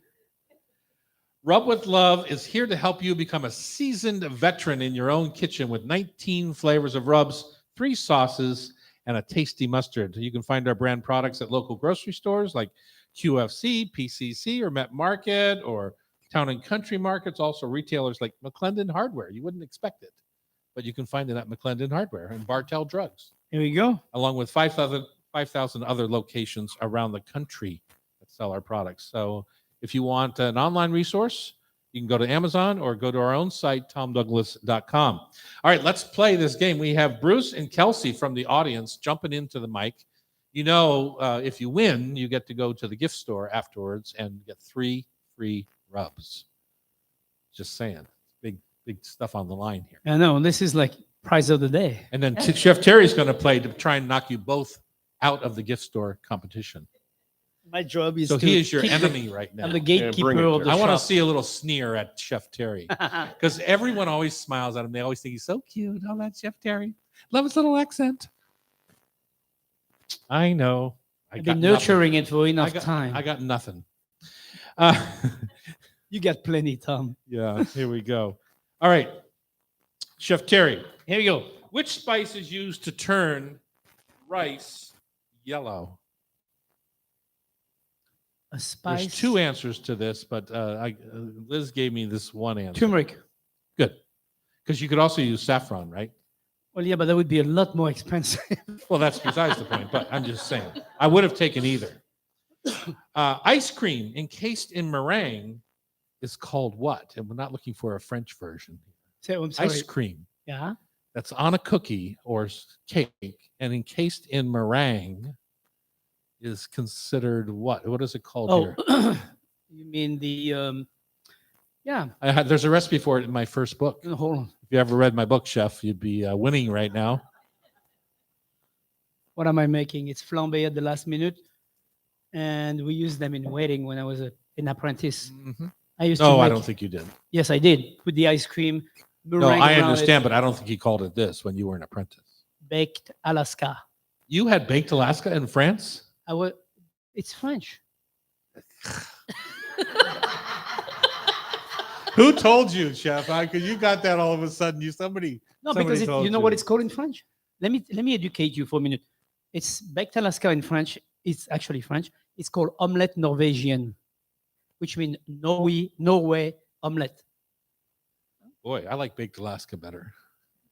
[SPEAKER 2] Rub with Love is here to help you become a seasoned veteran in your own kitchen with 19 flavors of rubs, 3 sauces, and a tasty mustard. You can find our brand products at local grocery stores like QFC, PCC, or Met Market, or Town and Country Markets. Also retailers like McClendon Hardware. You wouldn't expect it, but you can find it at McClendon Hardware and Bartell Drugs,
[SPEAKER 1] Here we go.
[SPEAKER 2] along with 5,000 other locations around the country that sell our products. So if you want an online resource, you can go to Amazon or go to our own site, tomdouglas.com. All right, let's play this game. We have Bruce and Kelsey from the audience jumping into the mic. You know, if you win, you get to go to the gift store afterwards and get 3 free rubs. Just saying. Big stuff on the line here.
[SPEAKER 1] I know. This is like prize of the day.
[SPEAKER 2] And then Chef Terry's going to play to try and knock you both out of the gift store competition.
[SPEAKER 1] My job is
[SPEAKER 2] So
[SPEAKER 1] to
[SPEAKER 2] he is your
[SPEAKER 1] keep
[SPEAKER 2] enemy right now.
[SPEAKER 1] I'm the
[SPEAKER 7] bring
[SPEAKER 1] gatekeeper
[SPEAKER 7] it,
[SPEAKER 1] of the
[SPEAKER 2] I want to
[SPEAKER 1] shop.
[SPEAKER 2] see a little sneer at Chef Terry because everyone always smiles at him. They always think he's so cute. Oh, that's Chef Terry. Love his little accent. I know.
[SPEAKER 1] I've
[SPEAKER 2] got
[SPEAKER 1] been
[SPEAKER 2] nothing.
[SPEAKER 1] nurturing it for enough time.
[SPEAKER 2] I got nothing.
[SPEAKER 1] You got plenty, Tom.
[SPEAKER 2] Yeah, here we go. All right. Chef Terry,
[SPEAKER 1] Here we go.
[SPEAKER 2] which spice is used to turn rice yellow?
[SPEAKER 1] A spice.
[SPEAKER 2] There's 2 answers to this, but Liz gave me this one answer.
[SPEAKER 1] Turmeric.
[SPEAKER 2] Good. Because you could also use saffron, right?
[SPEAKER 1] Well, yeah, but that would be a lot more expensive.
[SPEAKER 2] Well, that's besides the point, but I'm just saying. I would have taken either. Ice cream encased in meringue is called what? And we're not looking for a French version.
[SPEAKER 1] So, I'm sorry.
[SPEAKER 2] Ice cream
[SPEAKER 1] Yeah.
[SPEAKER 2] that's on a cookie or cake and encased in meringue is considered what? What is it called here?
[SPEAKER 1] Oh, you mean the yeah?
[SPEAKER 2] There's a recipe for it in my first book.
[SPEAKER 1] No, hold on.
[SPEAKER 2] If you ever read my book, Chef, you'd be winning right now.
[SPEAKER 1] What am I making? It's flambé at the last minute, and we used them in wedding when I was an apprentice. I used to.
[SPEAKER 2] No, I
[SPEAKER 1] make-
[SPEAKER 2] don't think you did.
[SPEAKER 1] Yes, I did. Put the ice cream.
[SPEAKER 2] No,
[SPEAKER 1] meringue
[SPEAKER 2] I
[SPEAKER 1] around
[SPEAKER 2] understand,
[SPEAKER 1] it,
[SPEAKER 2] but I don't think he called it this when you were an apprentice.
[SPEAKER 1] baked Alaska.
[SPEAKER 2] You had baked Alaska in France?
[SPEAKER 1] I was. It's French.
[SPEAKER 2] Who told you, Chef? Because you got that all of a sudden. Somebody
[SPEAKER 1] No,
[SPEAKER 2] Somebody
[SPEAKER 1] because
[SPEAKER 2] told
[SPEAKER 1] you know
[SPEAKER 2] you.
[SPEAKER 1] what it's called in French. Let me educate you for a minute. It's baked Alaska in French. It's actually French. It's called omelette Norvégienne, which means Norway omelette.
[SPEAKER 2] Boy, I like baked Alaska better.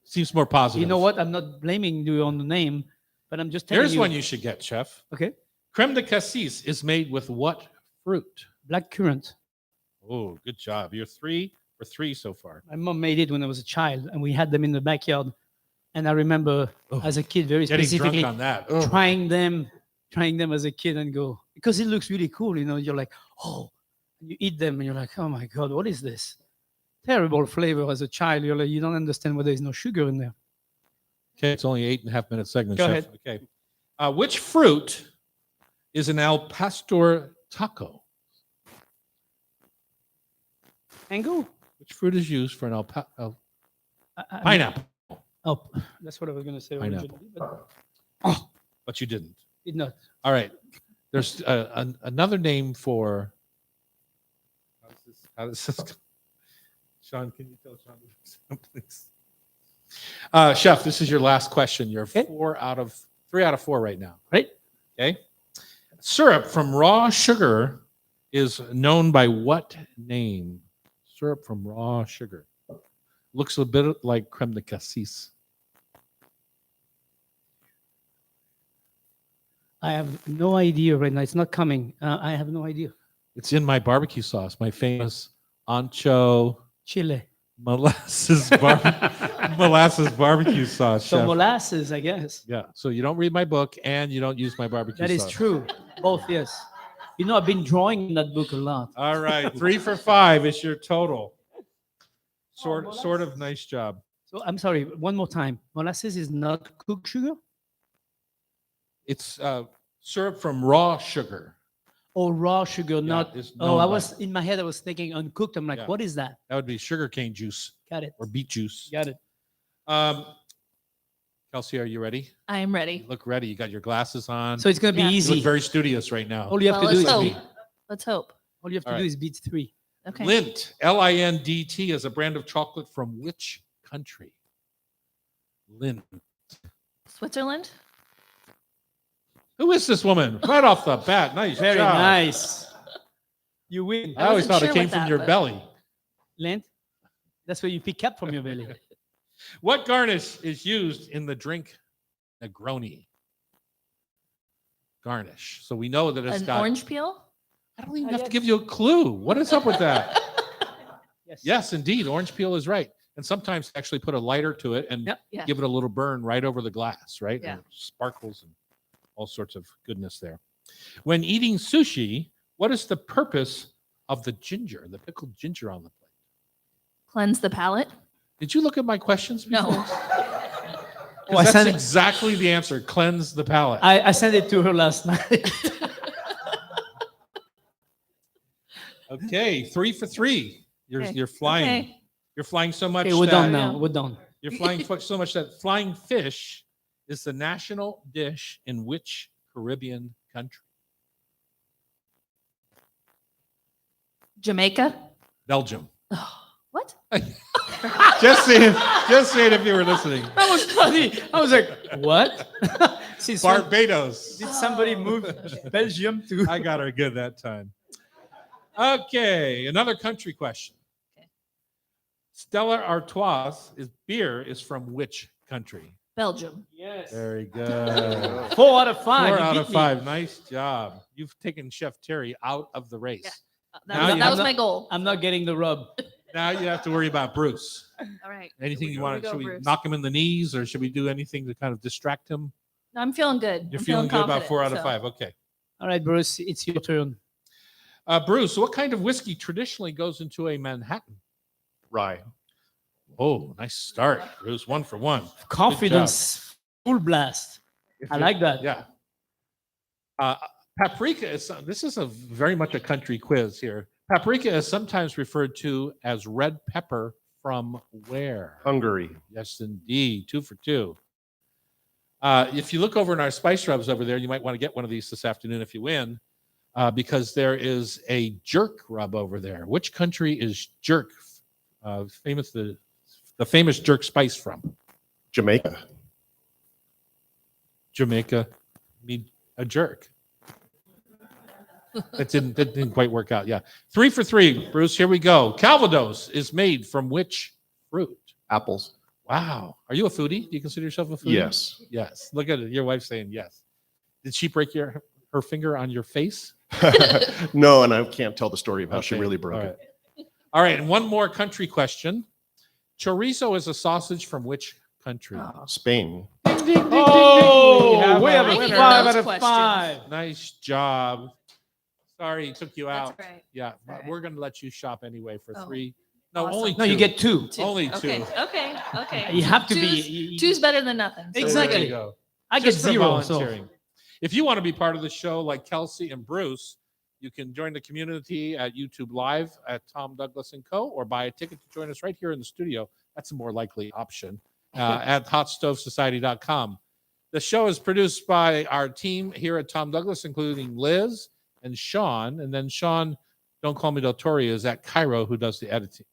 [SPEAKER 2] Seems more positive.
[SPEAKER 1] You know what? I'm not blaming you on the name, but I'm just telling
[SPEAKER 2] Here's
[SPEAKER 1] you.
[SPEAKER 2] one you should get, Chef.
[SPEAKER 1] Okay.
[SPEAKER 2] Creme de cassis is made with what fruit?
[SPEAKER 1] Black currant.
[SPEAKER 2] Oh, good job. You're 3 for 3 so far.
[SPEAKER 1] My mom made it when I was a child, and we had them in the backyard. And I remember as a kid, very
[SPEAKER 2] Getting
[SPEAKER 1] specifically,
[SPEAKER 2] drunk on that. Oh.
[SPEAKER 1] trying them as a kid and go, because it looks really cool. You know, you're like, oh, you eat them and you're like, oh my God, what is this? Terrible flavor as a child. You're like, you don't understand why there's no sugar in there.
[SPEAKER 2] Okay, it's only 8.5 minute segment,
[SPEAKER 1] Go
[SPEAKER 2] Chef.
[SPEAKER 1] ahead.
[SPEAKER 2] Okay. Which fruit is an al pastor taco?
[SPEAKER 1] Mango?
[SPEAKER 2] Which fruit is used for an
[SPEAKER 1] I-
[SPEAKER 2] pineapple?
[SPEAKER 1] Oh, that's what I was going to say
[SPEAKER 2] Pineapple.
[SPEAKER 1] originally, but
[SPEAKER 2] But you didn't.
[SPEAKER 1] did not.
[SPEAKER 2] All right. There's another name for. How does this go? Sean, can you tell Sean, please? Chef, this is your last question. You're
[SPEAKER 1] Okay.
[SPEAKER 2] 3 out of 4 right now.
[SPEAKER 1] Right?
[SPEAKER 2] Okay. Syrup from raw sugar is known by what name? Syrup from raw sugar. Looks a bit like creme de cassis.
[SPEAKER 1] I have no idea right now. It's not coming. I have no idea.
[SPEAKER 2] It's in my barbecue sauce, my famous ancho
[SPEAKER 1] Chile.
[SPEAKER 2] molasses barbecue sauce.
[SPEAKER 1] So
[SPEAKER 2] Chef.
[SPEAKER 1] molasses, I guess.
[SPEAKER 2] Yeah. So you don't read my book and you don't use my barbecue
[SPEAKER 1] That is
[SPEAKER 2] sauce.
[SPEAKER 1] true. Both, yes. You know, I've been drawing in that book a lot.
[SPEAKER 2] All right. 3 for 5 is your total. Sort of
[SPEAKER 1] molasses.
[SPEAKER 2] nice job.
[SPEAKER 1] So I'm sorry, one more time. Molasses is not cooked sugar?
[SPEAKER 2] It's syrup from raw sugar.
[SPEAKER 1] Or raw sugar, not.
[SPEAKER 2] it's
[SPEAKER 1] Oh,
[SPEAKER 2] known
[SPEAKER 1] I
[SPEAKER 2] by-
[SPEAKER 1] was in my head, I was thinking uncooked. I'm like,
[SPEAKER 2] Yeah.
[SPEAKER 1] what is that?
[SPEAKER 2] That would be sugarcane juice
[SPEAKER 1] Got it.
[SPEAKER 2] or beet juice.
[SPEAKER 1] Got it.
[SPEAKER 2] Kelsey, are you ready?
[SPEAKER 8] I am
[SPEAKER 2] You
[SPEAKER 8] ready.
[SPEAKER 2] look ready. You got your glasses on.
[SPEAKER 1] So it's going to be
[SPEAKER 8] Yeah.
[SPEAKER 2] you
[SPEAKER 1] easy.
[SPEAKER 2] look very studious right now.
[SPEAKER 1] All you have
[SPEAKER 8] Well,
[SPEAKER 1] to do
[SPEAKER 8] let's
[SPEAKER 1] is
[SPEAKER 8] hope.
[SPEAKER 1] beat.
[SPEAKER 8] Let's hope.
[SPEAKER 1] All you have to
[SPEAKER 2] All
[SPEAKER 1] do
[SPEAKER 2] right.
[SPEAKER 1] is beat 3.
[SPEAKER 8] Okay.
[SPEAKER 2] Lindt, Lindt, is a brand of chocolate from which country? Lindt.
[SPEAKER 8] Switzerland.
[SPEAKER 2] Who is this woman? Right off the bat. Nice
[SPEAKER 1] Very
[SPEAKER 2] job.
[SPEAKER 1] nice. You win.
[SPEAKER 2] I always
[SPEAKER 8] wasn't
[SPEAKER 2] thought it
[SPEAKER 8] sure
[SPEAKER 2] came
[SPEAKER 8] with
[SPEAKER 2] from
[SPEAKER 8] that,
[SPEAKER 2] your
[SPEAKER 8] but-
[SPEAKER 2] belly.
[SPEAKER 1] Lent. That's where you pick up from your belly.
[SPEAKER 2] What garnish is used in the drink Negroni? Garnish. So we know that it's
[SPEAKER 8] An
[SPEAKER 2] got.
[SPEAKER 8] orange peel.
[SPEAKER 2] I don't even
[SPEAKER 1] Oh,
[SPEAKER 2] have to
[SPEAKER 1] yes.
[SPEAKER 2] give you a clue. What is up with that?
[SPEAKER 1] Yes.
[SPEAKER 2] Yes, indeed. Orange peel is right. And sometimes actually put a lighter to it and
[SPEAKER 1] Yep.
[SPEAKER 8] Yeah.
[SPEAKER 2] give it a little burn right over the glass, right?
[SPEAKER 8] Yeah.
[SPEAKER 2] And it sparkles and all sorts of goodness there. When eating sushi, what is the purpose of the ginger, the pickled ginger on the plate?
[SPEAKER 8] Cleanse the palate.
[SPEAKER 2] Did you look at my questions?
[SPEAKER 8] No.
[SPEAKER 2] before?
[SPEAKER 1] Oh, I
[SPEAKER 2] That's
[SPEAKER 1] sent it.
[SPEAKER 2] exactly the answer. Cleanse the palate.
[SPEAKER 1] I sent it to her last night.
[SPEAKER 2] Okay, 3 for 3. You're
[SPEAKER 8] Okay.
[SPEAKER 2] you're flying.
[SPEAKER 8] Okay.
[SPEAKER 2] You're flying so much.
[SPEAKER 1] Okay, we're
[SPEAKER 2] that-
[SPEAKER 1] done now.
[SPEAKER 8] Yeah.
[SPEAKER 1] We're done.
[SPEAKER 2] You're flying so much that flying fish is the national dish in which Caribbean country?
[SPEAKER 8] Jamaica.
[SPEAKER 2] Belgium.
[SPEAKER 8] What?
[SPEAKER 2] Just saying if you were listening.
[SPEAKER 1] That was funny. I was like, what? Since when
[SPEAKER 2] Barbados.
[SPEAKER 1] did somebody move Belgium to?
[SPEAKER 2] I got her good that time. Okay, another country question.
[SPEAKER 8] Okay.
[SPEAKER 2] Stella Artois beer is from which country?
[SPEAKER 8] Belgium.
[SPEAKER 1] Yes.
[SPEAKER 2] Very good.
[SPEAKER 1] 4 out of 5.
[SPEAKER 2] 4
[SPEAKER 1] You
[SPEAKER 2] out
[SPEAKER 1] beat
[SPEAKER 2] of
[SPEAKER 1] me.
[SPEAKER 2] 5. Nice job. You've taken Chef Terry out of the race.
[SPEAKER 8] Yeah.
[SPEAKER 2] Now you
[SPEAKER 8] That
[SPEAKER 2] have
[SPEAKER 8] was
[SPEAKER 1] not-
[SPEAKER 8] my goal.
[SPEAKER 1] I'm not getting the rub.
[SPEAKER 2] Now you have to worry about Bruce.
[SPEAKER 8] All right.
[SPEAKER 2] Anything you want?
[SPEAKER 5] go,
[SPEAKER 2] Should we
[SPEAKER 5] Bruce.
[SPEAKER 2] knock him in the knees, or should we do anything to kind of distract him?
[SPEAKER 8] No, I'm feeling good.
[SPEAKER 2] You're
[SPEAKER 8] I'm
[SPEAKER 2] feeling good about
[SPEAKER 8] confident,
[SPEAKER 2] 4 out of
[SPEAKER 8] so-
[SPEAKER 2] 5. Okay.
[SPEAKER 1] All right, Bruce, it's your turn.
[SPEAKER 2] Bruce, what kind of whiskey traditionally goes into a Manhattan?
[SPEAKER 7] Rye.
[SPEAKER 2] Oh, nice start, Bruce. 1 for 1.
[SPEAKER 1] Confidence, full blast. I like that.
[SPEAKER 2] Yeah. Paprika is, this is a very much a country quiz here. Paprika is sometimes referred to as red pepper from where?
[SPEAKER 7] Hungary.
[SPEAKER 2] Yes, indeed. 2 for 2. If you look over in our spice rubs over there, you might want to get one of these this afternoon if you win, because there is a jerk rub over there. Which country is jerk famous? The famous jerk spice from?
[SPEAKER 7] Jamaica.
[SPEAKER 2] Jamaica. Need a jerk. That didn't quite work out. Yeah, 3 for 3, Bruce. Here we go. Calvados is made from which fruit?
[SPEAKER 7] Apples.
[SPEAKER 2] Wow. Are you a foodie? Do you consider yourself a foodie?
[SPEAKER 7] Yes.
[SPEAKER 2] Yes. Look at it. Your wife saying yes. Did she break her finger on your face?
[SPEAKER 7] No, and I can't tell the story of how she
[SPEAKER 2] Okay,
[SPEAKER 7] really broke
[SPEAKER 2] all
[SPEAKER 7] it.
[SPEAKER 2] right. All right. And one more country question. Chorizo is a sausage from which country?
[SPEAKER 7] Spain.
[SPEAKER 1] Oh, we have
[SPEAKER 2] our
[SPEAKER 1] a
[SPEAKER 2] winner.
[SPEAKER 1] 5 out
[SPEAKER 8] Those
[SPEAKER 1] of
[SPEAKER 8] questions.
[SPEAKER 1] 5.
[SPEAKER 2] Nice job. Sorry, it took you out.
[SPEAKER 8] That's right.
[SPEAKER 2] Yeah,
[SPEAKER 8] all
[SPEAKER 2] but
[SPEAKER 8] right.
[SPEAKER 2] we're going to let you shop anyway for
[SPEAKER 8] Oh,
[SPEAKER 2] 3. No,
[SPEAKER 8] awesome.
[SPEAKER 2] only 2.
[SPEAKER 1] No, you get 2.
[SPEAKER 2] Only 2.
[SPEAKER 8] Okay. Okay. Okay.
[SPEAKER 1] You have to be.
[SPEAKER 8] Two's-
[SPEAKER 1] you-
[SPEAKER 8] Two's better than nothing. so-
[SPEAKER 2] So there
[SPEAKER 1] Exactly.
[SPEAKER 2] you go.
[SPEAKER 1] I get
[SPEAKER 2] Just for
[SPEAKER 1] 0. So
[SPEAKER 2] volunteering. If you want to be part of the show like Kelsey and Bruce, you can join the community at YouTube Live at Tom Douglas & Co. or buy a ticket to join us right here in the studio. That's a more likely option at hotstovesociety.com. The show is produced by our team here at Tom Douglas, including Liz and Sean. And then Sean, don't call me Del Torre, is at Cairo, who does the editing.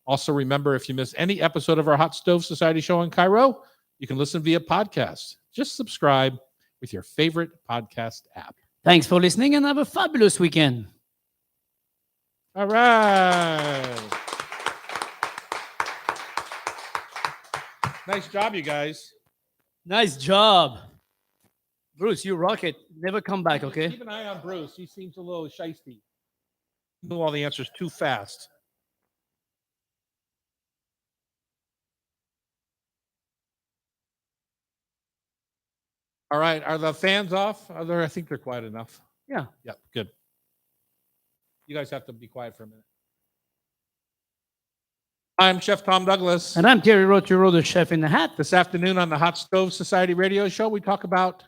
[SPEAKER 2] Also, remember, if you miss any episode of our Hot Stove Society show in Cairo, you can listen via podcast. Just subscribe with your favorite podcast app.
[SPEAKER 1] thanks for listening and have a fabulous weekend.
[SPEAKER 2] All right. Nice job, you guys.
[SPEAKER 1] Nice job. Bruce, you rock it. Never come back, okay?
[SPEAKER 2] Keep an eye on Bruce. He seems a little shisty. Knew all the answers too fast. All right. Are the fans off? Are there? I think they're quiet enough.
[SPEAKER 1] Yeah.
[SPEAKER 2] Yep. Good. You guys have to be quiet for a minute. I'm Chef Tom Douglas.
[SPEAKER 1] And I'm Terry Roturo, the chef in the hat.
[SPEAKER 2] This afternoon on the Hot Stove Society radio show, we talk about.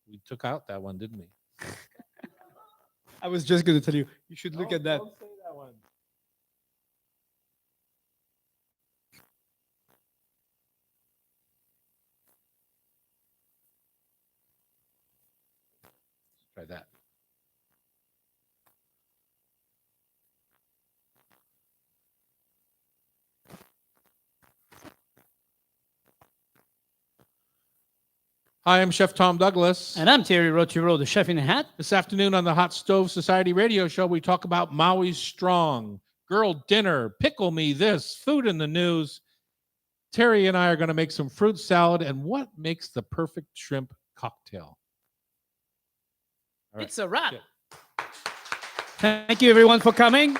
[SPEAKER 2] We took out that one, didn't we?
[SPEAKER 1] I was just going to tell you, you should look at that.
[SPEAKER 2] Don't say that one. Try that. Hi, I'm Chef Tom Douglas.
[SPEAKER 1] And I'm Terry Roturo, the chef in the hat.
[SPEAKER 2] This afternoon on the Hot Stove Society radio show, we talk about Maui Strong, girl dinner, pickle me this, food in the news. Terry and I are going to make some fruit salad and what makes the perfect shrimp cocktail. All right.
[SPEAKER 1] It's a wrap.
[SPEAKER 2] Good.
[SPEAKER 1] Thank you, everyone, for coming.